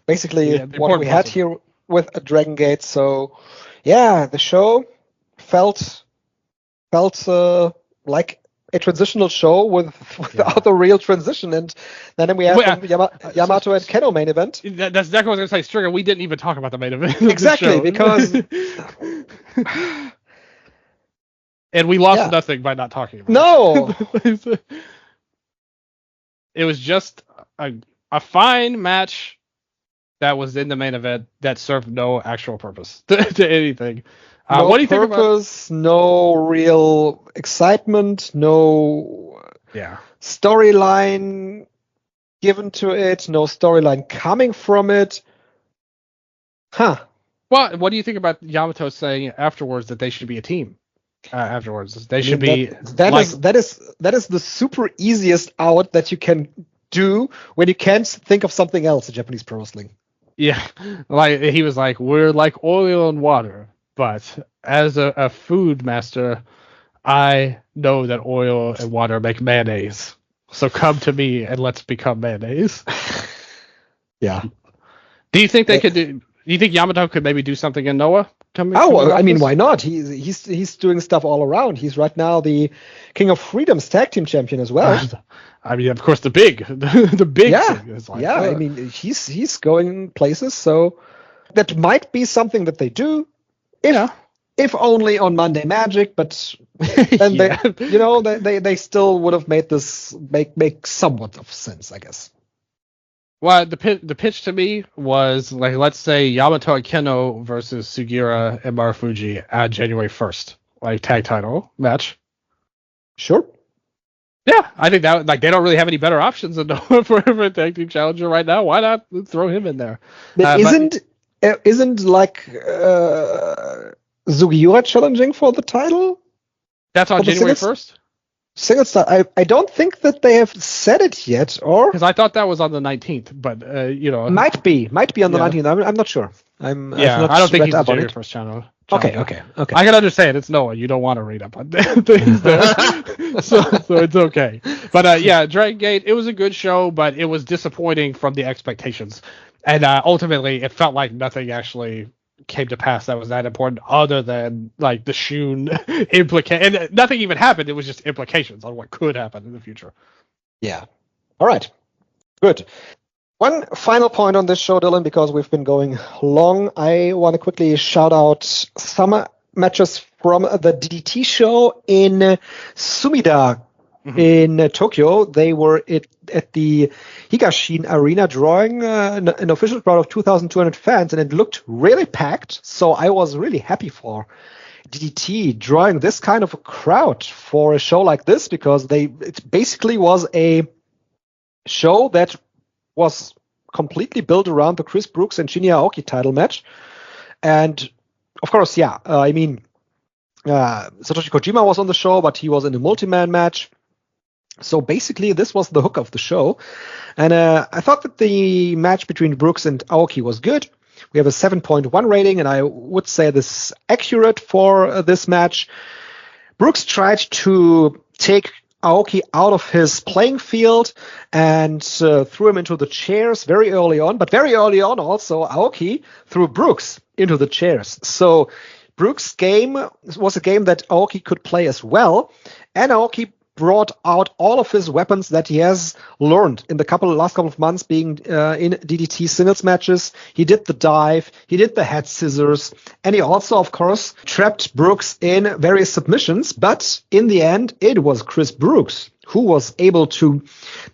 basically what we had here with a Dragon Gate. So yeah, the show felt like a transitional show without a real transition, and then we have Yamato and Keno main event. That's exactly what I was going to say, Strigger. We didn't even talk about the main event. Exactly, because and we lost nothing by not talking about it. It was just a fine match that was in the main event that served no actual purpose to anything. What do you think about? No real excitement, no storyline given to it, no storyline coming from it. Well, what do you think about Yamato saying afterwards that they should be a team? Afterwards, they should be. That is the super easiest out that you can do when you can't think of something else in Japanese pro wrestling. Yeah, like he was like, we're like oil and water. But as a food master, I know that oil and water make mayonnaise. So come to me and let's become mayonnaise. Yeah. Do you think they could do? Do you think Yamato could maybe do something in Noah? I mean, why not? He's doing stuff all around. He's right now the King of Freedom's tag team champion as well. I mean, of course, the big thing is like, I mean, he's going places. So that might be something that they do. If only on Monday Magic, but then they still would have made this make somewhat of sense, I guess. Well, the pitch to me was like, let's say Yamato and Keno versus Sugiura and Marufuji at January 1st, like tag title match. Sure. Yeah, I think that, like, they don't really have any better options than Noah for a tag team challenger right now. Why not throw him in there? But isn't like Sugiura challenging for the title? That's on January 1st? Singles title. I don't think that they have said it yet, or because I thought that was on the 19th, but might be on the 19th. I'm not sure. I don't think he's the January 1st channel. Okay. I can understand it's Noah. You don't want to read up on things there, so it's okay. But Dragon Gate. It was a good show, but it was disappointing from the expectations, and ultimately it felt like nothing actually came to pass that was that important, other than like the Shun and nothing even happened. It was just implications on what could happen in the future. Yeah. All right. Good. One final point on this show, Dylan, because we've been going long. I want to quickly shout out some matches from the DDT show in Sumida in Tokyo. They were at the Higashin Arena drawing an official crowd of 2,200 fans, and it looked really packed. So I was really happy for DDT drawing this kind of a crowd for a show like this, because it basically was a show that was completely built around the Chris Brooks and Shinya Aoki title match. And of course, Satoshi Kojima was on the show, but he was in a multi-man match. So basically, this was the hook of the show. And I thought that the match between Brooks and Aoki was good. We have a 7.1 rating, and I would say this is accurate for this match. Brooks tried to take Aoki out of his playing field and threw him into the chairs very early on. But very early on also, Aoki threw Brooks into the chairs. So Brooks' game was a game that Aoki could play as well. And Aoki brought out all of his weapons that he has learned in the last couple of months being in DDT singles matches. He did the dive, he did the head scissors, and he also, of course, trapped Brooks in various submissions. But in the end, it was Chris Brooks who was able to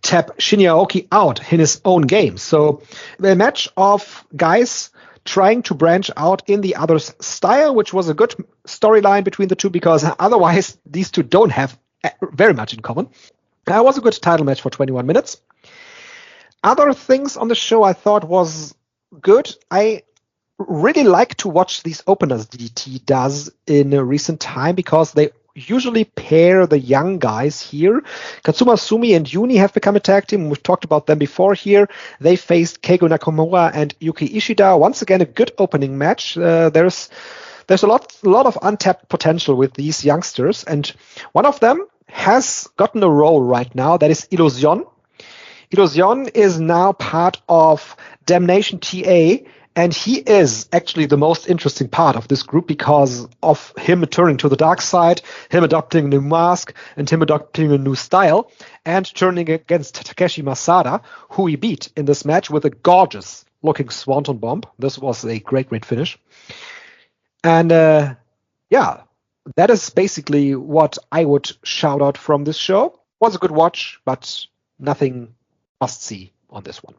tap Shinya Aoki out in his own game. So a match of guys trying to branch out in the other's style, which was a good storyline between the two, because otherwise these two don't have very much in common. It was a good title match for 21 minutes. Other things on the show I thought was good. I really like to watch these openers DDT does in a recent time, because they usually pair the young guys here. Katsuma Sumi and Yuni have become a tag team. We've talked about them before here. They faced Keigo Nakamura and Yuki Ishida. Once again, a good opening match. There's a lot of untapped potential with these youngsters, and one of them has gotten a role right now. That is Illusion. Illusion is now part of Damnation TA, and he is actually the most interesting part of this group because of him turning to the dark side, him adopting a new mask, and him adopting a new style, and turning against Takeshi Masada, who he beat in this match with a gorgeous-looking Swanton Bomb. This was a great finish. And that is basically what I would shout out from this show. Was a good watch, but nothing must-see on this one.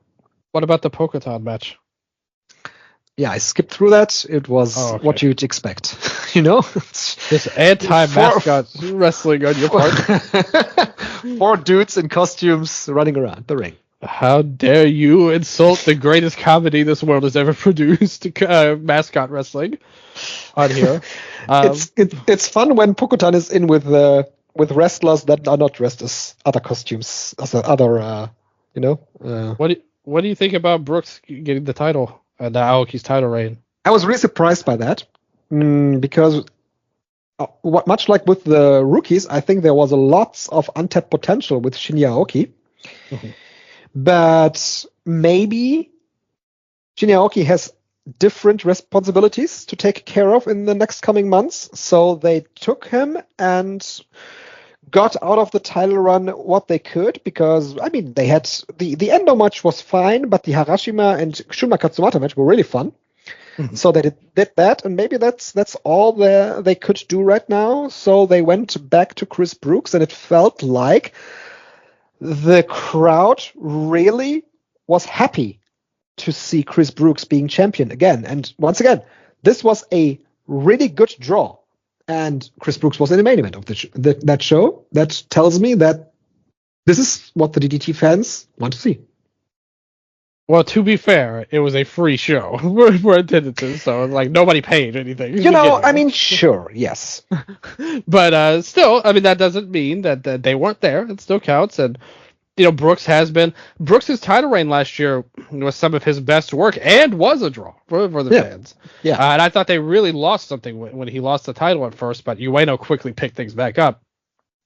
What about the Pokotan match? Yeah, I skipped through that. It was what you'd expect, This anti-mascot wrestling on your part. 4 dudes in costumes running around the ring. How dare you insult the greatest comedy this world has ever produced, mascot wrestling, on here. It's fun when Pokotan is in with wrestlers that are not dressed as other costumes, as other, What do you think about Brooks getting the title? The Aoki's title reign. I was really surprised by that because, much like with the rookies, I think there was lots of untapped potential with Shinya Aoki. Mm-hmm. But maybe Shinya Aoki has different responsibilities to take care of in the next coming months, so they took him and got out of the title run what they could, because they had the Endo match was fine, but the Harashima and Shunma Katsumata match were really fun. Mm-hmm. So they did that, and maybe that's all they could do right now. So they went back to Chris Brooks, and it felt like the crowd really was happy to see Chris Brooks being champion again. And once again, this was a really good draw. And Chris Brooks was in the main event of that show. That tells me that this is what the DDT fans want to see. Well, to be fair, it was a free show for attendances, so nobody paid anything. Sure, yes. But still, that doesn't mean that they weren't there. It still counts. And, Brooks' title reign last year was some of his best work and was a draw for the fans. Yeah. And I thought they really lost something when he lost the title at first, but Ueno quickly picked things back up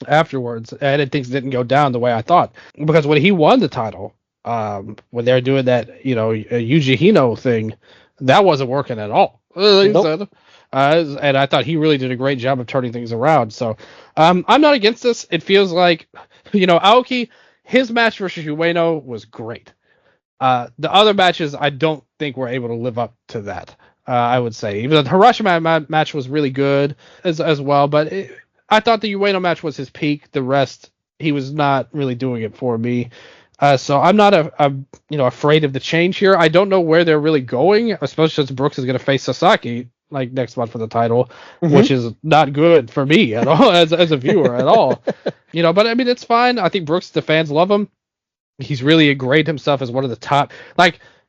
afterwards, and things didn't go down the way I thought. Because when he won the title, when they were doing that, Yuji Hino thing, that wasn't working at all. Nope. And I thought he really did a great job of turning things around. So I'm not against this. It feels like, Aoki, his match versus Ueno was great. The other matches, I don't think were able to live up to that, I would say. Even the Hiroshima match was really good as well, but I thought the Ueno match was his peak. The rest, he was not really doing it for me. So I'm not afraid of the change here. I don't know where they're really going, especially since Brooks is going to face Sasaki next month for the title, mm-hmm. which is not good for me at all as a viewer at all. But it's fine. I think Brooks, the fans love him. He's really ingrained himself as one of the top.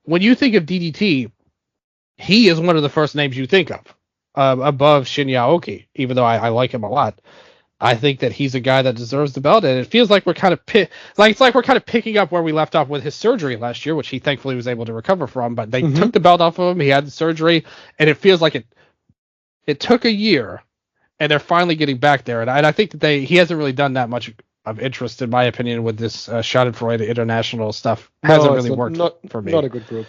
When you think of DDT, he is one of the first names you think of above Shinya Aoki, even though I like him a lot. I think that he's a guy that deserves the belt, and it feels like we're kind of we're kind of picking up where we left off with his surgery last year, which he thankfully was able to recover from. But they mm-hmm. took the belt off of him. He had the surgery, and it feels like it took a year, and they're finally getting back there. And I think that he hasn't really done that much of interest, in my opinion, with this Schadenfreude international stuff. Hasn't really worked for me. Not a good group.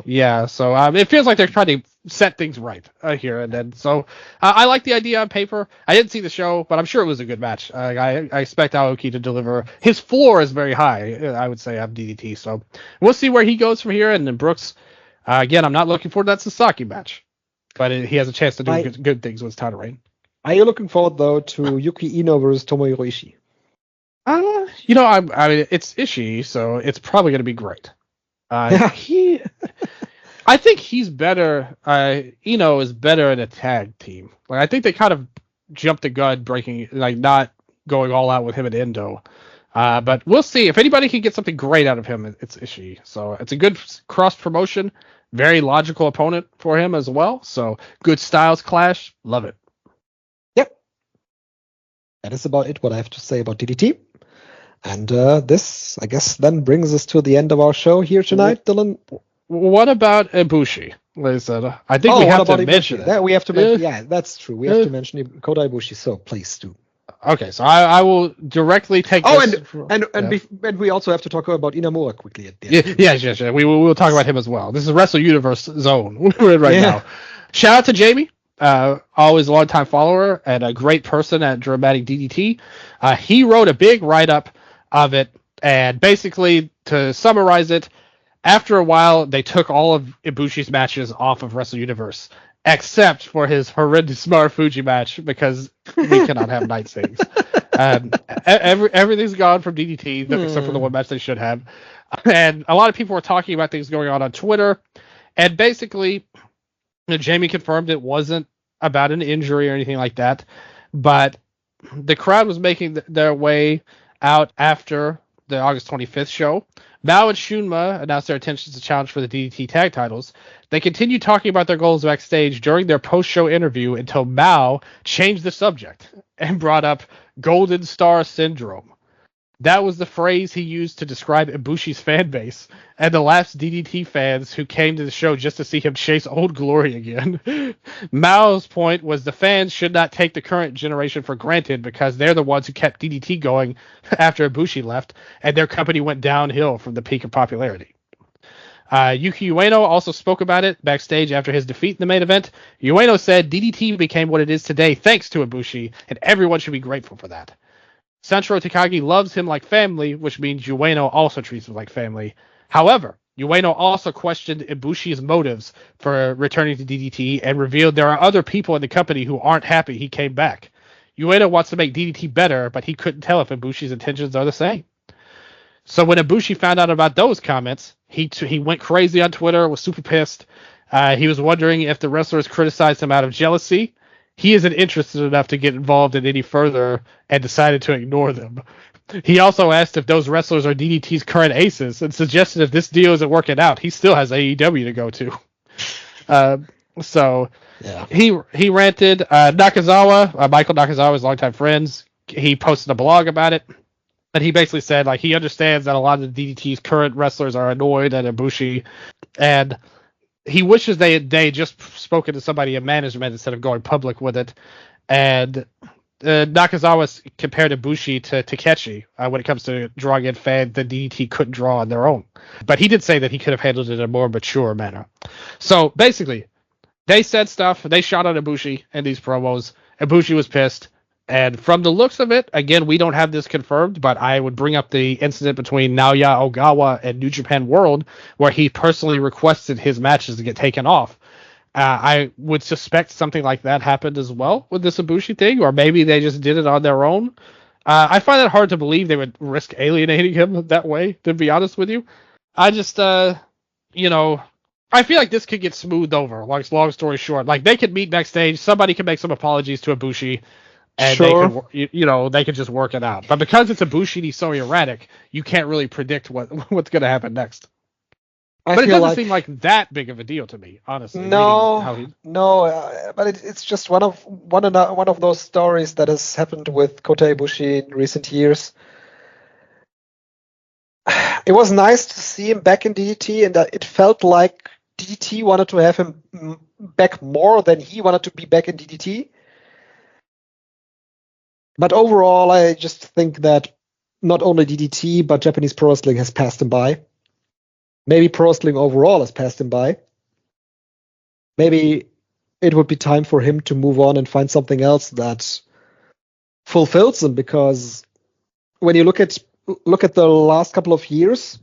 Yeah, so it feels like they're trying to set things right here and then. So I like the idea on paper. I didn't see the show, but I'm sure it was a good match. I expect Aoki to deliver. His floor is very high, I would say, on DDT. So we'll see where he goes from here. And then Brooks, again, I'm not looking forward to that Sasaki match, but he has a chance to do good things with his title reign. Are you looking forward, though, to Yuki Ino versus Tomohiro Ishii? I mean, it's Ishii, so it's probably going to be great. I think he's better. Ino is better in a tag team. Like, I think they kind of jumped the gun, not going all out with him and Endo. But we'll see. If anybody can get something great out of him, it's Ishii. So it's a good cross promotion, very logical opponent for him as well. So good styles clash, love it. Yep, that is about it. What I have to say about DDT. And this, I guess, then brings us to the end of our show here tonight, Dylan. What about Ibushi? Like I said, I think we have to mention it. We have to mention. Yeah, that's true. We have to mention Kota Ibushi. So please do. Okay, so I will directly take. And we also have to talk about Inamura quickly at the end. Yes. We will talk about him as well. This is Wrestle Universe zone we're in right now. Shout out to Jamie. Always a long-time follower and a great person at Dramatic DDT. He wrote a big write-up of it, and basically, to summarize it, after a while, they took all of Ibushi's matches off of Wrestle Universe, except for his horrendous Marufuji match, because we cannot have night things. Everything's gone from DDT, except for the one match they should have. And a lot of people were talking about things going on Twitter, and basically, Jamie confirmed it wasn't about an injury or anything like that, but the crowd was making their way out after the August 25th show. Mao and Shunma announced their intentions to challenge for the DDT tag titles. They continued talking about their goals backstage during their post-show interview until Mao changed the subject and brought up Golden Star Syndrome. That was the phrase he used to describe Ibushi's fan base and the last DDT fans who came to the show just to see him chase Old Glory again. Mao's point was the fans should not take the current generation for granted because they're the ones who kept DDT going after Ibushi left, and their company went downhill from the peak of popularity. Yuki Ueno also spoke about it backstage after his defeat in the main event. Ueno said DDT became what it is today thanks to Ibushi, and everyone should be grateful for that. Sanshiro Takagi loves him like family, which means Ueno also treats him like family. However, Ueno also questioned Ibushi's motives for returning to DDT and revealed there are other people in the company who aren't happy he came back. Ueno wants to make DDT better, but he couldn't tell if Ibushi's intentions are the same. So when Ibushi found out about those comments, he went crazy on Twitter, was super pissed. He was wondering if the wrestlers criticized him out of jealousy. He isn't interested enough to get involved in any further and decided to ignore them. He also asked if those wrestlers are DDT's current aces and suggested if this deal isn't working out, he still has AEW to go to. He ranted. Nakazawa, Michael Nakazawa's longtime friends, he posted a blog about it. And he basically said he understands that a lot of DDT's current wrestlers are annoyed at Ibushi, and he wishes they had just spoken to somebody in management instead of going public with it. And Nakazawa compared Ibushi to Takeshi when it comes to drawing in fans that DDT couldn't draw on their own. But he did say that he could have handled it in a more mature manner. So basically, they said stuff. They shot on Ibushi in these promos. Ibushi was pissed. And from the looks of it, again, we don't have this confirmed, but I would bring up the incident between Naoya Ogawa and New Japan World, where he personally requested his matches to get taken off. I would suspect something like that happened as well with this Ibushi thing, or maybe they just did it on their own. I find it hard to believe they would risk alienating him that way, to be honest with you. I just, I feel like this could get smoothed over, long story short. They could meet backstage, somebody could make some apologies to Ibushi, and they could just work it out. But because it's Ibushi and he's so erratic, you can't really predict what's going to happen next. But it doesn't seem like that big of a deal to me, honestly. But it's just one of those stories that has happened with Kota Ibushi in recent years. It was nice to see him back in DDT, and it felt like DDT wanted to have him back more than he wanted to be back in DDT. But overall, I just think that not only DDT, but Japanese Pro Wrestling has passed him by. maybe pro wrestling overall has passed him by. Maybe it would be time for him to move on and find something else that fulfills him, because when you look at the last couple of years,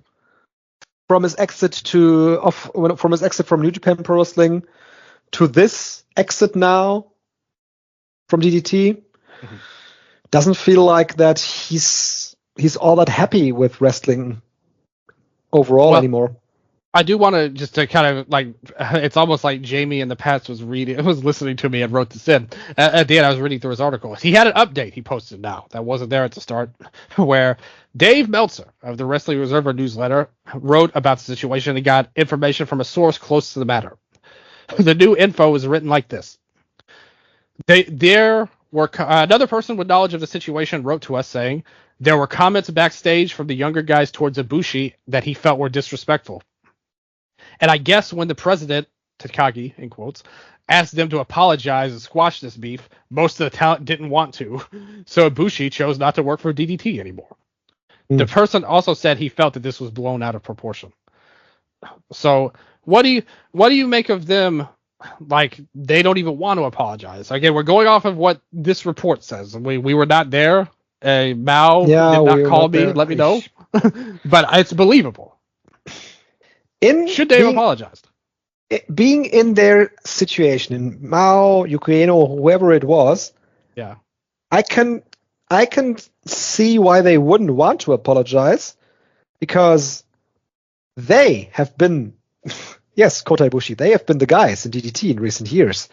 from his exit from New Japan Pro Wrestling to this exit now from DDT, doesn't feel like that he's all that happy with wrestling overall anymore. I do want to just to kind of like, it's almost like Jamie in the past was listening to me and wrote this in. At the end, I was reading through his article. He had an update he posted now that wasn't there at the start, where Dave Meltzer of the Wrestling Observer newsletter wrote about the situation and got information from a source close to the matter. The new info was written like this. Another person with knowledge of the situation wrote to us saying there were comments backstage from the younger guys towards Ibushi that he felt were disrespectful. And I guess when the president, Takagi, in quotes, asked them to apologize and squash this beef, most of the talent didn't want to. So Ibushi chose not to work for DDT anymore. The person also said he felt that this was blown out of proportion. So what do you make of them? Like, they don't even want to apologize. Again, we're going off of what this report says. We were not there. Mao did not call me, let me know. But it's believable. Should they have apologized? Being in their situation, in Mao, Yukino, whoever it was, I can see why they wouldn't want to apologize, because they have been, yes, Kota Ibushi, they have been the guys in DDT in recent years.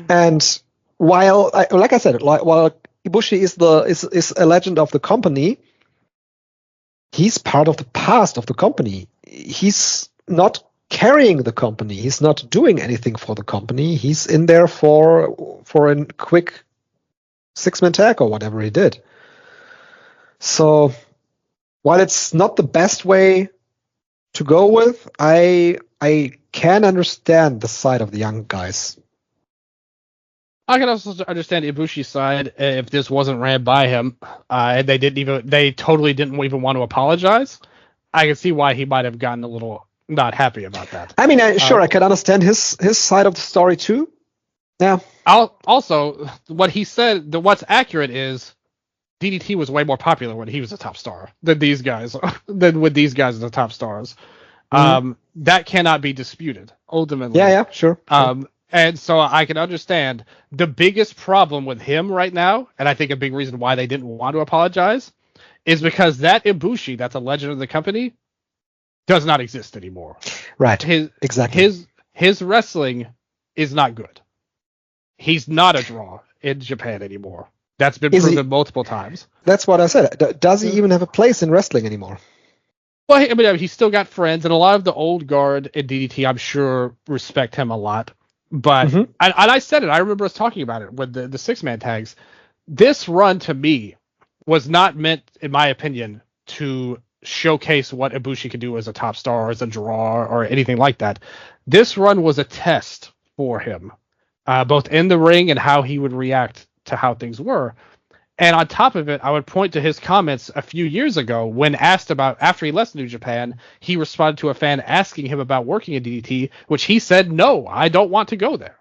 And while Ibushi is a legend of the company, he's part of the past of the company. He's not carrying the company. He's not doing anything for the company. He's in there for a quick 6-man tag or whatever he did. So while it's not the best way to go with, I can understand the side of the young guys. I can also understand Ibushi's side if this wasn't ran by him, and they totally didn't even want to apologize. I can see why he might have gotten a little not happy about that. I mean, I can understand his side of the story too. Yeah. Also, what he said, what's accurate is DDT was way more popular when he was a top star than these guys, than with these guys as the top stars. That cannot be disputed, ultimately. Yeah, sure. And so I can understand the biggest problem with him right now, and I think a big reason why they didn't want to apologize, is because that Ibushi, that's a legend of the company, does not exist anymore. Right. His wrestling is not good. He's not a draw in Japan anymore. That's been proven multiple times. That's what I said. Does he even have a place in wrestling anymore? Well, I mean, he's still got friends, and a lot of the old guard in DDT, I'm sure, respect him a lot. But I said it. I remember us talking about it with the 6-man tags. This run to me was not meant, in my opinion, to showcase what Ibushi could do as a top star, or as a draw, or anything like that. This run was a test for him, both in the ring and how he would react to how things were. And on top of it, I would point to his comments a few years ago when asked about, after he left New Japan, he responded to a fan asking him about working at DDT, which he said, no, I don't want to go there.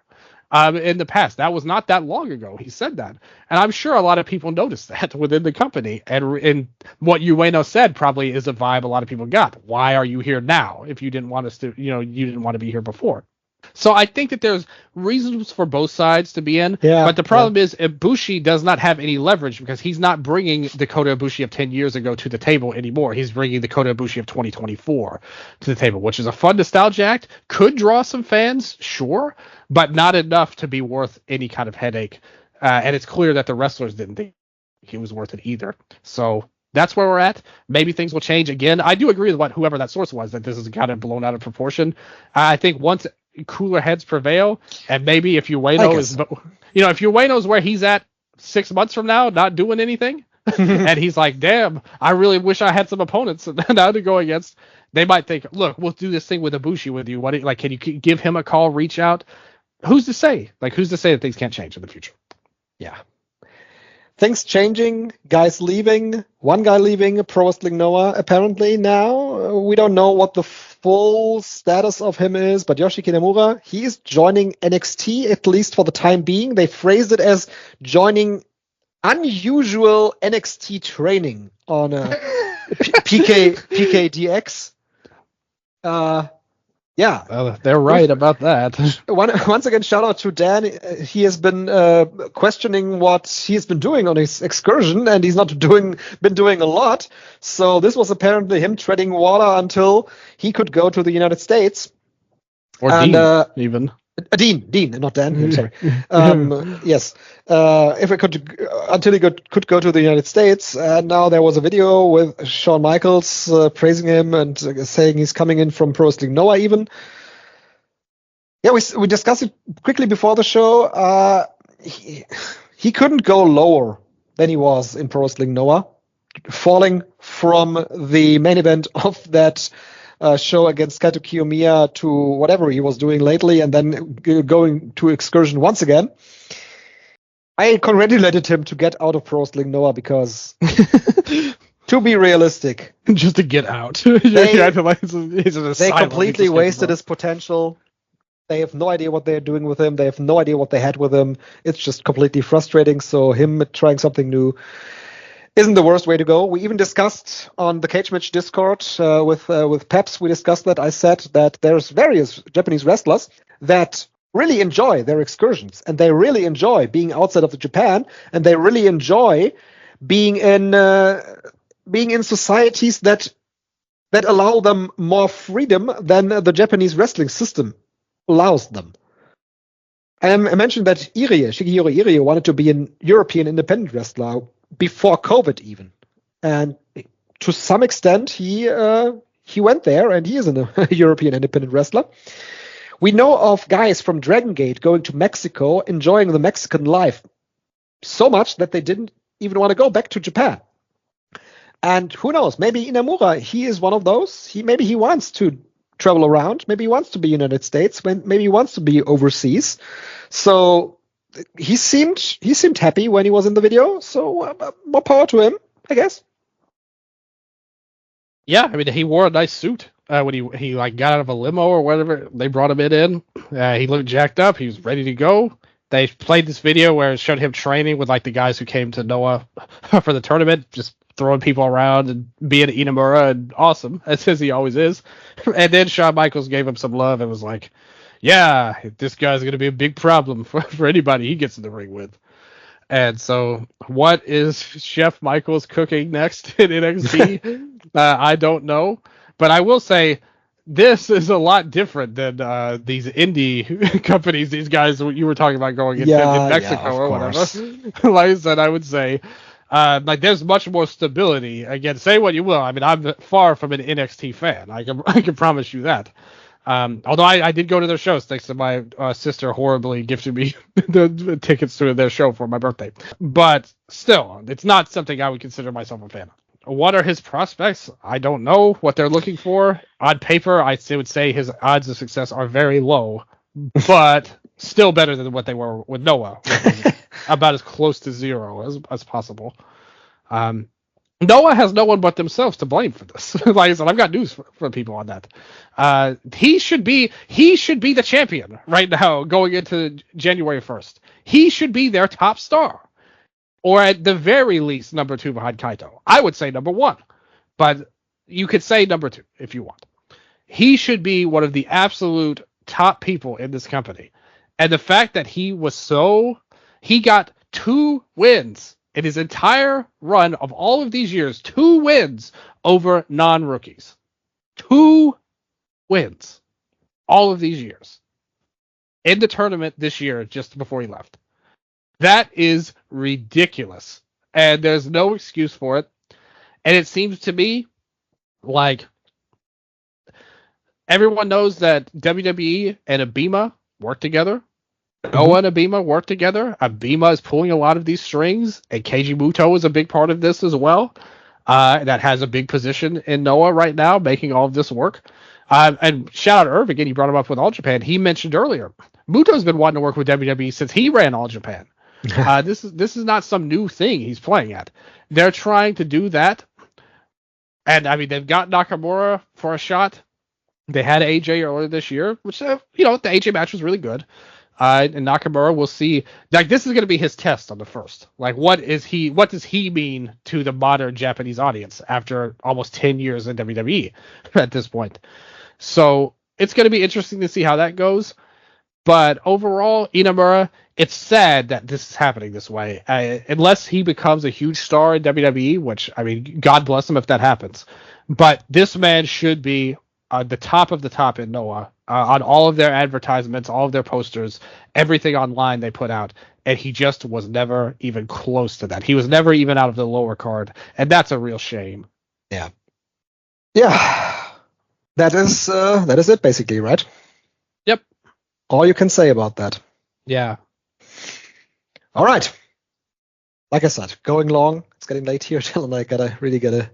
In the past, that was not that long ago. He said that. And I'm sure a lot of people noticed that within the company. And what Ueno said probably is a vibe a lot of people got. Why are you here now if you didn't want us to, you didn't want to be here before? So I think that there's reasons for both sides to be in, but the problem is Ibushi does not have any leverage because he's not bringing the Kota Ibushi of 10 years ago to the table anymore. He's bringing the Kota Ibushi of 2024 to the table, which is a fun nostalgia act. Could draw some fans, sure, but not enough to be worth any kind of headache. And it's clear that the wrestlers didn't think he was worth it either. So that's where we're at. Maybe things will change again. I do agree with whoever that source was, that this is kind of blown out of proportion. I think once cooler heads prevail, and maybe if Ueno if Ueno's where he's at 6 months from now, not doing anything, and he's like, damn, I really wish I had some opponents now to go against, they might think, look, we'll do this thing with Ibushi with you. Can you give him a call, reach out? Who's to say? Who's to say that things can't change in the future? Yeah. things changing, guys leaving. One guy leaving Pro Wrestling Noah apparently now. We don't know what the full status of him is, but Yoshiki Inamura, he is joining NXT, at least for the time being. They phrased it as joining unusual NXT training on PKDX. Yeah. Well, they're right about that. Once again, shout out to Dan. He has been questioning what he's been doing on his excursion, and he's not been doing a lot. So this was apparently him treading water until he could go to the United States. Or Dean, even. Dean, not Dan. I'm sorry. Yes. If it could, until he could go to the United States, and now there was a video with Shawn Michaels praising him and saying he's coming in from Pro Wrestling Noah. Even, yeah, we discussed it quickly before the show. He couldn't go lower than he was in Pro Wrestling Noah, falling from the main event of that show against Kaito Kiyomiya to whatever he was doing lately, and then going to excursion once again. I congratulated him to get out of Pro Wrestling Noah because, to be realistic, just to get out, they completely wasted his potential. They have no idea what they're doing with him. They have no idea what they had with him. It's just completely frustrating. So him trying something new isn't the worst way to go. We even discussed on the Cage Match Discord with Peps, we discussed that. I said that there's various Japanese wrestlers that really enjoy their excursions, and they really enjoy being outside of Japan, and they really enjoy being in societies that allow them more freedom than the Japanese wrestling system allows them. I mentioned that Shigehiro Irie wanted to be an European independent wrestler before COVID even, and to some extent he went there, and he is a European independent wrestler. We know of guys from Dragon Gate going to Mexico, enjoying the Mexican life so much that they didn't even want to go back to Japan. And who knows, maybe Inamura, he is one of those. Maybe he wants to travel around, maybe he wants to be in the United States, maybe he wants to be overseas. So he seemed happy when he was in the video, so more power to him, I guess. Yeah, I mean, he wore a nice suit when he like got out of a limo or whatever. They brought him in. He looked jacked up. He was ready to go. They played this video where it showed him training with like the guys who came to Noah for the tournament, just throwing people around and being Inamura and awesome, as he always is. And then Shawn Michaels gave him some love and was like, yeah, this guy's going to be a big problem for anybody he gets in the ring with. And so what is Chef Michaels cooking next in NXT? I don't know. But I will say this is a lot different than these indie companies, these guys you were talking about going in Mexico or whatever. Like I said, I would say like there's much more stability. Again, say what you will. I mean, I'm far from an NXT fan. I can promise you that. Although I did go to their shows thanks to my sister horribly gifted me the tickets to their show for my birthday. But still, it's not something I would consider myself a fan of. What are his prospects? I don't know what they're looking for. On paper, I would say his odds of success are very low, but still better than what they were with Noah, about as close to zero as possible. Noah has no one but themselves to blame for this. Like I said, I've got news for people on that. He should be the champion right now going into January 1st. He should be their top star. Or at the very least, number 2 behind Kaito. I would say number 1. But you could say number 2 if you want. He should be one of the absolute top people in this company. And the fact that he got 2 wins in his entire run of all of these years, 2 wins over non-rookies. 2 wins all of these years. In the tournament this year, just before he left. That is ridiculous. And there's no excuse for it. And it seems to me like everyone knows that WWE and Abima work together. Noah and Abima work together. Abima is pulling a lot of these strings, and Keiji Muto is a big part of this as well. That has a big position in Noah right now, making all of this work. And shout out Irv again, he brought him up with All Japan. He mentioned earlier, Muto's been wanting to work with WWE since he ran All Japan. This is not some new thing he's playing at. They're trying to do that, and I mean they've got Nakamura for a shot. They had AJ earlier this year, which the AJ match was really good. And Nakamura, we'll see. Like, this is going to be his test on the first. Like, what does he mean to the modern Japanese audience after almost 10 years in WWE at this point? So it's going to be interesting to see how that goes. But overall, Inamura, it's sad that this is happening this way. Unless he becomes a huge star in WWE, which, I mean, God bless him if that happens. But this man should be the top of the top in Noah. On all of their advertisements, all of their posters, everything online they put out, and he just was never even close to that. He was never even out of the lower card, and that's a real shame. Yeah. That is it basically, right? Yep. All you can say about that. Yeah. All right. Like I said, going long. It's getting late here, Dylan. I really gotta.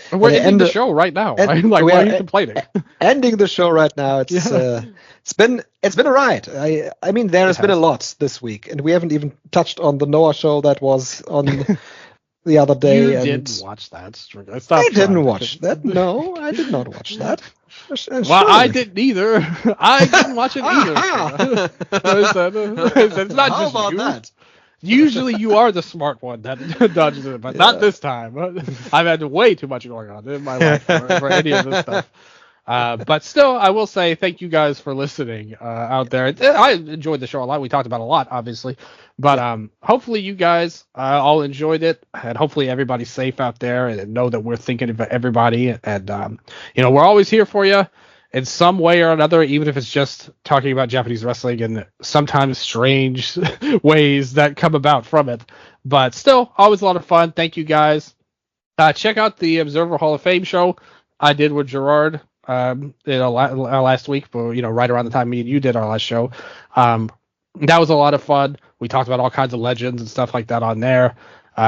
We're ending the show right now. Right? Like, why are you complaining? Ending the show right now. It's been a ride. I mean, there has been a lot this week, and we haven't even touched on the Noah show that was on the other day. You didn't watch that. I didn't watch that. No, I did not watch that. Well, I didn't either. I didn't watch it either. It's not How just about you. that? Usually you are the smart one that dodges it, but not this time. I've had way too much going on in my life for any of this stuff. But still, I will say thank you guys for listening out there. I enjoyed the show a lot. We talked about a lot, obviously. But hopefully you guys all enjoyed it, and hopefully everybody's safe out there and know that we're thinking of everybody. And, we're always here for you in some way or another, even if it's just talking about Japanese wrestling and sometimes strange ways that come about from it. But still, always a lot of fun. Thank you guys. Check out the Observer Hall of Fame show I did with Gerard last week, but right around the time me and you did our last show. That was a lot of fun. We talked about all kinds of legends and stuff like that on there.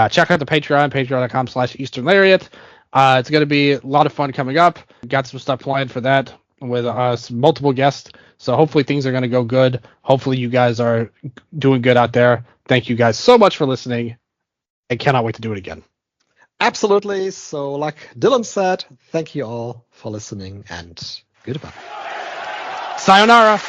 Check out the patreon.com/Eastern Lariat. It's going to be a lot of fun coming up. Got some stuff planned for that with multiple guests. So hopefully things are going to go good. Hopefully you guys are doing good out there. Thank you guys so much for listening. I cannot wait to do it again. Absolutely. So like Dylan said, thank you all for listening and goodbye. Sayonara.